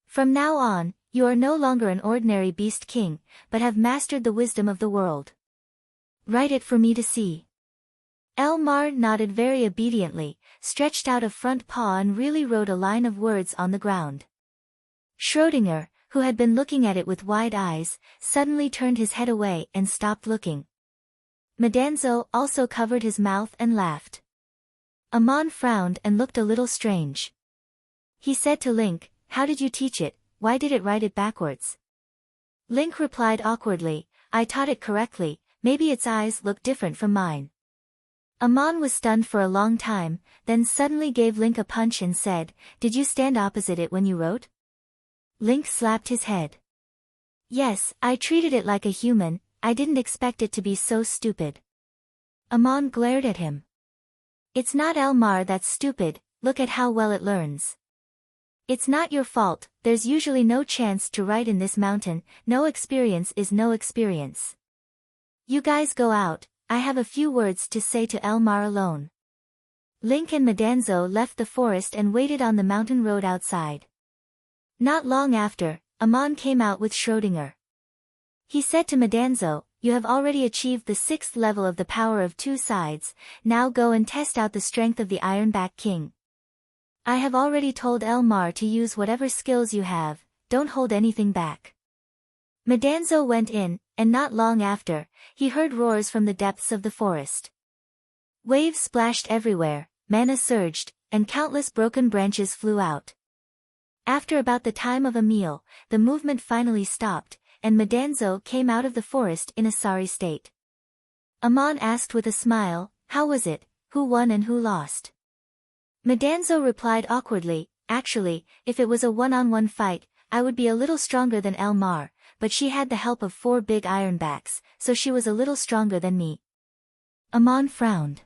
From now on, you are no longer an ordinary beast king, but have mastered the wisdom of the world. Write it for me to see. Elmar nodded very obediently, stretched out a front paw and really wrote a line of words on the ground. Schrödinger, who had been looking at it with wide eyes, suddenly turned his head away and stopped looking. Medanzo also covered his mouth and laughed. Amon frowned and looked a little strange. He said to Link, how did you teach it, why did it write it backwards? Link replied awkwardly, I taught it correctly, maybe its eyes look different from mine. Amon was stunned for a long time, then suddenly gave Link a punch and said, did you stand opposite it when you wrote? Link slapped his head. Yes, I treated it like a human, I didn't expect it to be so stupid. Amon glared at him. It's not Elmar that's stupid, look at how well it learns. It's not your fault, there's usually no chance to write in this mountain, no experience is no experience. You guys go out, I have a few words to say to Elmar alone. Link and Medanzo left the forest and waited on the mountain road outside. Not long after, Amon came out with Schrödinger. He said to Medanzo, you have already achieved the 6th level of the power of 2 sides, now go and test out the strength of the Ironback King. I have already told Elmar to use whatever skills you have, don't hold anything back. Medanzo went in, and not long after, he heard roars from the depths of the forest. Waves splashed everywhere, mana surged, and countless broken branches flew out. After about the time of a meal, the movement finally stopped, and Medanzo came out of the forest in a sorry state. Amon asked with a smile, how was it, who won and who lost? Medanzo replied awkwardly, actually, if it was a one-on-one fight, I would be a little stronger than Elmar, but she had the help of 4 big Ironbacks, so she was a little stronger than me. Amon frowned.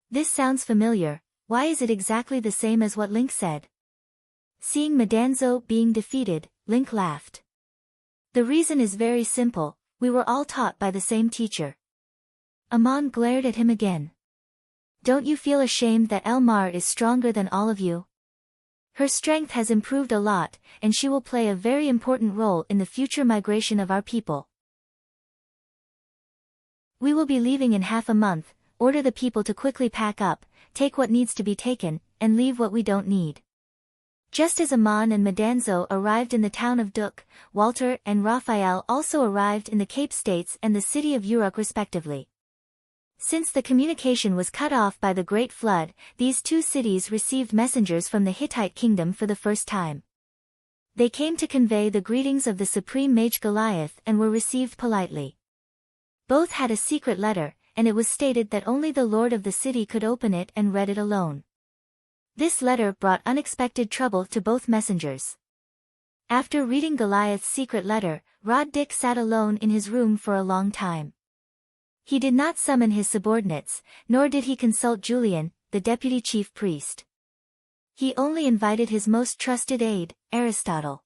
This sounds familiar, why is it exactly the same as what Link said? Seeing Medanzo being defeated, Link laughed. The reason is very simple, we were all taught by the same teacher. Amon glared at him again. Don't you feel ashamed that Elmar is stronger than all of you? Her strength has improved a lot, and she will play a very important role in the future migration of our people. We will be leaving in half a month, order the people to quickly pack up, take what needs to be taken, and leave what we don't need. Just as Amon and Medanzo arrived in the town of Duk, Walter and Raphael also arrived in the Cape States and the city of Uruk respectively. Since the communication was cut off by the Great Flood, these 2 cities received messengers from the Hittite kingdom for the first time. They came to convey the greetings of the supreme mage Goliath and were received politely. Both had a secret letter, and it was stated that only the lord of the city could open it and read it alone. This letter brought unexpected trouble to both messengers. After reading Goliath's secret letter, Rod Dick sat alone in his room for a long time. He did not summon his subordinates, nor did he consult Julian, the deputy chief priest. He only invited his most trusted aide, Aristotle.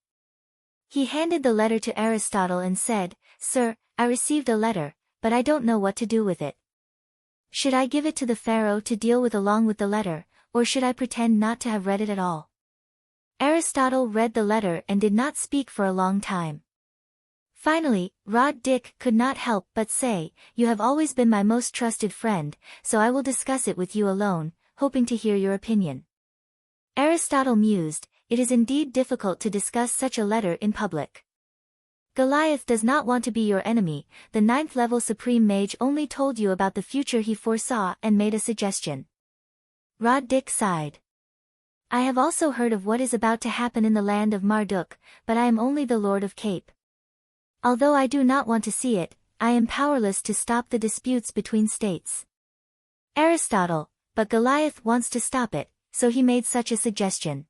He handed the letter to Aristotle and said, Sir, I received a letter, but I don't know what to do with it. Should I give it to the pharaoh to deal with along with the letter, or should I pretend not to have read it at all? Aristotle read the letter and did not speak for a long time. Finally, Rod Dick could not help but say, "You have always been my most trusted friend, so I will discuss it with you alone, hoping to hear your opinion." Aristotle mused, "It is indeed difficult to discuss such a letter in public. Goliath does not want to be your enemy. The 9th level Supreme Mage only told you about the future he foresaw and made a suggestion." Rod Dick sighed. "I have also heard of what is about to happen in the land of Marduk, but I am only the Lord of Cape. Although I do not want to see it, I am powerless to stop the disputes between states." Aristotle, "But Goliath wants to stop it, so he made such a suggestion.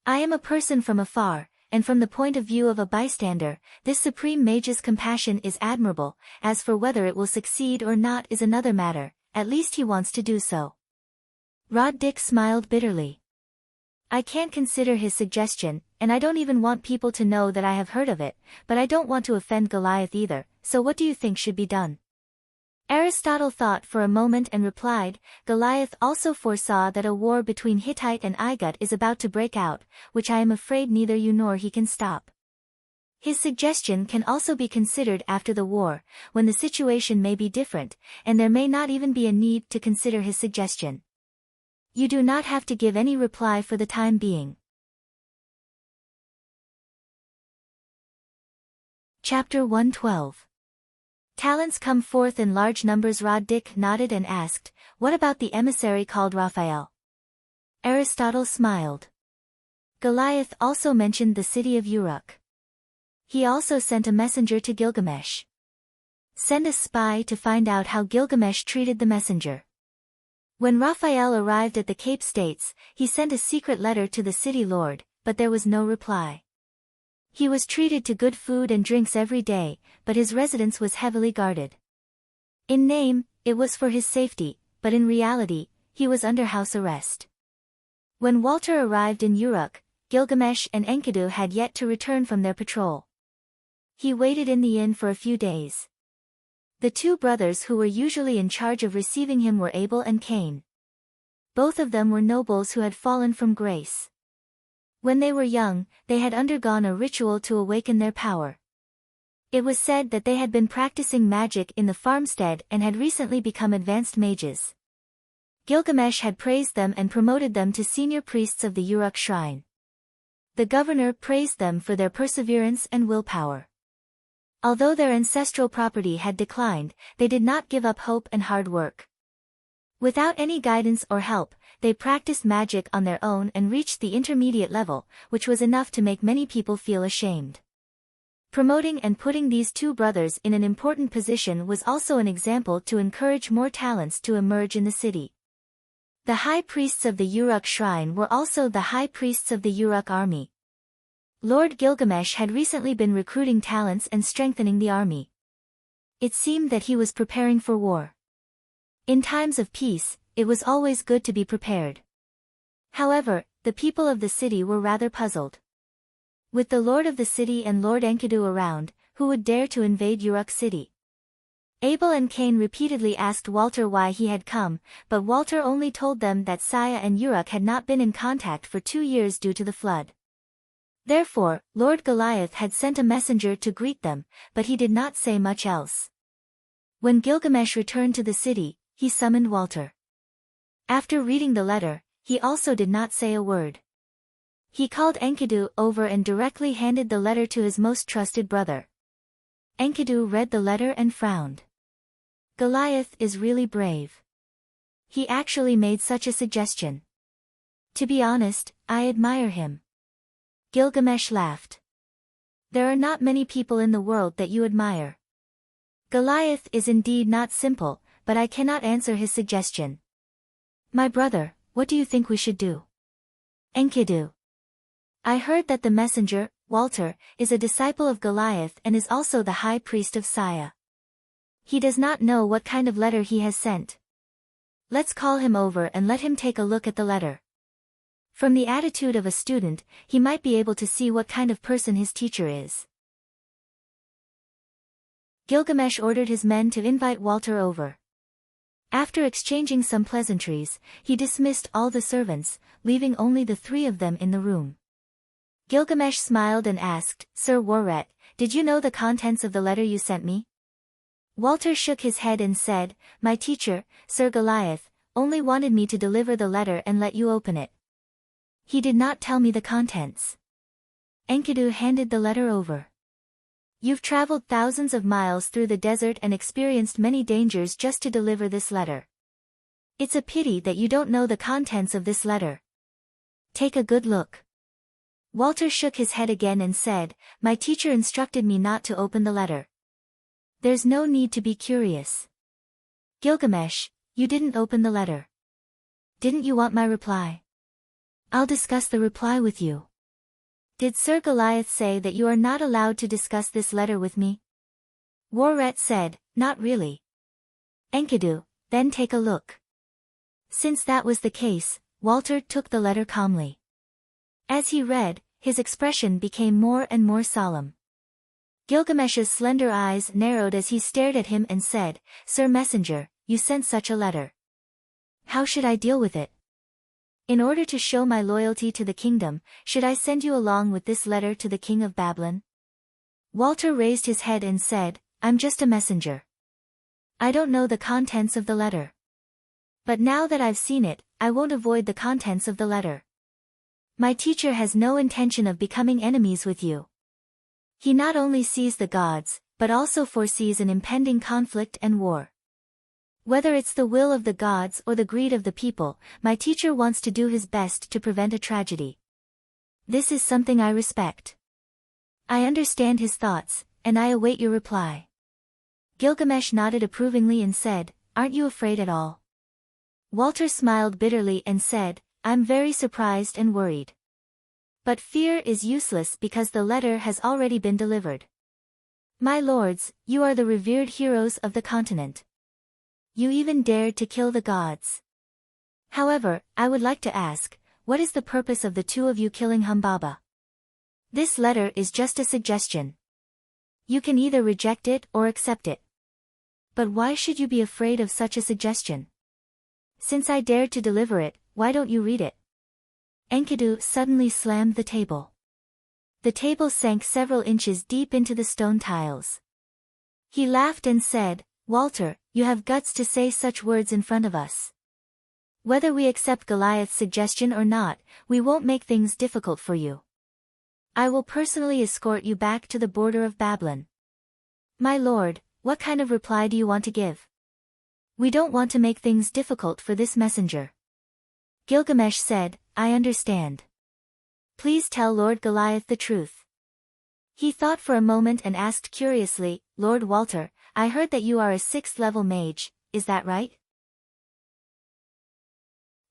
I am a person from afar, and from the point of view of a bystander, this Supreme Mage's compassion is admirable. As for whether it will succeed or not is another matter, at least he wants to do so." Rod Dick smiled bitterly. "I can't consider his suggestion, and I don't even want people to know that I have heard of it, but I don't want to offend Goliath either, so what do you think should be done?" Aristotle thought for a moment and replied, "Goliath also foresaw that a war between Hittite and Igut is about to break out, which I am afraid neither you nor he can stop. His suggestion can also be considered after the war, when the situation may be different, and there may not even be a need to consider his suggestion. You do not have to give any reply for the time being." Chapter 112. Talents come forth in large numbers. Rod Dick nodded and asked, "What about the emissary called Raphael?" Aristotle smiled. "Goliath also mentioned the city of Uruk. He also sent a messenger to Gilgamesh. Send a spy to find out how Gilgamesh treated the messenger." When Raphael arrived at the Cape States, he sent a secret letter to the city lord, but there was no reply. He was treated to good food and drinks every day, but his residence was heavily guarded. In name, it was for his safety, but in reality, he was under house arrest. When Walter arrived in Uruk, Gilgamesh and Enkidu had yet to return from their patrol. He waited in the inn for a few days. The two brothers who were usually in charge of receiving him were Abel and Cain. Both of them were nobles who had fallen from grace. When they were young, they had undergone a ritual to awaken their power. It was said that they had been practicing magic in the farmstead and had recently become advanced mages. Gilgamesh had praised them and promoted them to senior priests of the Uruk shrine. The governor praised them for their perseverance and willpower. Although their ancestral property had declined, they did not give up hope and hard work. Without any guidance or help, they practiced magic on their own and reached the intermediate level, which was enough to make many people feel ashamed. Promoting and putting these two brothers in an important position was also an example to encourage more talents to emerge in the city. The high priests of the Uruk shrine were also the high priests of the Uruk army. Lord Gilgamesh had recently been recruiting talents and strengthening the army. It seemed that he was preparing for war. In times of peace, it was always good to be prepared. However, the people of the city were rather puzzled. With the lord of the city and Lord Enkidu around, who would dare to invade Uruk city? Abel and Cain repeatedly asked Walter why he had come, but Walter only told them that Saya and Uruk had not been in contact for 2 years due to the flood. Therefore, Lord Goliath had sent a messenger to greet them, but he did not say much else. When Gilgamesh returned to the city, he summoned Walter. After reading the letter, he also did not say a word. He called Enkidu over and directly handed the letter to his most trusted brother. Enkidu read the letter and frowned. Goliath is really brave. He actually made such a suggestion. To be honest, I admire him. Gilgamesh laughed. There are not many people in the world that you admire. Goliath is indeed not simple, but I cannot answer his suggestion. My brother, what do you think we should do? Enkidu. I heard that the messenger, Walter, is a disciple of Goliath and is also the high priest of Saya. He does not know what kind of letter he has sent. Let's call him over and let him take a look at the letter. From the attitude of a student, he might be able to see what kind of person his teacher is. Gilgamesh ordered his men to invite Walter over. After exchanging some pleasantries, he dismissed all the servants, leaving only the 3 of them in the room. Gilgamesh smiled and asked, Sir Warret, did you know the contents of the letter you sent me? Walter shook his head and said, my teacher, Sir Goliath, only wanted me to deliver the letter and let you open it. He did not tell me the contents. Enkidu handed the letter over. You've traveled thousands of miles through the desert and experienced many dangers just to deliver this letter. It's a pity that you don't know the contents of this letter. Take a good look. Walter shook his head again and said, my teacher instructed me not to open the letter. There's no need to be curious. Gilgamesh, you didn't open the letter. Didn't you want my reply? I'll discuss the reply with you. Did Sir Goliath say that you are not allowed to discuss this letter with me? Warret said, not really. Enkidu, then take a look. Since that was the case, Walter took the letter calmly. As he read, his expression became more and more solemn. Gilgamesh's slender eyes narrowed as he stared at him and said, Sir Messenger, you sent such a letter. How should I deal with it? In order to show my loyalty to the kingdom, should I send you along with this letter to the king of Babylon? Walter raised his head and said, I'm just a messenger. I don't know the contents of the letter. But now that I've seen it, I won't avoid the contents of the letter. My teacher has no intention of becoming enemies with you. He not only sees the gods, but also foresees an impending conflict and war. Whether it's the will of the gods or the greed of the people, my teacher wants to do his best to prevent a tragedy. This is something I respect. I understand his thoughts, and I await your reply. Gilgamesh nodded approvingly and said, aren't you afraid at all? Walter smiled bitterly and said, I'm very surprised and worried. But fear is useless because the letter has already been delivered. My lords, you are the revered heroes of the continent. You even dared to kill the gods. However, I would like to ask, what is the purpose of the two of you killing Humbaba? This letter is just a suggestion. You can either reject it or accept it. But why should you be afraid of such a suggestion? Since I dared to deliver it, why don't you read it? Enkidu suddenly slammed the table. The table sank several inches deep into the stone tiles. He laughed and said, Walter, you have guts to say such words in front of us. Whether we accept Goliath's suggestion or not, we won't make things difficult for you. I will personally escort you back to the border of Babylon. My lord, what kind of reply do you want to give? We don't want to make things difficult for this messenger. Gilgamesh said, I understand. Please tell Lord Goliath the truth. He thought for a moment and asked curiously, Lord Walter, I heard that you are a 6th level mage, is that right?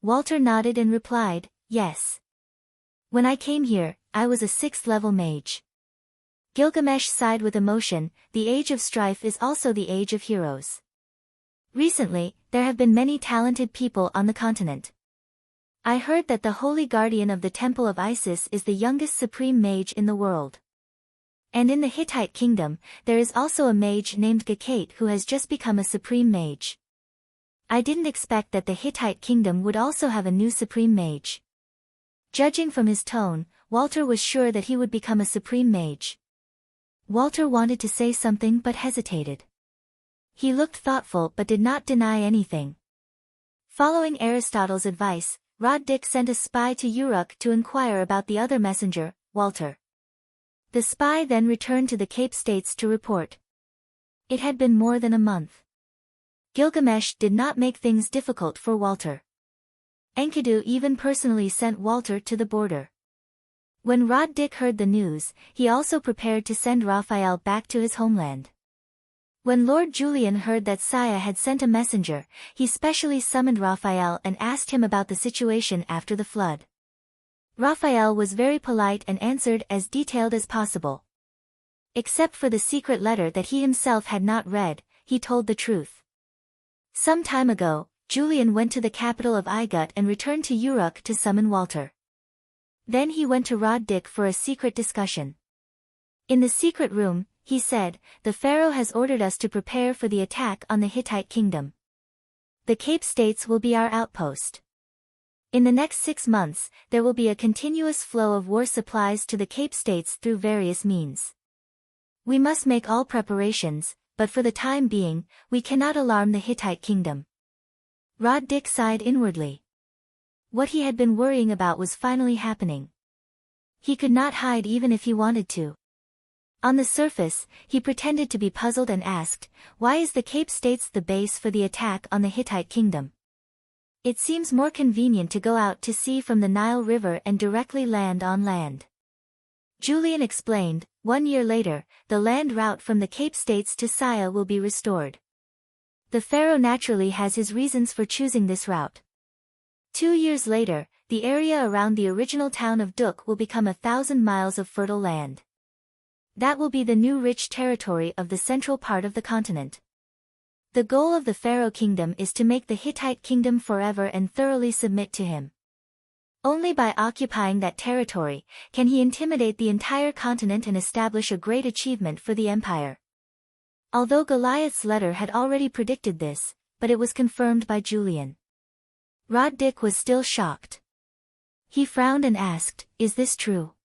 Walter nodded and replied, yes. When I came here, I was a 6th level mage. Gilgamesh sighed with emotion, the age of strife is also the age of heroes. Recently, there have been many talented people on the continent. I heard that the holy guardian of the temple of Isis is the youngest supreme mage in the world. And in the Hittite kingdom, there is also a mage named Gakate who has just become a supreme mage. I didn't expect that the Hittite kingdom would also have a new supreme mage. Judging from his tone, Walter was sure that he would become a supreme mage. Walter wanted to say something but hesitated. He looked thoughtful but did not deny anything. Following Aristotle's advice, Rod-Dick sent a spy to Uruk to inquire about the other messenger, Walter. The spy then returned to the Cape States to report. It had been more than a month. Gilgamesh did not make things difficult for Walter. Enkidu even personally sent Walter to the border. When Rod-Dick heard the news, he also prepared to send Raphael back to his homeland. When Lord Julian heard that Saya had sent a messenger, he specially summoned Raphael and asked him about the situation after the flood. Raphael was very polite and answered as detailed as possible. Except for the secret letter that he himself had not read, he told the truth. Some time ago, Julian went to the capital of Igut and returned to Uruk to summon Walter. Then he went to Rod-Dick for a secret discussion. In the secret room, he said, the Pharaoh has ordered us to prepare for the attack on the Hittite kingdom. The Cape States will be our outpost. In the next 6 months, there will be a continuous flow of war supplies to the Cape States through various means. We must make all preparations, but for the time being, we cannot alarm the Hittite kingdom. Rod-Dik sighed inwardly. What he had been worrying about was finally happening. He could not hide even if he wanted to. On the surface, he pretended to be puzzled and asked, "Why is the Cape States the base for the attack on the Hittite kingdom? It seems more convenient to go out to sea from the Nile River and directly land on land." Julian explained, 1 year later, the land route from the Cape States to Saya will be restored. The pharaoh naturally has his reasons for choosing this route. 2 years later, the area around the original town of Duk will become 1,000 miles of fertile land. That will be the new rich territory of the central part of the continent. The goal of the pharaoh kingdom is to make the Hittite kingdom forever and thoroughly submit to him. Only by occupying that territory can he intimidate the entire continent and establish a great achievement for the empire. Although Goliath's letter had already predicted this, but it was confirmed by Julian. Rod-Dik was still shocked. He frowned and asked, "Is this true?"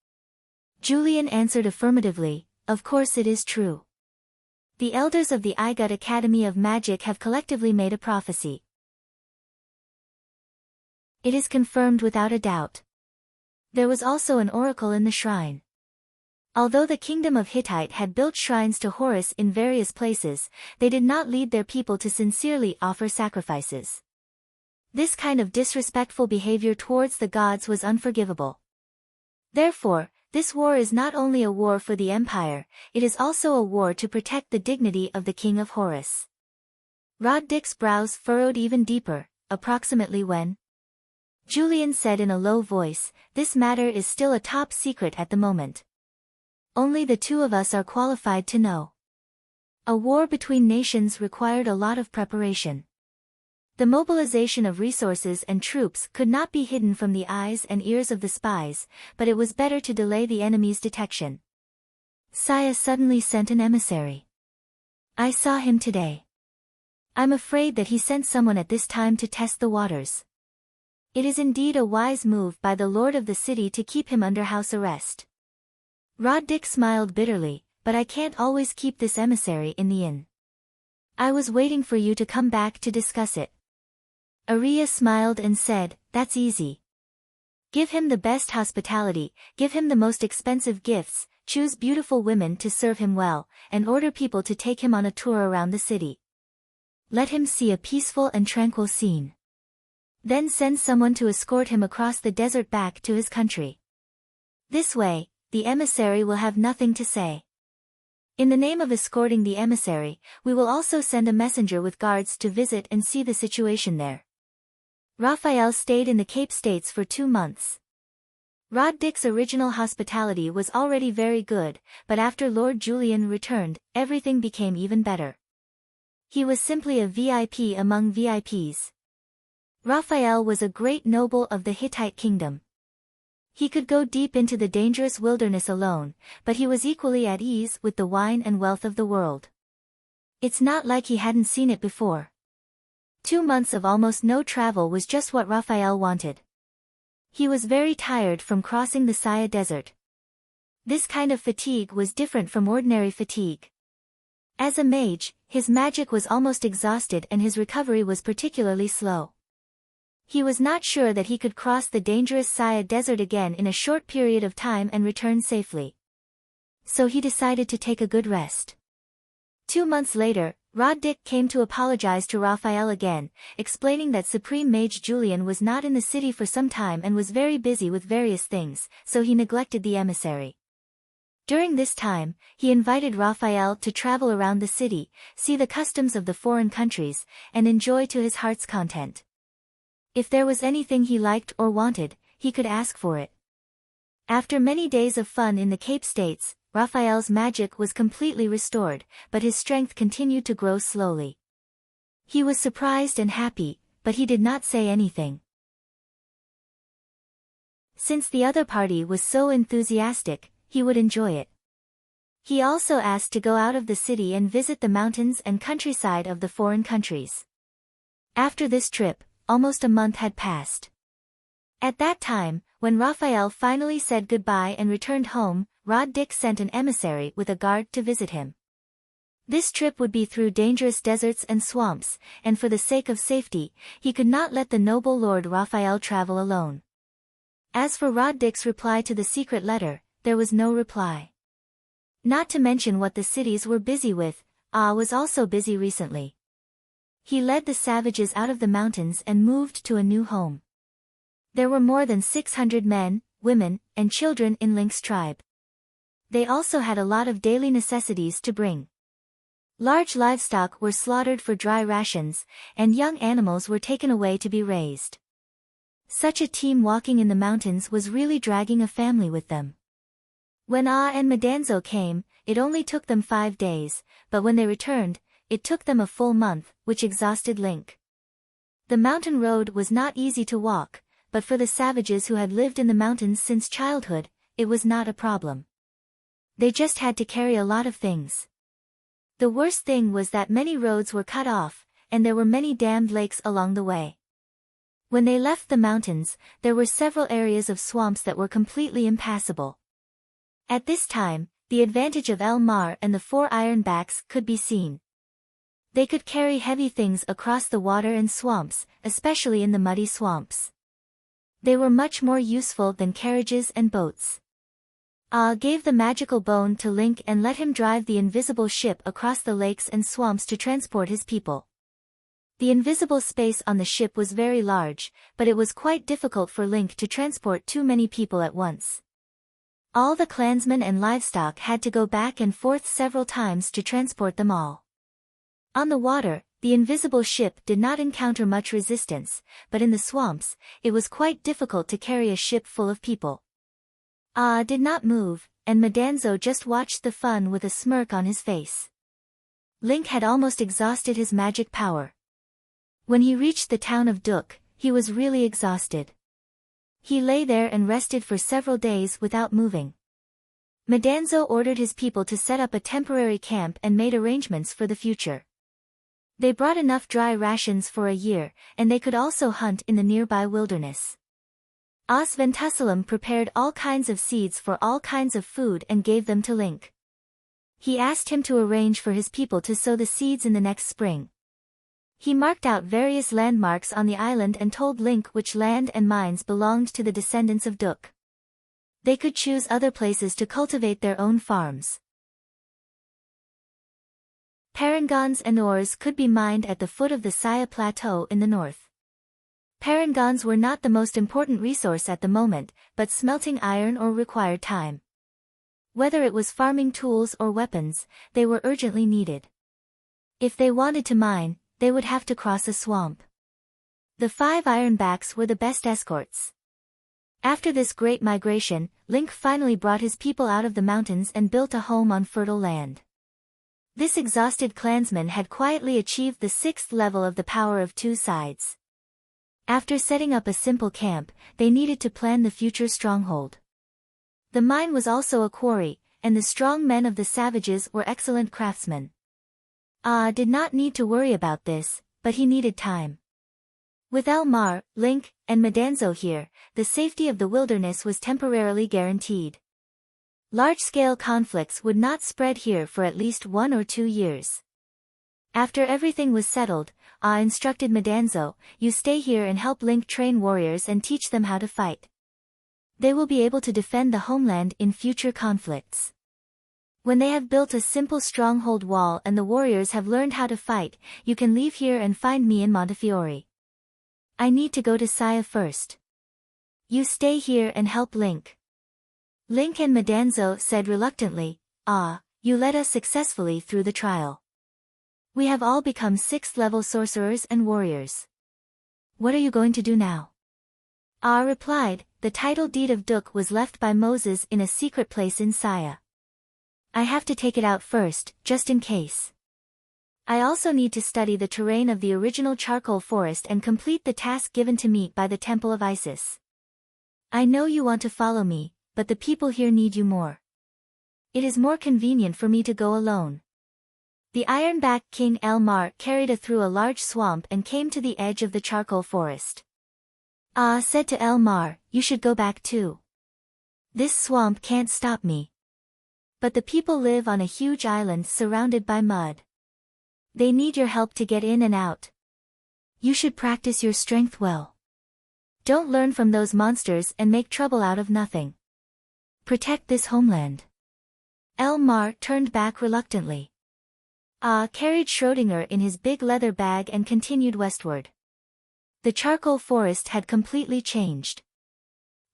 Julian answered affirmatively, "Of course it is true. The elders of the Igut Academy of Magic have collectively made a prophecy. It is confirmed without a doubt. There was also an oracle in the shrine. Although the kingdom of Hittite had built shrines to Horus in various places, they did not lead their people to sincerely offer sacrifices. This kind of disrespectful behavior towards the gods was unforgivable. Therefore, this war is not only a war for the empire, it is also a war to protect the dignity of the king of Horus." Rod-Dik's brows furrowed even deeper. "Approximately when?" Julian said in a low voice, "This matter is still a top secret at the moment. Only the two of us are qualified to know. A war between nations required a lot of preparation. The mobilization of resources and troops could not be hidden from the eyes and ears of the spies, but it was better to delay the enemy's detection. Saya suddenly sent an emissary. I saw him today. I'm afraid that he sent someone at this time to test the waters. It is indeed a wise move by the lord of the city to keep him under house arrest." Rod-Dik smiled bitterly, "But I can't always keep this emissary in the inn. I was waiting for you to come back to discuss it." Arya smiled and said, "That's easy. Give him the best hospitality, give him the most expensive gifts, choose beautiful women to serve him well, and order people to take him on a tour around the city. Let him see a peaceful and tranquil scene. Then send someone to escort him across the desert back to his country. This way, the emissary will have nothing to say. In the name of escorting the emissary, we will also send a messenger with guards to visit and see the situation there." Raphael stayed in the Cape States for 2 months. Rod-Dik's original hospitality was already very good, but after Lord Julian returned, everything became even better. He was simply a VIP among VIPs. Raphael was a great noble of the Hittite kingdom. He could go deep into the dangerous wilderness alone, but he was equally at ease with the wine and wealth of the world. It's not like he hadn't seen it before. 2 months of almost no travel was just what Raphael wanted. He was very tired from crossing the Saya Desert. This kind of fatigue was different from ordinary fatigue. As a mage, his magic was almost exhausted and his recovery was particularly slow. He was not sure that he could cross the dangerous Saya Desert again in a short period of time and return safely. So he decided to take a good rest. 2 months later, Rod-Dik came to apologize to Raphael again, explaining that Supreme Mage Julian was not in the city for some time and was very busy with various things, so he neglected the emissary. During this time, he invited Raphael to travel around the city, see the customs of the foreign countries, and enjoy to his heart's content. If there was anything he liked or wanted, he could ask for it. After many days of fun in the Cape States, Raphael's magic was completely restored, but his strength continued to grow slowly. He was surprised and happy, but he did not say anything. Since the other party was so enthusiastic, he would enjoy it. He also asked to go out of the city and visit the mountains and countryside of the foreign countries. After this trip, almost a month had passed. At that time, when Raphael finally said goodbye and returned home, Rod Dick sent an emissary with a guard to visit him. This trip would be through dangerous deserts and swamps, and for the sake of safety, he could not let the noble Lord Raphael travel alone. As for Rod Dick's reply to the secret letter, there was no reply. Not to mention what the cities were busy with, was also busy recently. He led the savages out of the mountains and moved to a new home. There were more than 600 men, women, and children in Link's tribe. They also had a lot of daily necessities to bring. Large livestock were slaughtered for dry rations, and young animals were taken away to be raised. Such a team walking in the mountains was really dragging a family with them. When and Madanzo came, it only took them 5 days, but when they returned, it took them a full month, which exhausted Link. The mountain road was not easy to walk, but for the savages who had lived in the mountains since childhood, it was not a problem. They just had to carry a lot of things. The worst thing was that many roads were cut off, and there were many dammed lakes along the way. When they left the mountains, there were several areas of swamps that were completely impassable. At this time, the advantage of Elmar and the 4 ironbacks could be seen. They could carry heavy things across the water and swamps, especially in the muddy swamps. They were much more useful than carriages and boats. Gave the magical bone to Link and let him drive the invisible ship across the lakes and swamps to transport his people. The invisible space on the ship was very large, but it was quite difficult for Link to transport too many people at once. All the clansmen and livestock had to go back and forth several times to transport them all. On the water, the invisible ship did not encounter much resistance, but in the swamps, it was quite difficult to carry a ship full of people. Did not move, and Madanzo just watched the fun with a smirk on his face. Link had almost exhausted his magic power. When he reached the town of Duk, he was really exhausted. He lay there and rested for several days without moving. Madanzo ordered his people to set up a temporary camp and made arrangements for the future. They brought enough dry rations for a year, and they could also hunt in the nearby wilderness. Ventusalam prepared all kinds of seeds for all kinds of food and gave them to Link. He asked him to arrange for his people to sow the seeds in the next spring. He marked out various landmarks on the island and told Link which land and mines belonged to the descendants of Duk. They could choose other places to cultivate their own farms. Parangons and ores could be mined at the foot of the Saya Plateau in the north. Parangons were not the most important resource at the moment, but smelting iron ore required time. Whether it was farming tools or weapons, they were urgently needed. If they wanted to mine, they would have to cross a swamp. The 5 ironbacks were the best escorts. After this great migration, Link finally brought his people out of the mountains and built a home on fertile land. This exhausted clansman had quietly achieved the 6th level of the power of 2 sides. After setting up a simple camp, they needed to plan the future stronghold. The mine was also a quarry, and the strong men of the savages were excellent craftsmen. Did not need to worry about this, but he needed time. With Elmar, Link, and Madanzo here, the safety of the wilderness was temporarily guaranteed. Large-scale conflicts would not spread here for at least 1 or 2 years. After everything was settled, instructed Madanzo, "You stay here and help Link train warriors and teach them how to fight. They will be able to defend the homeland in future conflicts. When they have built a simple stronghold wall and the warriors have learned how to fight, you can leave here and find me in Montefiore. I need to go to Saya first. You stay here and help Link." Link and Madanzo said reluctantly, "You led us successfully through the trial. We have all become 6th-level sorcerers and warriors. What are you going to do now?" Replied, "The title deed of Duk was left by Moses in a secret place in Saya. I have to take it out first, just in case. I also need to study the terrain of the original charcoal forest and complete the task given to me by the Temple of Isis. I know you want to follow me, but the people here need you more. It is more convenient for me to go alone." The Ironback King Elmar carried through a large swamp and came to the edge of the charcoal forest. Said to Elmar, "You should go back too. This swamp can't stop me. But the people live on a huge island surrounded by mud. They need your help to get in and out. You should practice your strength well. Don't learn from those monsters and make trouble out of nothing. Protect this homeland. Elmar turned back reluctantly. Carried Schrödinger in his big leather bag and continued westward. The charcoal forest had completely changed.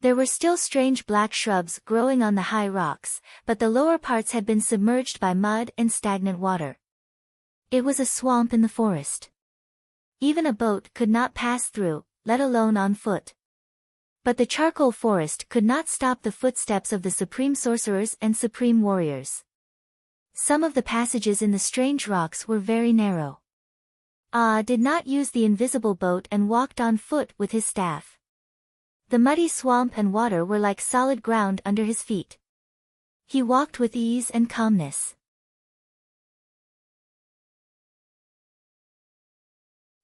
There were still strange black shrubs growing on the high rocks, but the lower parts had been submerged by mud and stagnant water. It was a swamp in the forest. Even a boat could not pass through, let alone on foot. But the charcoal forest could not stop the footsteps of the supreme sorcerers and supreme warriors. Some of the passages in the strange rocks were very narrow. Did not use the invisible boat and walked on foot with his staff. The muddy swamp and water were like solid ground under his feet. He walked with ease and calmness.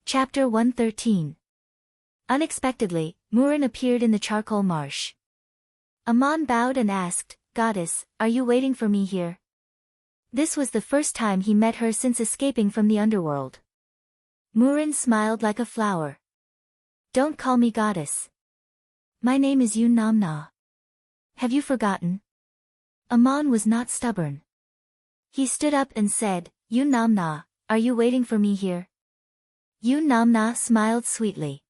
Chapter 113. Unexpectedly, Murin appeared in the charcoal marsh. Amon bowed and asked, "Goddess, are you waiting for me here?" This was the first time he met her since escaping from the underworld. Murin smiled like a flower. "Don't call me goddess. My name is Yun Namna. Have you forgotten?" Amon was not stubborn. He stood up and said, "Yun Namna, are you waiting for me here?" Yun Namna smiled sweetly.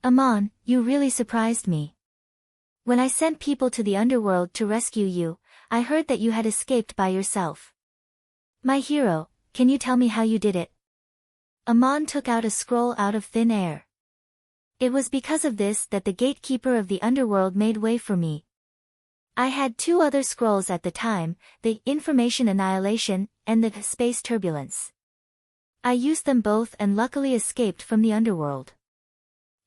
"Amon, you really surprised me. When I sent people to the underworld to rescue you, I heard that you had escaped by yourself. My hero, can you tell me how you did it?" Amon took out a scroll out of thin air. "It was because of this that the gatekeeper of the underworld made way for me. I had two other scrolls at the time, the Information Annihilation and the Space Turbulence. I used them both and luckily escaped from the underworld."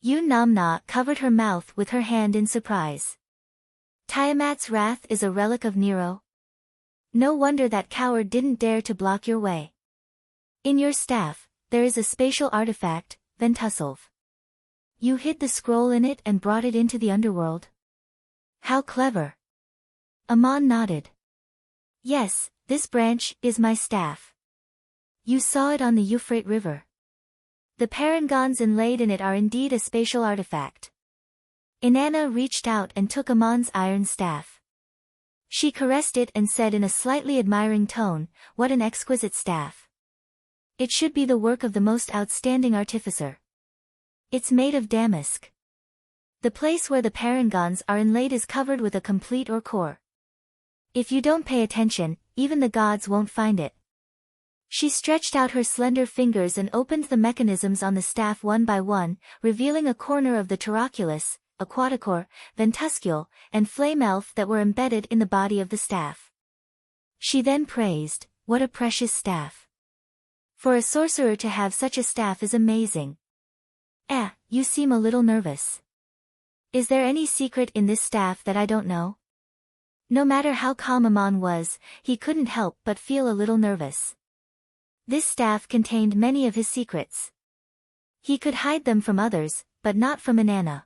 Yun Namna covered her mouth with her hand in surprise. "Tiamat's wrath is a relic of Nero? No wonder that coward didn't dare to block your way. In your staff, there is a spatial artifact, Ventusolve. You hid the scroll in it and brought it into the underworld? How clever." Amon nodded. "Yes, this branch is my staff. You saw it on the Euphrates River. The parangons inlaid in it are indeed a spatial artifact." Inanna reached out and took Amon's iron staff. She caressed it and said in a slightly admiring tone, "What an exquisite staff. It should be the work of the most outstanding artificer. It's made of damask. The place where the parangons are inlaid is covered with a complete or core. If you don't pay attention, even the gods won't find it." She stretched out her slender fingers and opened the mechanisms on the staff one by one, revealing a corner of the Taraculus, Aquaticore, Ventuscule, and Flame Elf that were embedded in the body of the staff. She then praised, "What a precious staff. For a sorcerer to have such a staff is amazing. You seem a little nervous. Is there any secret in this staff that I don't know?" No matter how calm Amon was, he couldn't help but feel a little nervous. This staff contained many of his secrets. He could hide them from others, but not from Inanna.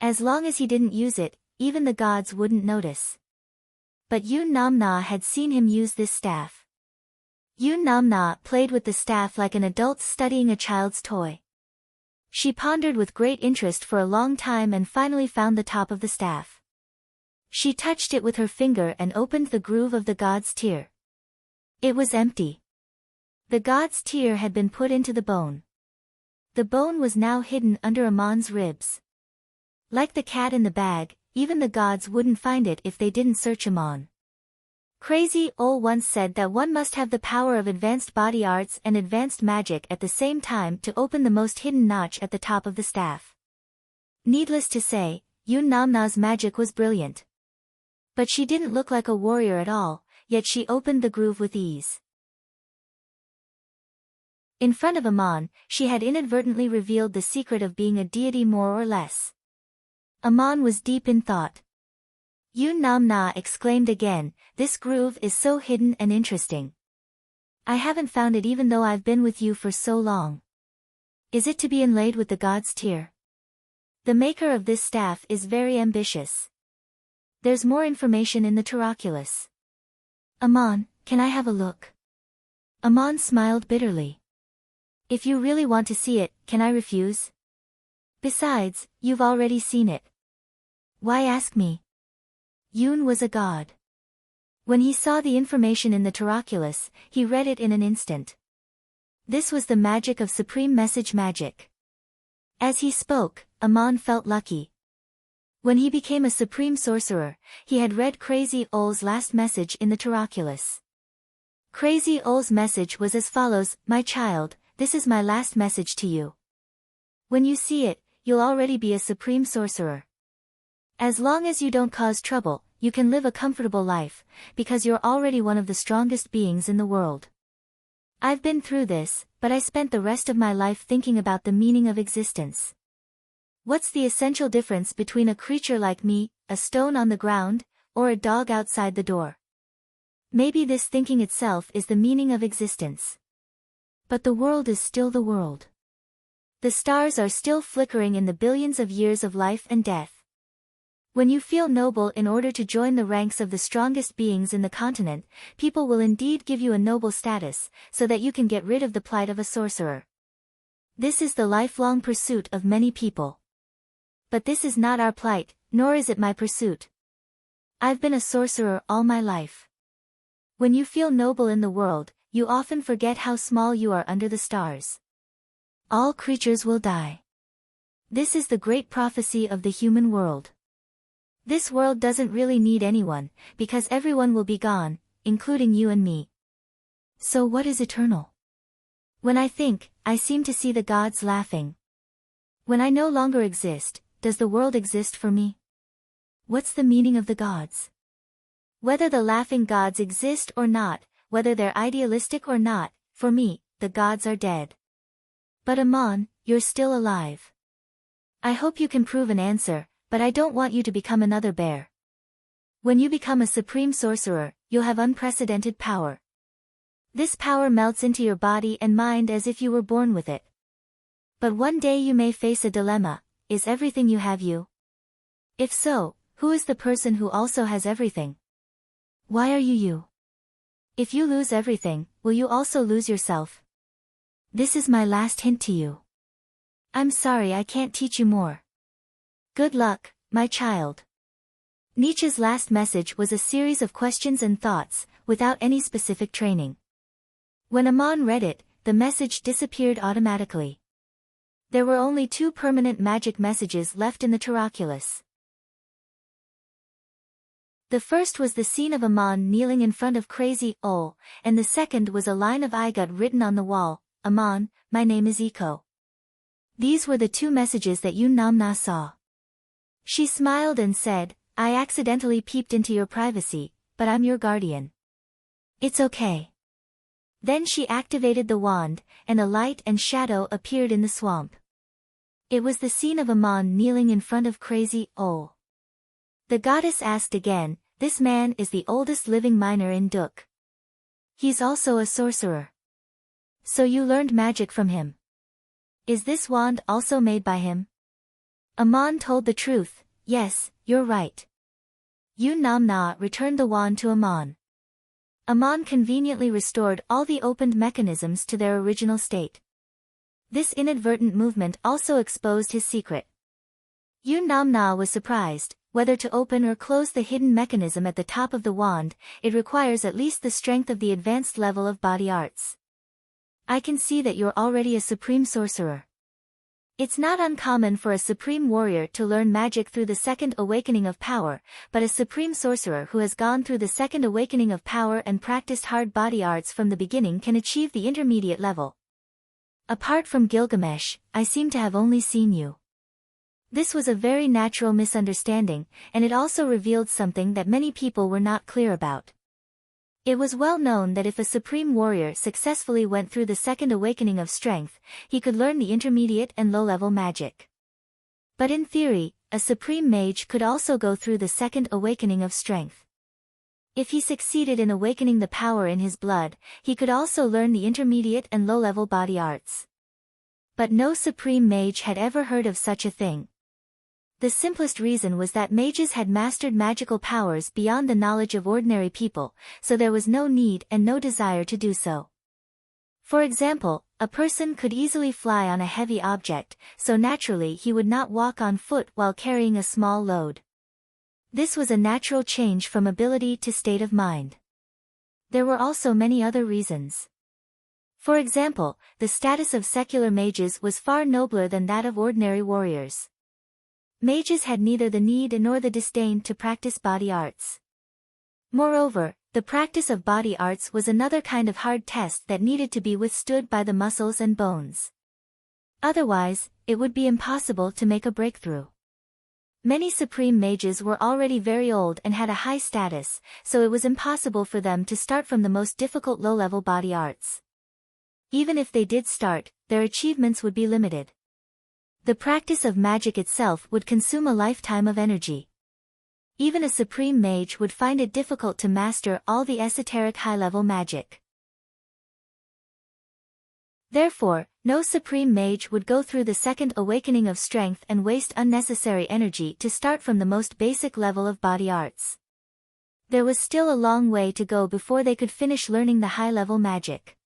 As long as he didn't use it, even the gods wouldn't notice. But Yun Namna had seen him use this staff. Yun Namna played with the staff like an adult studying a child's toy. She pondered with great interest for a long time and finally found the top of the staff. She touched it with her finger and opened the groove of the god's tear. It was empty. The god's tear had been put into the bone. The bone was now hidden under Amon's ribs. Like the cat in the bag, even the gods wouldn't find it if they didn't search Amon. Crazy Ol once said that one must have the power of advanced body arts and advanced magic at the same time to open the most hidden notch at the top of the staff. Needless to say, Yun Namna's magic was brilliant. But she didn't look like a warrior at all, yet she opened the groove with ease. In front of Amon, she had inadvertently revealed the secret of being a deity more or less. Amon was deep in thought. Yun Namna exclaimed again, "This groove is so hidden and interesting. I haven't found it even though I've been with you for so long. Is it to be inlaid with the god's tear? The maker of this staff is very ambitious. There's more information in the Taraculus. Amon, can I have a look? Amon smiled bitterly. If you really want to see it, can I refuse? Besides, you've already seen it. Why ask me? Yoon was a god. When he saw the information in the Taraculus, he read it in an instant. This was the magic of supreme message magic. As he spoke, Amon felt lucky. When he became a supreme sorcerer, he had read Crazy Ol's last message in the Taraculus. Crazy Ol's message was as follows: My child, this is my last message to you. When you see it, you'll already be a supreme sorcerer. As long as you don't cause trouble, you can live a comfortable life, because you're already one of the strongest beings in the world. I've been through this, but I spent the rest of my life thinking about the meaning of existence. What's the essential difference between a creature like me, a stone on the ground, or a dog outside the door? Maybe this thinking itself is the meaning of existence. But the world is still the world. The stars are still flickering in the billions of years of life and death. When you feel noble in order to join the ranks of the strongest beings in the continent, people will indeed give you a noble status, so that you can get rid of the plight of a sorcerer. This is the lifelong pursuit of many people. But this is not our plight, nor is it my pursuit. I've been a sorcerer all my life. When you feel noble in the world, you often forget how small you are under the stars. All creatures will die. This is the great prophecy of the human world. This world doesn't really need anyone, because everyone will be gone, including you and me. So what is eternal? When I think, I seem to see the gods laughing. When I no longer exist, does the world exist for me? What's the meaning of the gods? Whether the laughing gods exist or not, whether they're idealistic or not, for me, the gods are dead. But Amon, you're still alive. I hope you can prove an answer, but I don't want you to become another bear. When you become a supreme sorcerer, you'll have unprecedented power. This power melts into your body and mind as if you were born with it. But one day you may face a dilemma: is everything you have you? If so, who is the person who also has everything? Why are you you? If you lose everything, will you also lose yourself? This is my last hint to you. I'm sorry I can't teach you more. Good luck, my child. Nietzsche's last message was a series of questions and thoughts, without any specific training. When Amon read it, the message disappeared automatically. There were only 2 permanent magic messages left in the Taraculus. The first was the scene of Amon kneeling in front of Crazy Ol, and the second was a line of Igut written on the wall: Amon, my name is Iko. These were the 2 messages that Yoon Namna saw. She smiled and said, I accidentally peeped into your privacy, but I'm your guardian. It's okay. Then she activated the wand, and a light and shadow appeared in the swamp. It was the scene of Amon kneeling in front of Crazy Ol. The goddess asked again, this man is the oldest living miner in Duk. He's also a sorcerer. So you learned magic from him. Is this wand also made by him? Amon told the truth. Yes, you're right. Yoon Namna returned the wand to Amon. Amon conveniently restored all the opened mechanisms to their original state. This inadvertent movement also exposed his secret. Yoon Namna was surprised. Whether to open or close the hidden mechanism at the top of the wand, it requires at least the strength of the advanced level of body arts. I can see that you're already a supreme sorcerer. It's not uncommon for a supreme warrior to learn magic through the second awakening of power, but a supreme sorcerer who has gone through the second awakening of power and practiced hard body arts from the beginning can achieve the intermediate level. Apart from Gilgamesh, I seem to have only seen you. This was a very natural misunderstanding, and it also revealed something that many people were not clear about. It was well known that if a supreme warrior successfully went through the second awakening of strength, he could learn the intermediate and low-level magic. But in theory, a supreme mage could also go through the second awakening of strength. If he succeeded in awakening the power in his blood, he could also learn the intermediate and low-level body arts. But no supreme mage had ever heard of such a thing. The simplest reason was that mages had mastered magical powers beyond the knowledge of ordinary people, so there was no need and no desire to do so. For example, a person could easily fly on a heavy object, so naturally he would not walk on foot while carrying a small load. This was a natural change from ability to state of mind. There were also many other reasons. For example, the status of secular mages was far nobler than that of ordinary warriors. Mages had neither the need nor the disdain to practice body arts. Moreover, the practice of body arts was another kind of hard test that needed to be withstood by the muscles and bones. Otherwise, it would be impossible to make a breakthrough. Many supreme mages were already very old and had a high status, so it was impossible for them to start from the most difficult low-level body arts. Even if they did start, their achievements would be limited. The practice of magic itself would consume a lifetime of energy. Even a supreme mage would find it difficult to master all the esoteric high-level magic. Therefore, no supreme mage would go through the second awakening of strength and waste unnecessary energy to start from the most basic level of body arts. There was still a long way to go before they could finish learning the high-level magic.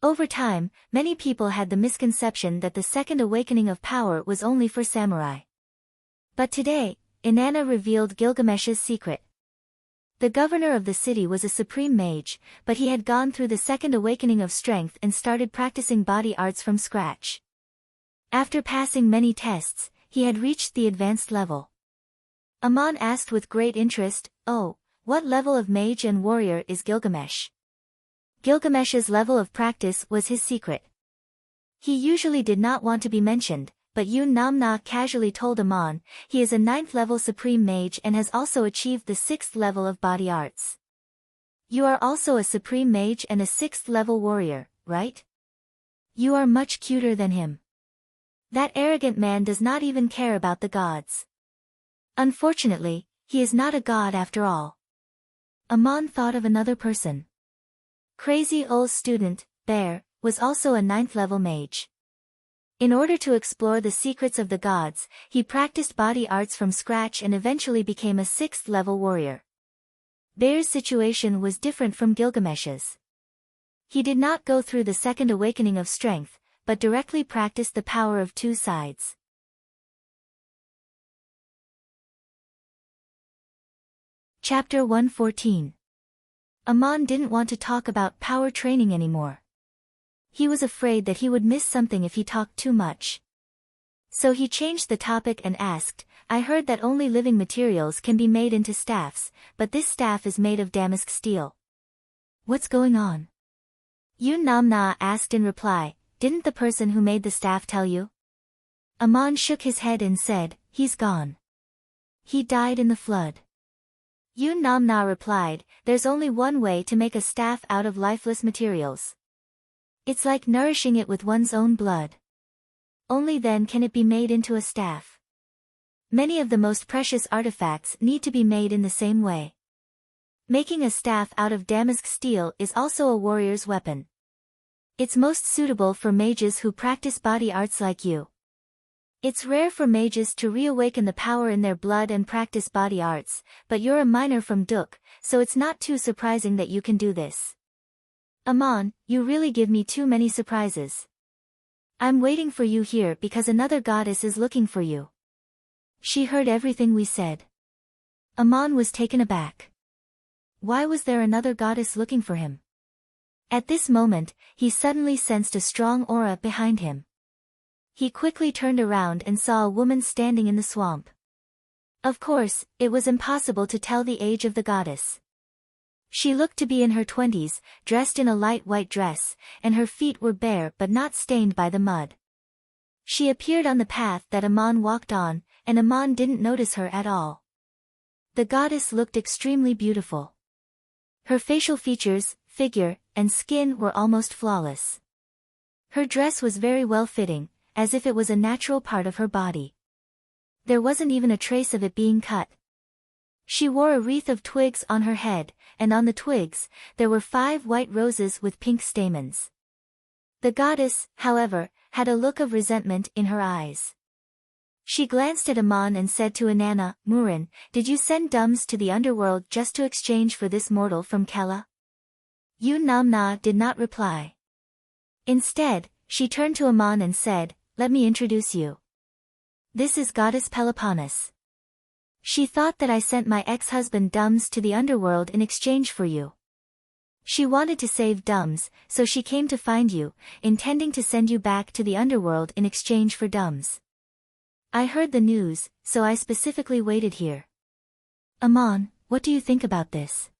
Over time, many people had the misconception that the second awakening of power was only for samurai. But today, Inanna revealed Gilgamesh's secret. The governor of the city was a supreme mage, but he had gone through the second awakening of strength and started practicing body arts from scratch. After passing many tests, he had reached the advanced level. Aman asked with great interest, "Oh, what level of mage and warrior is Gilgamesh?" Gilgamesh's level of practice was his secret. He usually did not want to be mentioned, but Yun Namna casually told Aman, he is a 9th level supreme mage and has also achieved the 6th level of body arts. You are also a supreme mage and a 6th level warrior, right? You are much cuter than him. That arrogant man does not even care about the gods. Unfortunately, he is not a god after all. Aman thought of another person. Crazy old student, Bear, was also a 9th level mage. In order to explore the secrets of the gods, he practiced body arts from scratch and eventually became a 6th level warrior. Bear's situation was different from Gilgamesh's. He did not go through the second awakening of strength, but directly practiced the power of two sides. Chapter 114. Aman didn't want to talk about power training anymore. He was afraid that he would miss something if he talked too much. So he changed the topic and asked, "I heard that only living materials can be made into staffs, but this staff is made of damask steel. What's going on?" Yun Namna asked in reply, "Didn't the person who made the staff tell you?" Aman shook his head and said, "He's gone. He died in the flood." Yun Namna replied, "There's only one way to make a staff out of lifeless materials. It's like nourishing it with one's own blood. Only then can it be made into a staff. Many of the most precious artifacts need to be made in the same way. Making a staff out of damask steel is also a warrior's weapon. It's most suitable for mages who practice body arts like you. It's rare for mages to reawaken the power in their blood and practice body arts, but you're a minor from Duk, so it's not too surprising that you can do this. Aman, you really give me too many surprises. I'm waiting for you here because another goddess is looking for you." She heard everything we said. Aman was taken aback. Why was there another goddess looking for him? At this moment, he suddenly sensed a strong aura behind him. He quickly turned around and saw a woman standing in the swamp. Of course, it was impossible to tell the age of the goddess. She looked to be in her 20s, dressed in a light white dress, and her feet were bare but not stained by the mud. She appeared on the path that Aman walked on, and Aman didn't notice her at all. The goddess looked extremely beautiful. Her facial features, figure, and skin were almost flawless. Her dress was very well-fitting, as if it was a natural part of her body. There wasn't even a trace of it being cut. She wore a wreath of twigs on her head, and on the twigs, there were 5 white roses with pink stamens. The goddess, however, had a look of resentment in her eyes. She glanced at Aman and said to Inanna, Murin, did you send Dums to the underworld just to exchange for this mortal from Kella? Namna did not reply. Instead, she turned to Aman and said, let me introduce you. This is Goddess Peloponnes. She thought that I sent my ex-husband Dums to the underworld in exchange for you. She wanted to save Dums, so she came to find you, intending to send you back to the underworld in exchange for Dums. I heard the news, so I specifically waited here. Aman, what do you think about this?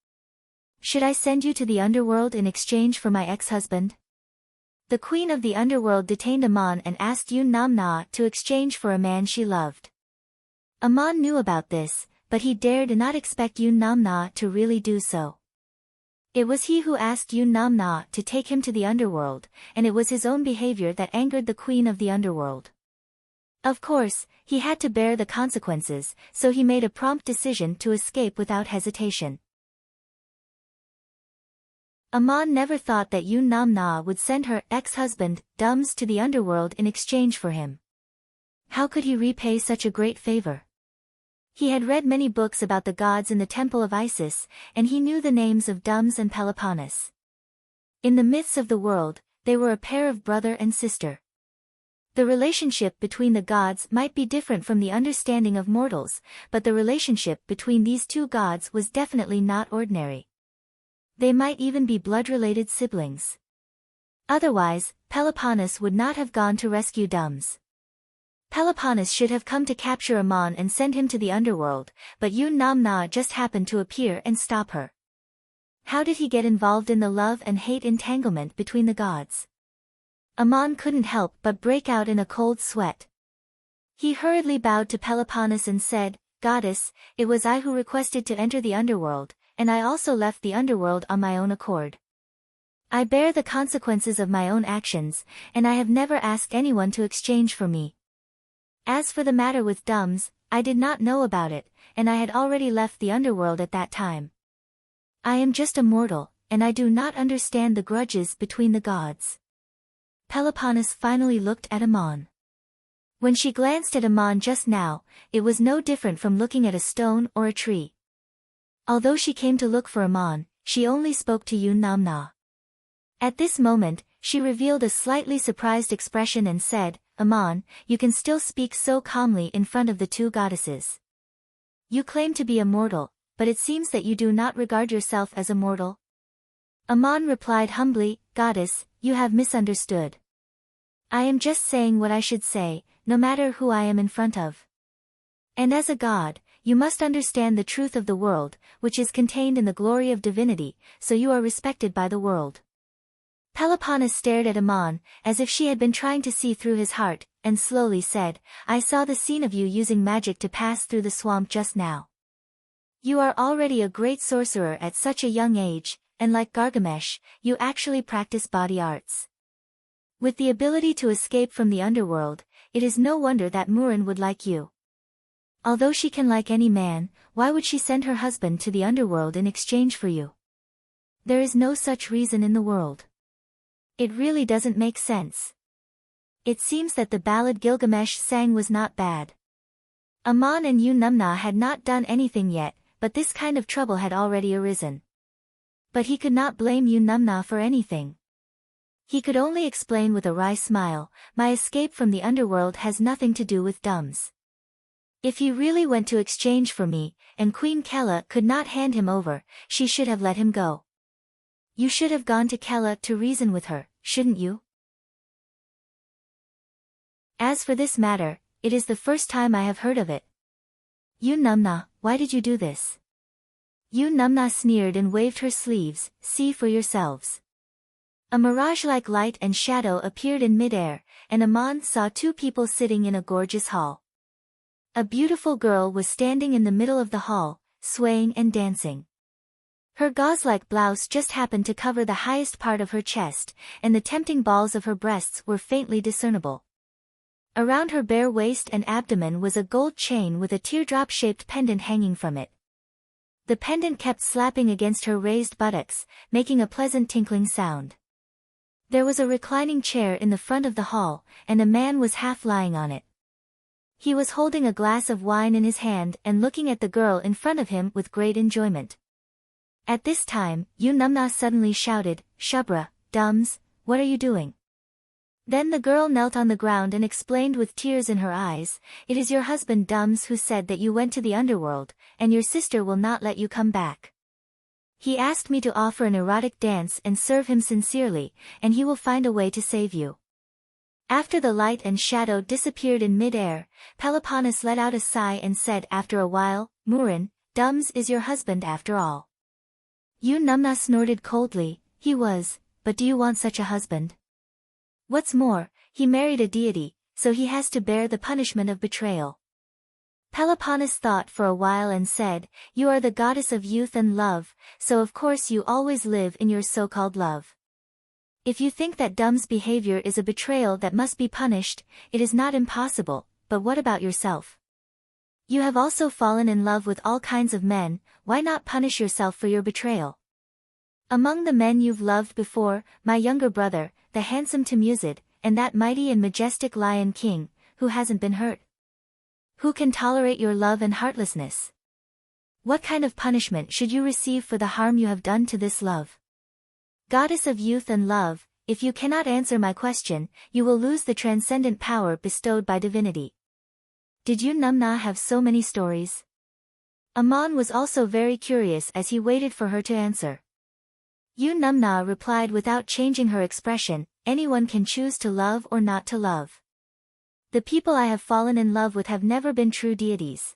Should I send you to the underworld in exchange for my ex-husband? The queen of the underworld detained Aman and asked Namna to exchange for a man she loved. Aman knew about this, but he dared not expect Namna to really do so. It was he who asked Namna to take him to the underworld, and it was his own behavior that angered the queen of the underworld. Of course, he had to bear the consequences, so he made a prompt decision to escape without hesitation. Aman never thought that Namna would send her ex-husband, Dums, to the underworld in exchange for him. How could he repay such a great favor? He had read many books about the gods in the temple of Isis, and he knew the names of Dums and Peloponnes. In the myths of the world, they were a pair of brother and sister. The relationship between the gods might be different from the understanding of mortals, but the relationship between these two gods was definitely not ordinary. They might even be blood-related siblings. Otherwise, Peloponnes would not have gone to rescue Dums. Peloponnes should have come to capture Aman and send him to the underworld, but Namna just happened to appear and stop her. How did he get involved in the love and hate entanglement between the gods? Aman couldn't help but break out in a cold sweat. He hurriedly bowed to Peloponnes and said, Goddess, it was I who requested to enter the underworld, and I also left the underworld on my own accord. I bear the consequences of my own actions, and I have never asked anyone to exchange for me. As for the matter with Dums, I did not know about it, and I had already left the underworld at that time. I am just a mortal, and I do not understand the grudges between the gods. Peloponnes finally looked at Aman. When she glanced at Aman just now, it was no different from looking at a stone or a tree. Although she came to look for Aman, she only spoke to Namna. At this moment, she revealed a slightly surprised expression and said, Aman, you can still speak so calmly in front of the two goddesses. You claim to be a mortal, but it seems that you do not regard yourself as a mortal. Aman replied humbly, Goddess, you have misunderstood. I am just saying what I should say, no matter who I am in front of. And as a god, you must understand the truth of the world, which is contained in the glory of divinity, so you are respected by the world. Peloponnes stared at Aman, as if she had been trying to see through his heart, and slowly said, I saw the scene of you using magic to pass through the swamp just now. You are already a great sorcerer at such a young age, and like Gargamesh, you actually practice body arts. With the ability to escape from the underworld, it is no wonder that Murin would like you. Although she can like any man, why would she send her husband to the underworld in exchange for you? There is no such reason in the world. It really doesn't make sense. It seems that the ballad Gilgamesh sang was not bad. Aman and Namna had not done anything yet, but this kind of trouble had already arisen. But he could not blame Namna for anything. He could only explain with a wry smile, my escape from the underworld has nothing to do with Dums. If he really went to exchange for me, and Queen Kella could not hand him over, she should have let him go. You should have gone to Kella to reason with her, shouldn't you? As for this matter, it is the first time I have heard of it. Namna, why did you do this? Namna sneered and waved her sleeves, see for yourselves. A mirage-like light and shadow appeared in midair, and Aman saw two people sitting in a gorgeous hall. A beautiful girl was standing in the middle of the hall, swaying and dancing. Her gauze-like blouse just happened to cover the highest part of her chest, and the tempting balls of her breasts were faintly discernible. Around her bare waist and abdomen was a gold chain with a teardrop-shaped pendant hanging from it. The pendant kept slapping against her raised buttocks, making a pleasant tinkling sound. There was a reclining chair in the front of the hall, and a man was half lying on it. He was holding a glass of wine in his hand and looking at the girl in front of him with great enjoyment. At this time, Yunamna suddenly shouted, "Shubra, Dums, what are you doing?" Then the girl knelt on the ground and explained with tears in her eyes, "It is your husband Dums who said that you went to the underworld, and your sister will not let you come back. He asked me to offer an erotic dance and serve him sincerely, and he will find a way to save you." After the light and shadow disappeared in mid-air, Peloponnes let out a sigh and said after a while, "Murin, Dums is your husband after all." Yunamna snorted coldly, "He was, but do you want such a husband? What's more, he married a deity, so he has to bear the punishment of betrayal." Peloponnes thought for a while and said, "You are the goddess of youth and love, so of course you always live in your so-called love. If you think that Dum's behavior is a betrayal that must be punished, it is not impossible, but what about yourself? You have also fallen in love with all kinds of men, why not punish yourself for your betrayal? Among the men you've loved before, my younger brother, the handsome Temuzid, and that mighty and majestic Lion King, who hasn't been hurt? Who can tolerate your love and heartlessness? What kind of punishment should you receive for the harm you have done to this love? Goddess of youth and love, if you cannot answer my question, you will lose the transcendent power bestowed by divinity." Did Yunamna have so many stories? Aman was also very curious as he waited for her to answer. Yunamna replied without changing her expression, "Anyone can choose to love or not to love. The people I have fallen in love with have never been true deities.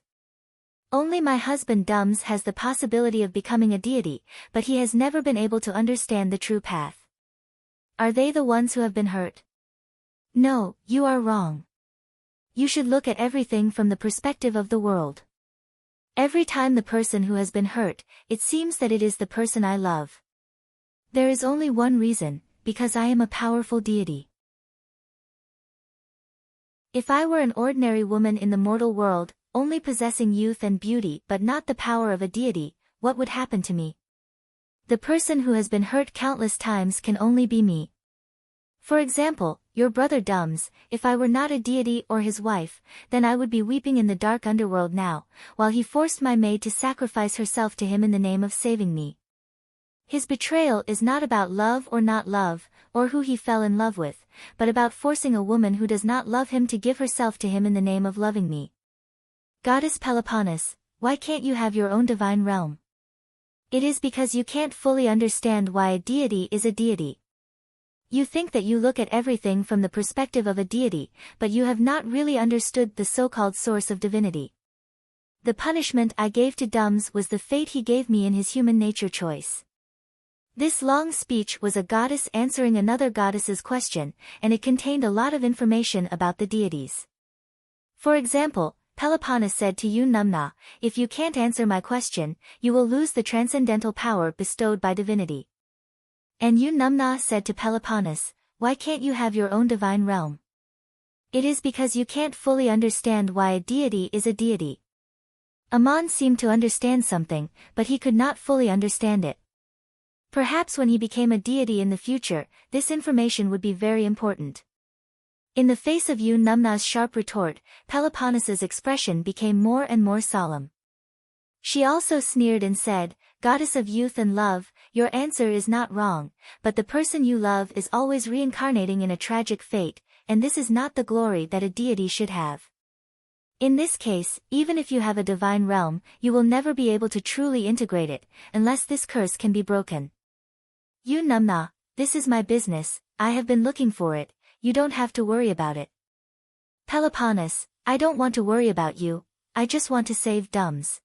Only my husband Dums has the possibility of becoming a deity, but he has never been able to understand the true path. Are they the ones who have been hurt? No, you are wrong. You should look at everything from the perspective of the world. Every time the person who has been hurt, it seems that it is the person I love. There is only one reason, because I am a powerful deity. If I were an ordinary woman in the mortal world, only possessing youth and beauty but not the power of a deity, what would happen to me? The person who has been hurt countless times can only be me. For example, your brother Dums, if I were not a deity or his wife, then I would be weeping in the dark underworld now, while he forced my maid to sacrifice herself to him in the name of saving me. His betrayal is not about love or not love, or who he fell in love with, but about forcing a woman who does not love him to give herself to him in the name of loving me. Goddess Peloponnes, why can't you have your own divine realm? It is because you can't fully understand why a deity is a deity. You think that you look at everything from the perspective of a deity, but you have not really understood the so-called source of divinity. The punishment I gave to Dums was the fate he gave me in his human nature choice." This long speech was a goddess answering another goddess's question, and it contained a lot of information about the deities. For example, Peloponnes said to Yunamna, "If you can't answer my question, you will lose the transcendental power bestowed by divinity." And Yunamna said to Peloponnes, "Why can't you have your own divine realm?" It is because you can't fully understand why a deity is a deity. Aman seemed to understand something, but he could not fully understand it. Perhaps when he became a deity in the future, this information would be very important. In the face of Yunamna's sharp retort, Peloponnes's expression became more and more solemn. She also sneered and said, "Goddess of youth and love, your answer is not wrong, but the person you love is always reincarnating in a tragic fate, and this is not the glory that a deity should have. In this case, even if you have a divine realm, you will never be able to truly integrate it, unless this curse can be broken. Yunamna, this is my business, I have been looking for it, you don't have to worry about it." Peloponnes, I don't want to worry about you, I just want to save Dums.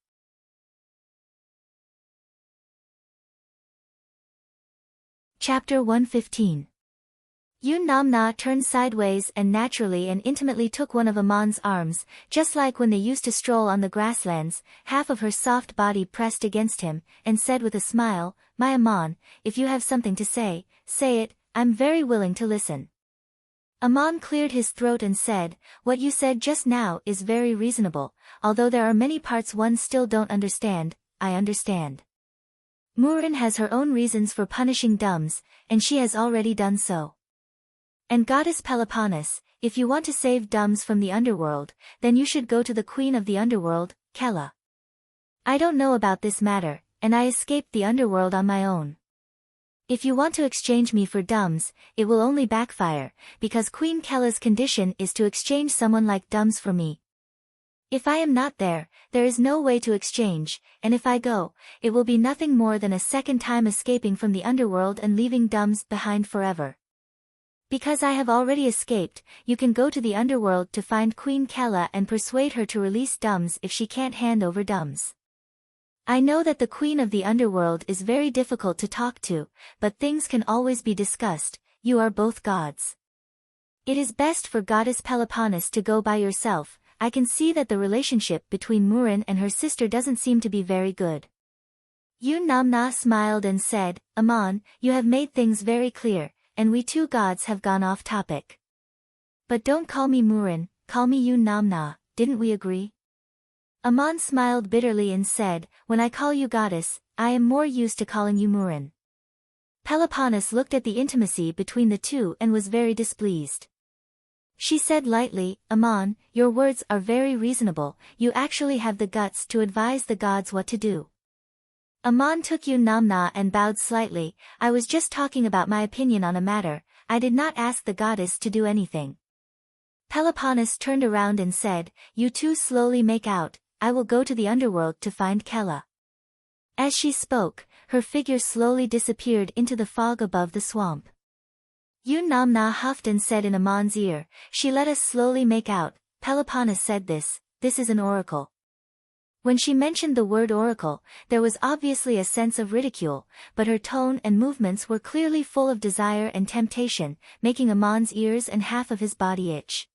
Chapter 115. Yunamna turned sideways and naturally and intimately took one of Aman's arms, just like when they used to stroll on the grasslands, half of her soft body pressed against him, and said with a smile, "My Aman, if you have something to say, say it, I'm very willing to listen." Aman cleared his throat and said, "What you said just now is very reasonable, although there are many parts one still don't understand, I understand. Murin has her own reasons for punishing Dums, and she has already done so. And Goddess Peloponnes, if you want to save Dums from the underworld, then you should go to the queen of the underworld, Kella. I don't know about this matter, and I escaped the underworld on my own. If you want to exchange me for Dums, it will only backfire, because Queen Kella's condition is to exchange someone like Dums for me. If I am not there, there is no way to exchange, and if I go, it will be nothing more than a second time escaping from the underworld and leaving Dums behind forever. Because I have already escaped, you can go to the underworld to find Queen Kella and persuade her to release Dums if she can't hand over Dums. I know that the queen of the underworld is very difficult to talk to, but things can always be discussed. You are both gods. It is best for Goddess Peloponnes to go by yourself. I can see that the relationship between Murin and her sister doesn't seem to be very good. Yun Namna smiled and said, Amon, you have made things very clear, and we two gods have gone off topic. But don't call me Murin, call me Yun Namna, didn't we agree? Amon smiled bitterly and said, when I call you goddess, I am more used to calling you Murin. Peloponnes looked at the intimacy between the two and was very displeased. She said lightly, Amon, your words are very reasonable, you actually have the guts to advise the gods what to do. Amon took Yun Namna and bowed slightly. I was just talking about my opinion on a matter, I did not ask the goddess to do anything. Peloponnes turned around and said, you two slowly make out, I will go to the underworld to find Kella. As she spoke, her figure slowly disappeared into the fog above the swamp. Yun Namna huffed and said in Amon's ear, she let us slowly make out. Peloponnes said this is an oracle. When she mentioned the word oracle, there was obviously a sense of ridicule, but her tone and movements were clearly full of desire and temptation, making Amon's ears and half of his body itch.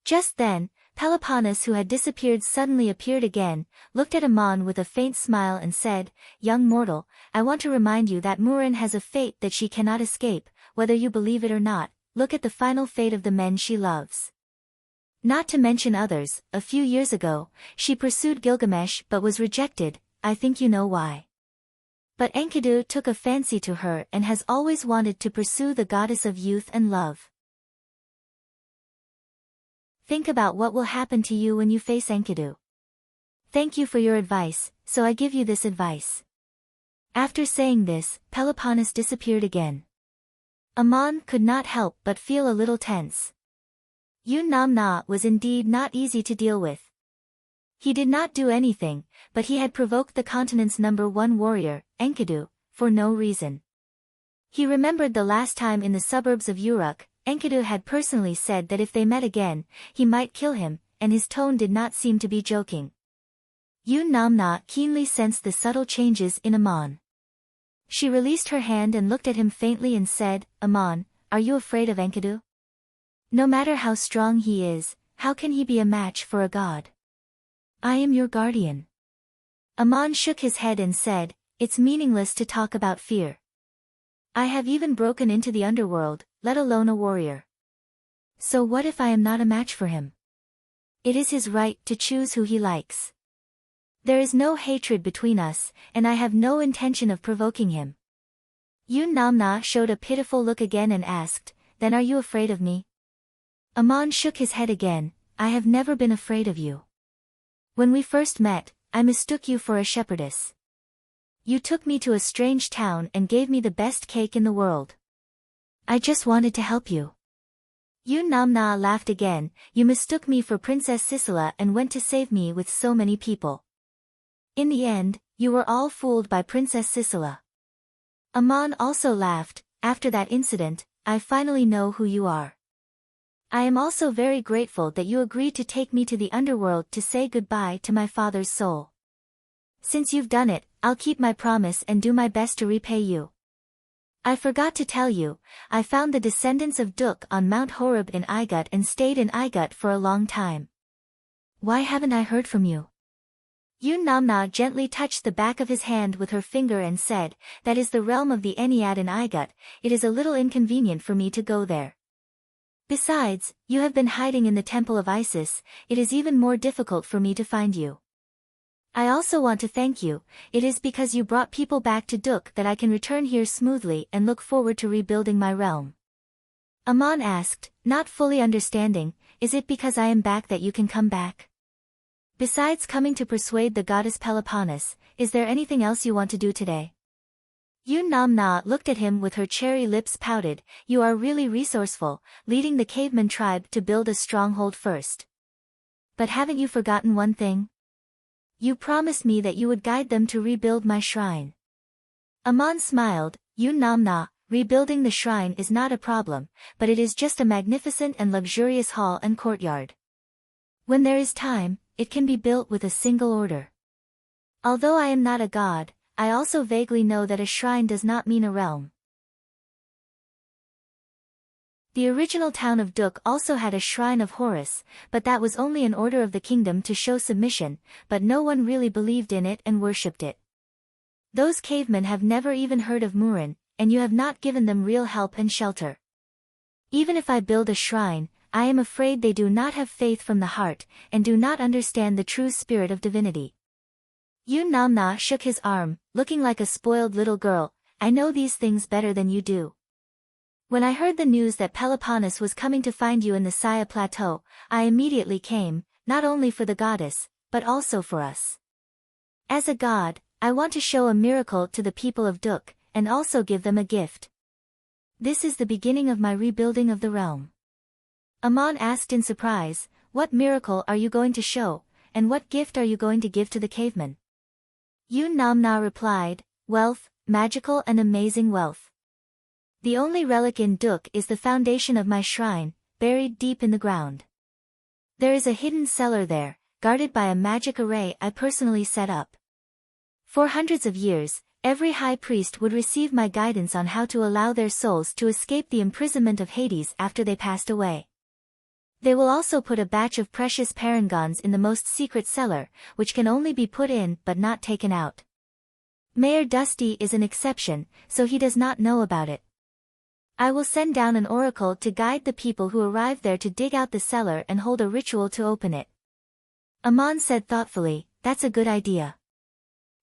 Just then, Peloponnes, who had disappeared, suddenly appeared again, looked at Amon with a faint smile and said, young mortal, I want to remind you that Murin has a fate that she cannot escape, whether you believe it or not. Look at the final fate of the men she loves. Not to mention others, a few years ago, she pursued Gilgamesh but was rejected, I think you know why. But Enkidu took a fancy to her and has always wanted to pursue the goddess of youth and love. Think about what will happen to you when you face Enkidu. Thank you for your advice, so I give you this advice. After saying this, Peloponnes disappeared again. Amon could not help but feel a little tense. Yun Namna was indeed not easy to deal with. He did not do anything, but he had provoked the continent's #1 warrior, Enkidu, for no reason. He remembered the last time in the suburbs of Uruk, Enkidu had personally said that if they met again, he might kill him, and his tone did not seem to be joking. Yun Namna keenly sensed the subtle changes in Amon. She released her hand and looked at him faintly and said, Amon, are you afraid of Enkidu? No matter how strong he is, how can he be a match for a god? I am your guardian. Amon shook his head and said, it's meaningless to talk about fear. I have even broken into the underworld, let alone a warrior. So what if I am not a match for him? It is his right to choose who he likes. There is no hatred between us, and I have no intention of provoking him. Yun Namna showed a pitiful look again and asked, then are you afraid of me? Amon shook his head again, I have never been afraid of you. When we first met, I mistook you for a shepherdess. You took me to a strange town and gave me the best cake in the world. I just wanted to help you. Yun Namna laughed again, you mistook me for Princess Sisela and went to save me with so many people. In the end, you were all fooled by Princess Sisela. Amon also laughed, after that incident, I finally know who you are. I am also very grateful that you agreed to take me to the underworld to say goodbye to my father's soul. Since you've done it, I'll keep my promise and do my best to repay you. I forgot to tell you, I found the descendants of Duk on Mount Horeb in Igut and stayed in Igut for a long time. Why haven't I heard from you? Yun Namna gently touched the back of his hand with her finger and said, that is the realm of the Ennead in Igut, it is a little inconvenient for me to go there. Besides, you have been hiding in the temple of Isis, it is even more difficult for me to find you. I also want to thank you, it is because you brought people back to Duk that I can return here smoothly and look forward to rebuilding my realm. Amon asked, not fully understanding, is it because I am back that you can come back? Besides coming to persuade the goddess Peloponnes, is there anything else you want to do today? Yun Nam Na looked at him with her cherry lips pouted. You are really resourceful, leading the caveman tribe to build a stronghold first. But haven't you forgotten one thing? You promised me that you would guide them to rebuild my shrine. Amon smiled. Yun Nam Na, rebuilding the shrine is not a problem, but it is just a magnificent and luxurious hall and courtyard. When there is time, it can be built with a single order. Although I am not a god, I also vaguely know that a shrine does not mean a realm. The original town of Duk also had a shrine of Horus, but that was only an order of the kingdom to show submission, but no one really believed in it and worshipped it. Those cavemen have never even heard of Murin, and you have not given them real help and shelter. Even if I build a shrine, I am afraid they do not have faith from the heart, and do not understand the true spirit of divinity. Yun Nam Na shook his arm, looking like a spoiled little girl. I know these things better than you do. When I heard the news that Peloponnes was coming to find you in the Saya Plateau, I immediately came, not only for the goddess, but also for us. As a god, I want to show a miracle to the people of Duk, and also give them a gift. This is the beginning of my rebuilding of the realm. Amon asked in surprise, what miracle are you going to show, and what gift are you going to give to the caveman? Yun Nam Na replied, wealth, magical and amazing wealth. The only relic in Duk is the foundation of my shrine, buried deep in the ground. There is a hidden cellar there, guarded by a magic array I personally set up. For hundreds of years, every high priest would receive my guidance on how to allow their souls to escape the imprisonment of Hades after they passed away. They will also put a batch of precious parangons in the most secret cellar, which can only be put in but not taken out. Mayor Dusty is an exception, so he does not know about it. I will send down an oracle to guide the people who arrive there to dig out the cellar and hold a ritual to open it. Amon said thoughtfully, that's a good idea.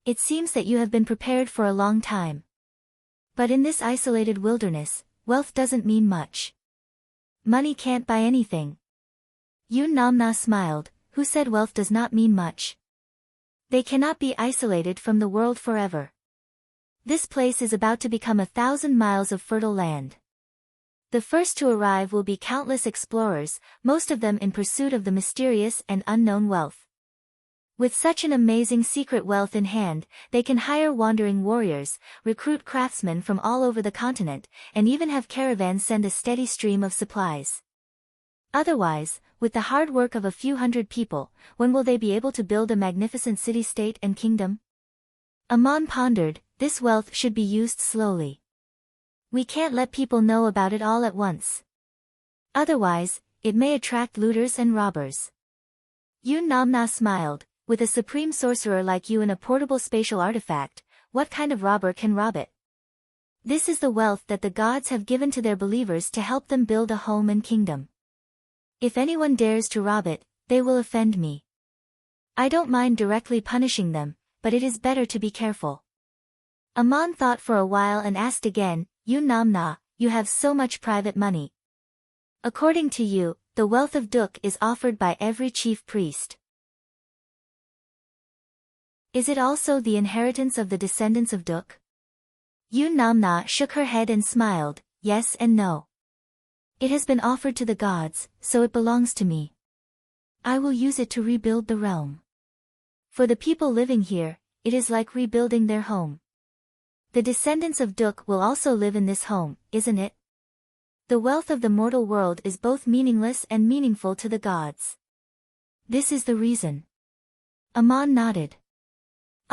It seems that you have been prepared for a long time. But in this isolated wilderness, wealth doesn't mean much. Money can't buy anything. Yun Nam Na smiled, who said wealth does not mean much? They cannot be isolated from the world forever. This place is about to become 1,000 miles of fertile land. The first to arrive will be countless explorers, most of them in pursuit of the mysterious and unknown wealth. With such an amazing secret wealth in hand, they can hire wandering warriors, recruit craftsmen from all over the continent, and even have caravans send a steady stream of supplies. Otherwise, with the hard work of a few hundred people, when will they be able to build a magnificent city-state and kingdom? Amon pondered, this wealth should be used slowly. We can't let people know about it all at once. Otherwise, it may attract looters and robbers. Yun Nam Na smiled, with a supreme sorcerer like you in a portable spatial artifact, what kind of robber can rob it? This is the wealth that the gods have given to their believers to help them build a home and kingdom. If anyone dares to rob it, they will offend me. I don't mind directly punishing them, but it is better to be careful. Amon thought for a while and asked again, Yun Nam Na, you have so much private money. According to you, the wealth of Duk is offered by every chief priest. Is it also the inheritance of the descendants of Duk? Yun Nam Na shook her head and smiled, yes and no. It has been offered to the gods, so it belongs to me. I will use it to rebuild the realm. For the people living here, it is like rebuilding their home. The descendants of Duk will also live in this home, isn't it? The wealth of the mortal world is both meaningless and meaningful to the gods. This is the reason. Amon nodded.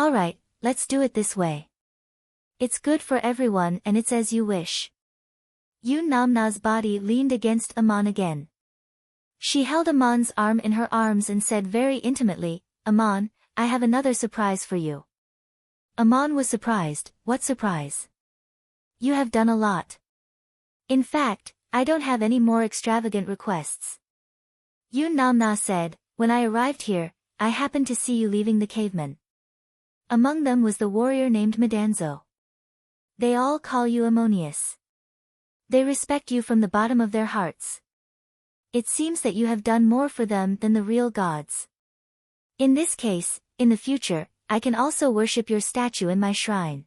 Alright, let's do it this way. It's good for everyone and it's as you wish. Yun Nam Na's body leaned against Amon again. She held Amon's arm in her arms and said very intimately, Amon, I have another surprise for you. Amon was surprised. What surprise? You have done a lot. In fact, I don't have any more extravagant requests. Yun Nam Na said, when I arrived here, I happened to see you leaving the cavemen. Among them was the warrior named Medanzo. They all call you Ammonius. They respect you from the bottom of their hearts. It seems that you have done more for them than the real gods. In this case, in the future, I can also worship your statue in my shrine.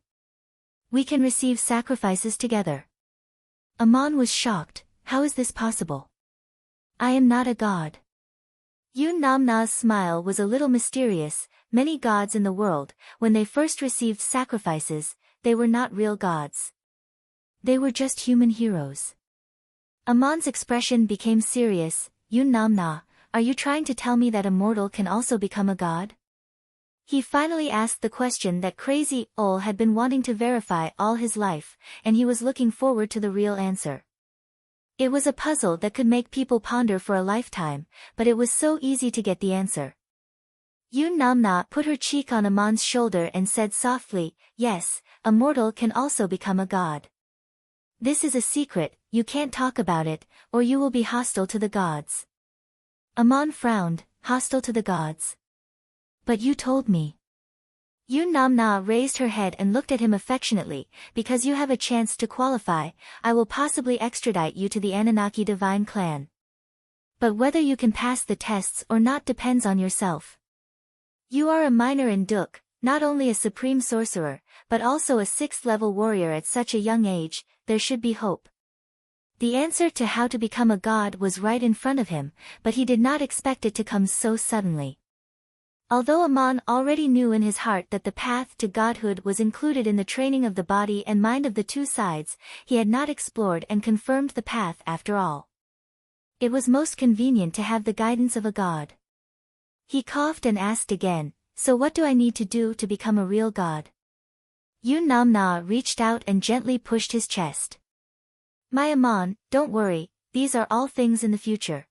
We can receive sacrifices together. Amon was shocked. How is this possible? I am not a god. Yun Namna's smile was a little mysterious. Many gods in the world, when they first received sacrifices, they were not real gods. They were just human heroes. Amon's expression became serious. Yun Namna, are you trying to tell me that a mortal can also become a god? He finally asked the question that Crazy Ol had been wanting to verify all his life, and he was looking forward to the real answer. It was a puzzle that could make people ponder for a lifetime, but it was so easy to get the answer. Yun Namna put her cheek on Amon's shoulder and said softly, yes, a mortal can also become a god. This is a secret, you can't talk about it, or you will be hostile to the gods. Amon frowned, hostile to the gods. But you told me. Yun Namna raised her head and looked at him affectionately, because you have a chance to qualify, I will possibly extradite you to the Anunnaki divine clan. But whether you can pass the tests or not depends on yourself. You are a minor in Duk, not only a supreme sorcerer, but also a 6th-level warrior at such a young age, there should be hope. The answer to how to become a god was right in front of him, but he did not expect it to come so suddenly. Although Amon already knew in his heart that the path to godhood was included in the training of the body and mind of the two sides, he had not explored and confirmed the path after all. It was most convenient to have the guidance of a god. He coughed and asked again, so what do I need to do to become a real god? Yun Namna reached out and gently pushed his chest. My Amon, don't worry, these are all things in the future.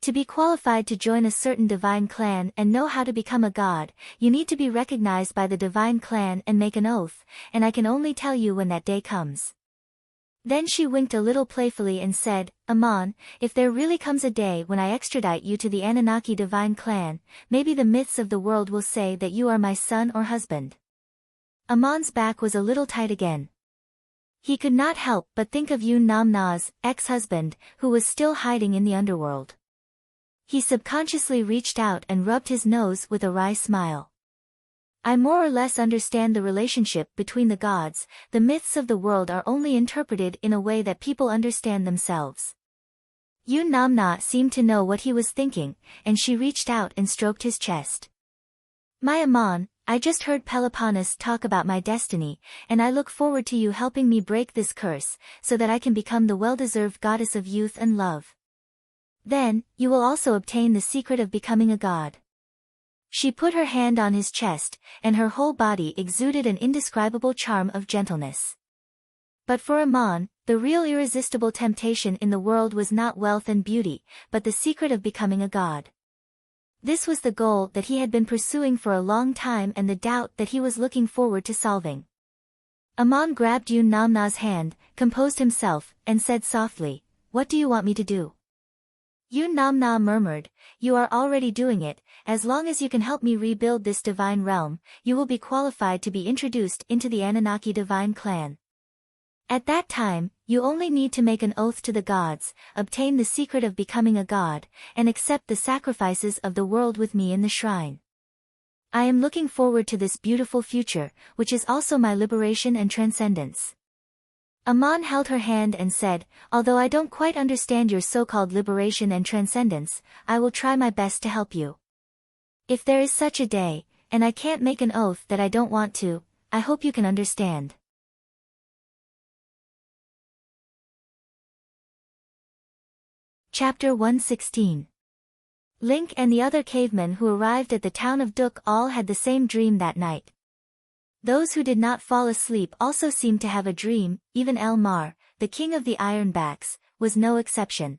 To be qualified to join a certain divine clan and know how to become a god, you need to be recognized by the divine clan and make an oath, and I can only tell you when that day comes. Then she winked a little playfully and said, Amon, if there really comes a day when I extradite you to the Anunnaki divine clan, maybe the myths of the world will say that you are my son or husband. Amon's back was a little tight again. He could not help but think of Yun Namna's ex-husband, who was still hiding in the underworld. He subconsciously reached out and rubbed his nose with a wry smile. I more or less understand the relationship between the gods. The myths of the world are only interpreted in a way that people understand themselves. Yun Namna seemed to know what he was thinking, and she reached out and stroked his chest. My Amon, I just heard Peloponnes talk about my destiny, and I look forward to you helping me break this curse, so that I can become the well-deserved goddess of youth and love. Then, you will also obtain the secret of becoming a god. She put her hand on his chest, and her whole body exuded an indescribable charm of gentleness. But for Amon, the real irresistible temptation in the world was not wealth and beauty, but the secret of becoming a god. This was the goal that he had been pursuing for a long time and the doubt that he was looking forward to solving. Amon grabbed Yun Namna's hand, composed himself, and said softly, What do you want me to do? Yun Namna murmured, You are already doing it, as long as you can help me rebuild this divine realm, you will be qualified to be introduced into the Anunnaki divine clan. At that time, you only need to make an oath to the gods, obtain the secret of becoming a god, and accept the sacrifices of the world with me in the shrine. I am looking forward to this beautiful future, which is also my liberation and transcendence. Amon held her hand and said, Although I don't quite understand your so-called liberation and transcendence, I will try my best to help you. If there is such a day, and I can't make an oath that I don't want to, I hope you can understand. Chapter 116. Link and the other cavemen who arrived at the town of Duk all had the same dream that night. Those who did not fall asleep also seemed to have a dream. Even Elmar, the king of the Ironbacks, was no exception.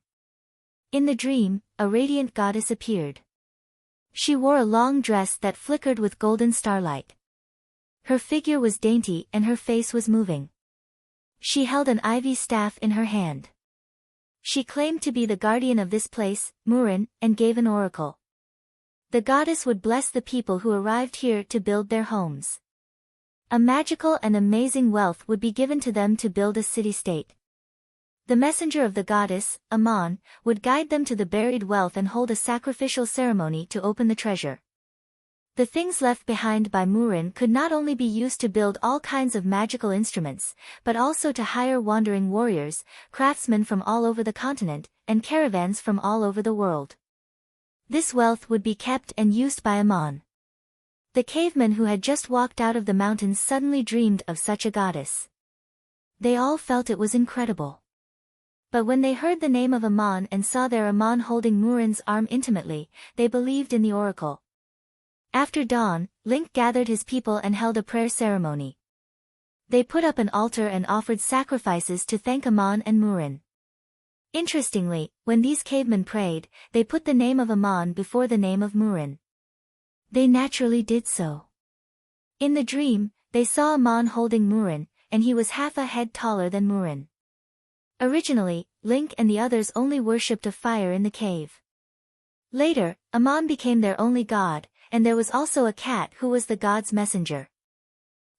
In the dream, a radiant goddess appeared. She wore a long dress that flickered with golden starlight. Her figure was dainty and her face was moving. She held an ivy staff in her hand. She claimed to be the guardian of this place, Murin, and gave an oracle. The goddess would bless the people who arrived here to build their homes. A magical and amazing wealth would be given to them to build a city-state. The messenger of the goddess, Aman, would guide them to the buried wealth and hold a sacrificial ceremony to open the treasure. The things left behind by Murin could not only be used to build all kinds of magical instruments, but also to hire wandering warriors, craftsmen from all over the continent, and caravans from all over the world. This wealth would be kept and used by Aman. The cavemen who had just walked out of the mountains suddenly dreamed of such a goddess. They all felt it was incredible. But when they heard the name of Aman and saw their Aman holding Murin's arm intimately, they believed in the oracle. After dawn, Link gathered his people and held a prayer ceremony. They put up an altar and offered sacrifices to thank Aman and Murin. Interestingly, when these cavemen prayed, they put the name of Aman before the name of Murin. They naturally did so. In the dream, they saw Aman holding Murin, and he was half a head taller than Murin. Originally, Link and the others only worshipped a fire in the cave. Later, Aman became their only god, and there was also a cat who was the god's messenger.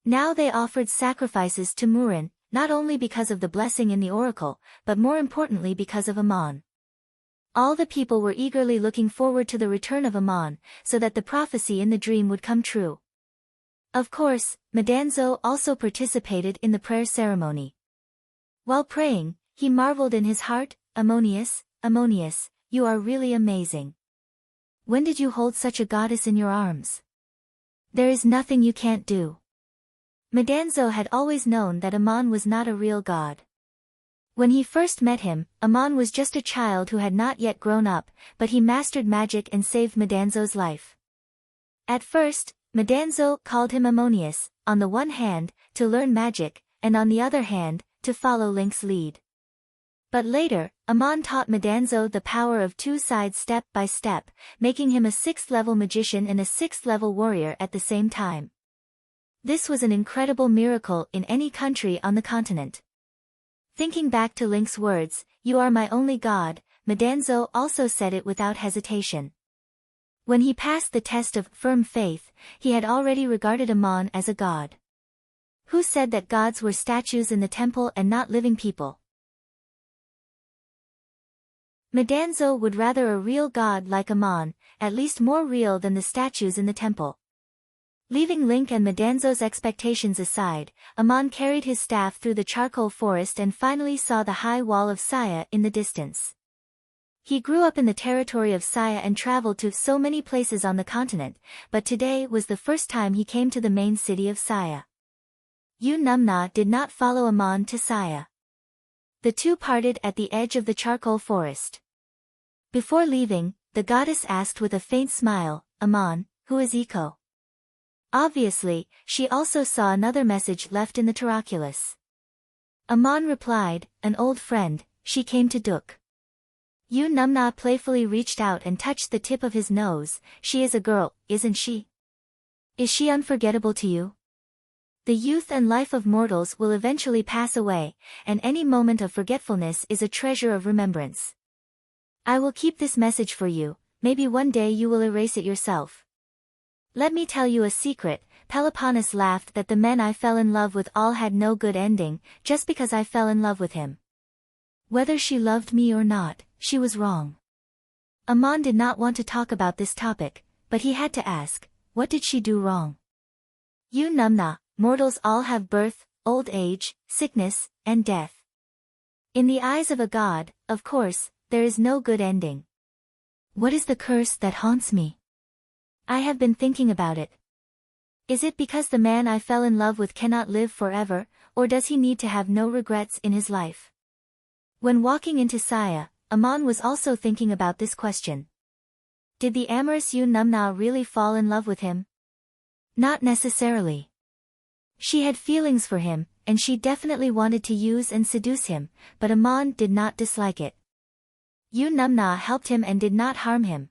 Now they offered sacrifices to Murin, not only because of the blessing in the oracle, but more importantly because of Aman. All the people were eagerly looking forward to the return of Aman, so that the prophecy in the dream would come true. Of course, Madanzo also participated in the prayer ceremony. While praying, he marveled in his heart, Ammonius, Ammonius, you are really amazing. When did you hold such a goddess in your arms? There is nothing you can't do. Madanzo had always known that Aman was not a real god. When he first met him, Aman was just a child who had not yet grown up, but he mastered magic and saved Madanzo's life. At first, Madanzo called him Ammonius, on the one hand, to learn magic, and on the other hand, to follow Link's lead. But later, Aman taught Madanzo the power of two sides step by step, making him a 6th-level magician and a 6th-level warrior at the same time. This was an incredible miracle in any country on the continent. Thinking back to Link's words, "You are my only god," Madanzo also said it without hesitation. When he passed the test of firm faith, he had already regarded Aman as a god. Who said that gods were statues in the temple and not living people? Madanzo would rather a real god like Aman, at least more real than the statues in the temple. Leaving Link and Madanzo's expectations aside, Aman carried his staff through the charcoal forest and finally saw the high wall of Saya in the distance. He grew up in the territory of Saya and traveled to so many places on the continent, but today was the first time he came to the main city of Saya. Yu Numna did not follow Aman to Saya. The two parted at the edge of the charcoal forest. Before leaving, the goddess asked with a faint smile, "Aman, who is Iko?" Obviously, she also saw another message left in the Taraculus. Aman replied, "An old friend, she came to Duk." Yu Numna playfully reached out and touched the tip of his nose. "She is a girl, isn't she? Is she unforgettable to you? The youth and life of mortals will eventually pass away, and any moment of forgetfulness is a treasure of remembrance. I will keep this message for you, maybe one day you will erase it yourself. Let me tell you a secret." Peloponnesus laughed that the men I fell in love with all had no good ending, just because I fell in love with him. Whether she loved me or not, she was wrong. Aman did not want to talk about this topic, but he had to ask, what did she do wrong? Yu Numna, mortals all have birth, old age, sickness, and death. In the eyes of a god, of course, there is no good ending. What is the curse that haunts me? I have been thinking about it. Is it because the man I fell in love with cannot live forever, or does he need to have no regrets in his life? When walking into Saya, Aman was also thinking about this question. Did the amorous Yu Numna really fall in love with him? Not necessarily. She had feelings for him, and she definitely wanted to use and seduce him, but Aman did not dislike it. Yu Numna helped him and did not harm him.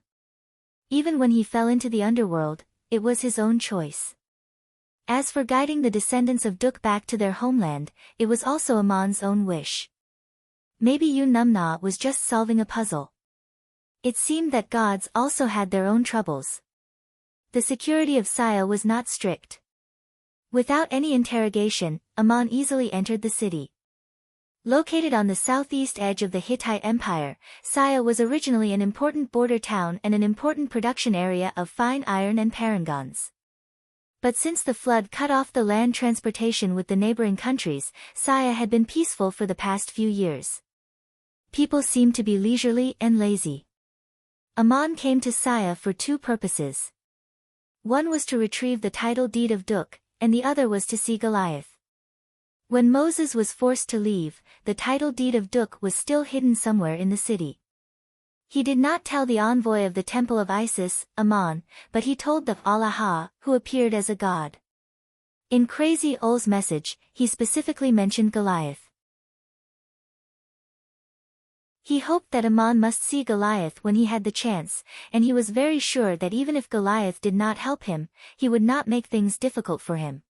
Even when he fell into the underworld, it was his own choice. As for guiding the descendants of Duk back to their homeland, it was also Aman's own wish. Maybe Yu Numna was just solving a puzzle. It seemed that gods also had their own troubles. The security of Saya was not strict. Without any interrogation, Ammon easily entered the city. Located on the southeast edge of the Hittite Empire, Saya was originally an important border town and an important production area of fine iron and parangons. But since the flood cut off the land transportation with the neighboring countries, Saya had been peaceful for the past few years. People seemed to be leisurely and lazy. Ammon came to Saya for two purposes. One was to retrieve the title deed of Duk, and the other was to see Goliath. When Moses was forced to leave, the title deed of Duk was still hidden somewhere in the city. He did not tell the envoy of the temple of Isis, Ammon, but he told the Allah, who appeared as a god. In Crazy Ol's message, he specifically mentioned Goliath. He hoped that Ammon must see Goliath when he had the chance, and he was very sure that even if Goliath did not help him, he would not make things difficult for him.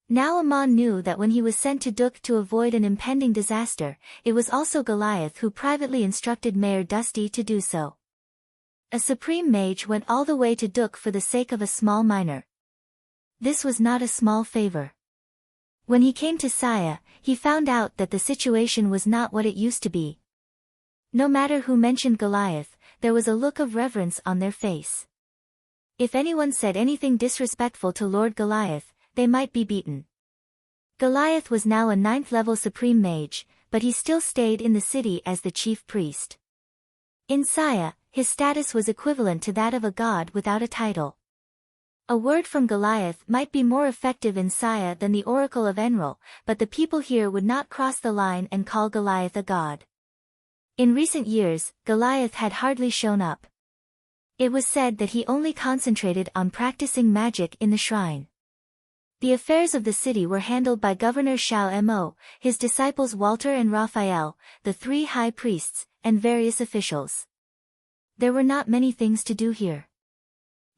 Now Ammon knew that when he was sent to Duk to avoid an impending disaster, it was also Goliath who privately instructed Mayor Dusty to do so. A supreme mage went all the way to Duk for the sake of a small minor. This was not a small favor. When he came to Saya, he found out that the situation was not what it used to be. No matter who mentioned Goliath, there was a look of reverence on their face. If anyone said anything disrespectful to Lord Goliath, they might be beaten. Goliath was now a 9th-level supreme mage, but he still stayed in the city as the chief priest. In Saya, his status was equivalent to that of a god without a title. A word from Goliath might be more effective in Saya than the Oracle of Enlil, but the people here would not cross the line and call Goliath a god. In recent years, Goliath had hardly shown up. It was said that he only concentrated on practicing magic in the shrine. The affairs of the city were handled by Governor Shao Mo, his disciples Walter and Raphael, the 3 high priests, and various officials. There were not many things to do here.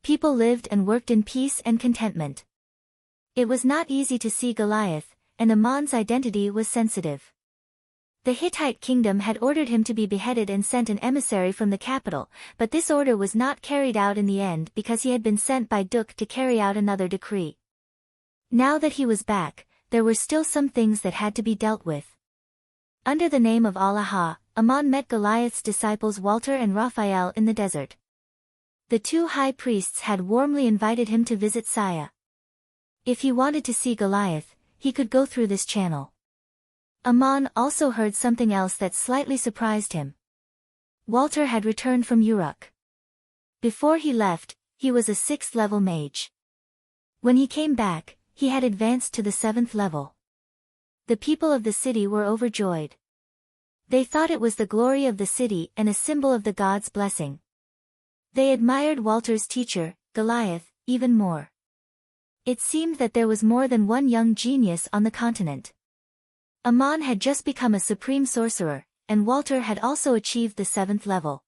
People lived and worked in peace and contentment. It was not easy to see Goliath, and Ammon's identity was sensitive. The Hittite kingdom had ordered him to be beheaded and sent an emissary from the capital, but this order was not carried out in the end because he had been sent by Duk to carry out another decree. Now that he was back, there were still some things that had to be dealt with. Under the name of Allah, Ammon met Goliath's disciples Walter and Raphael in the desert. The 2 high priests had warmly invited him to visit Saya. If he wanted to see Goliath, he could go through this channel. Ammon also heard something else that slightly surprised him. Walter had returned from Uruk. Before he left, he was a 6th-level mage. When he came back, he had advanced to the 7th level. The people of the city were overjoyed. They thought it was the glory of the city and a symbol of the god's blessing. They admired Walter's teacher, Goliath, even more. It seemed that there was more than one young genius on the continent. Ammon had just become a supreme sorcerer, and Walter had also achieved the 7th level.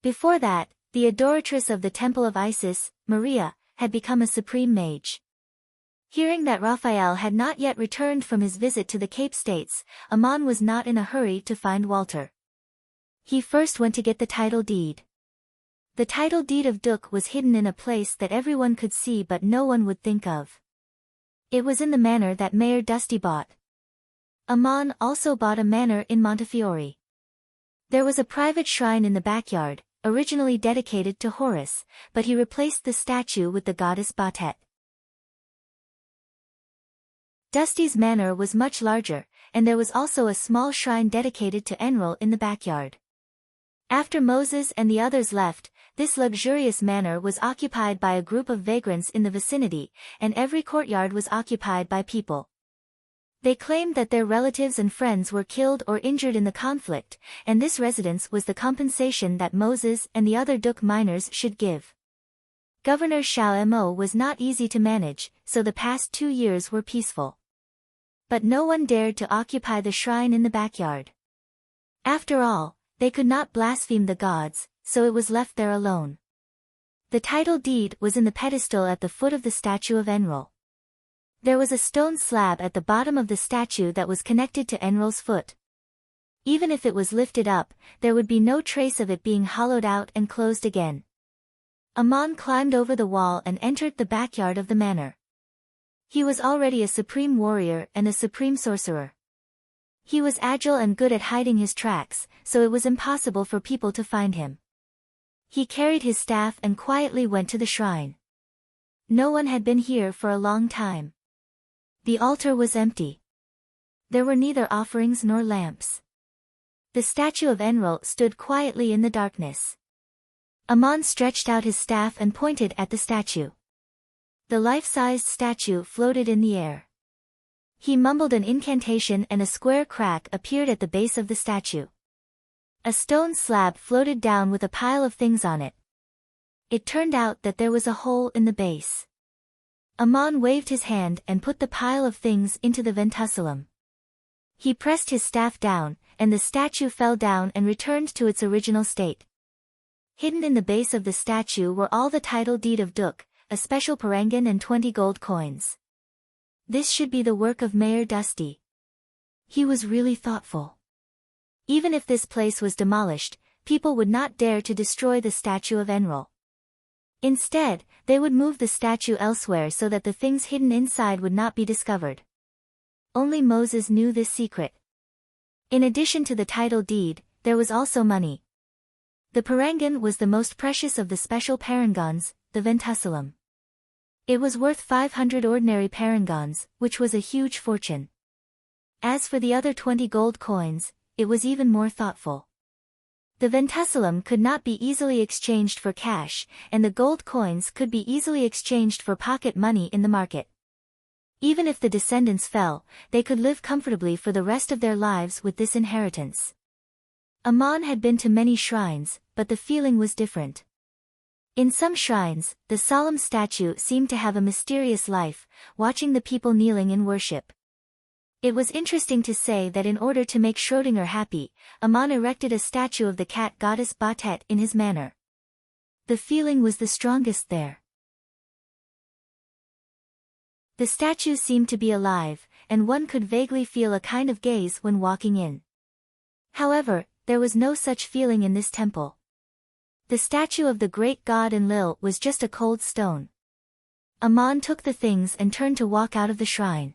Before that, the adoratress of the temple of Isis, Maria, had become a supreme mage. Hearing that Raphael had not yet returned from his visit to the Cape States, Ammon was not in a hurry to find Walter. He first went to get the title deed. The title deed of Duk was hidden in a place that everyone could see but no one would think of. It was in the manor that Mayor Dusty bought. Ammon also bought a manor in Montefiore. There was a private shrine in the backyard, originally dedicated to Horus, but he replaced the statue with the goddess Batet. Dusty's manor was much larger, and there was also a small shrine dedicated to Enlil in the backyard. After Moses and the others left, this luxurious manor was occupied by a group of vagrants in the vicinity, and every courtyard was occupied by people. They claimed that their relatives and friends were killed or injured in the conflict, and this residence was the compensation that Moses and the other Duk miners should give. Governor Shao Mo was not easy to manage, so the past 2 years were peaceful. But no one dared to occupy the shrine in the backyard. After all, they could not blaspheme the gods, so it was left there alone. The title deed was in the pedestal at the foot of the statue of Enlil. There was a stone slab at the bottom of the statue that was connected to Enlil's foot. Even if it was lifted up, there would be no trace of it being hollowed out and closed again. Ammon climbed over the wall and entered the backyard of the manor. He was already a supreme warrior and a supreme sorcerer. He was agile and good at hiding his tracks, so it was impossible for people to find him. He carried his staff and quietly went to the shrine. No one had been here for a long time. The altar was empty. There were neither offerings nor lamps. The statue of Enril stood quietly in the darkness. Amon stretched out his staff and pointed at the statue. The life-sized statue floated in the air. He mumbled an incantation and a square crack appeared at the base of the statue. A stone slab floated down with a pile of things on it. It turned out that there was a hole in the base. Amon waved his hand and put the pile of things into the ventuculum. He pressed his staff down, and the statue fell down and returned to its original state. Hidden in the base of the statue were all the title deed of Duk, a special parangan and 20 gold coins. This should be the work of Mayor Dusty. He was really thoughtful. Even if this place was demolished, people would not dare to destroy the statue of Enril. Instead, they would move the statue elsewhere so that the things hidden inside would not be discovered. Only Moses knew this secret. In addition to the title deed, there was also money. The parangan was the most precious of the special parangons, the ventuculum. It was worth 500 ordinary parangons, which was a huge fortune. As for the other 20 gold coins, it was even more thoughtful. The ventuculum could not be easily exchanged for cash, and the gold coins could be easily exchanged for pocket money in the market. Even if the descendants fell, they could live comfortably for the rest of their lives with this inheritance. Amon had been to many shrines, but the feeling was different. In some shrines, the solemn statue seemed to have a mysterious life, watching the people kneeling in worship. It was interesting to say that in order to make Schrödinger happy, Amon erected a statue of the cat goddess Batet in his manor. The feeling was the strongest there. The statue seemed to be alive, and one could vaguely feel a kind of gaze when walking in. However, there was no such feeling in this temple. The statue of the great god Enlil was just a cold stone. Amon took the things and turned to walk out of the shrine.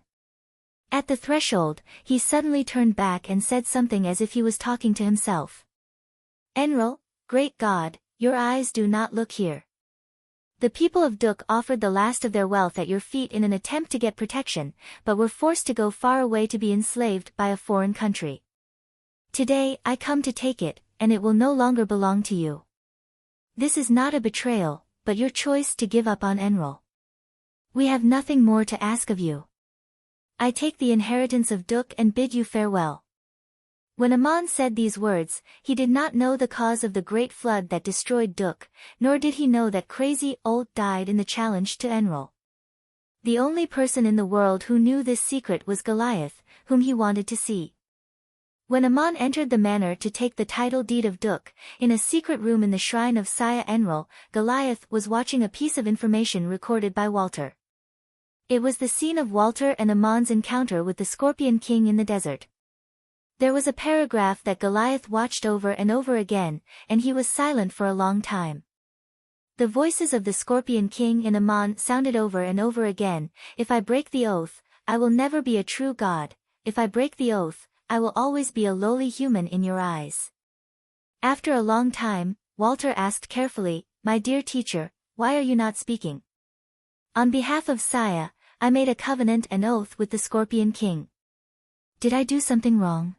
At the threshold, he suddenly turned back and said something as if he was talking to himself. Enril, great god, your eyes do not look here. The people of Duk offered the last of their wealth at your feet in an attempt to get protection, but were forced to go far away to be enslaved by a foreign country. Today I come to take it, and it will no longer belong to you. This is not a betrayal, but your choice to give up on Enril. We have nothing more to ask of you. I take the inheritance of Duk and bid you farewell. When Amon said these words, he did not know the cause of the great flood that destroyed Duk, nor did he know that crazy Old died in the challenge to Enril. The only person in the world who knew this secret was Goliath, whom he wanted to see. When Amon entered the manor to take the title deed of Duk, in a secret room in the shrine of Saya Enril, Goliath was watching a piece of information recorded by Walter. It was the scene of Walter and Amon's encounter with the Scorpion King in the desert. There was a paragraph that Goliath watched over and over again, and he was silent for a long time. The voices of the Scorpion King and Amon sounded over and over again. If I break the oath, I will never be a true god. If I break the oath, I will always be a lowly human in your eyes. After a long time, Walter asked carefully, my dear teacher, why are you not speaking? On behalf of Saya, I made a covenant and oath with the Scorpion King. Did I do something wrong?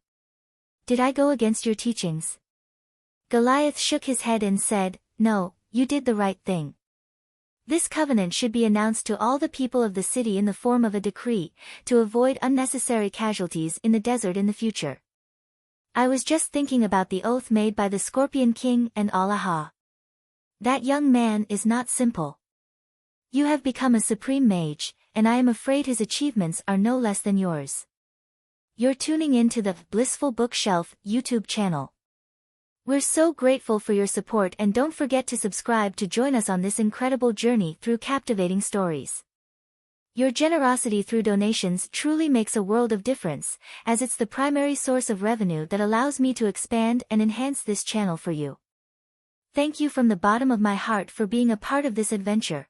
Did I go against your teachings? Goliath shook his head and said, no, you did the right thing. This covenant should be announced to all the people of the city in the form of a decree, to avoid unnecessary casualties in the desert in the future. I was just thinking about the oath made by the Scorpion King and Allah. That young man is not simple. You have become a supreme mage, and I am afraid his achievements are no less than yours. You're tuning in to the Blissful Bookshelf YouTube channel. We're so grateful for your support, and don't forget to subscribe to join us on this incredible journey through captivating stories. Your generosity through donations truly makes a world of difference, as it's the primary source of revenue that allows me to expand and enhance this channel for you. Thank you from the bottom of my heart for being a part of this adventure.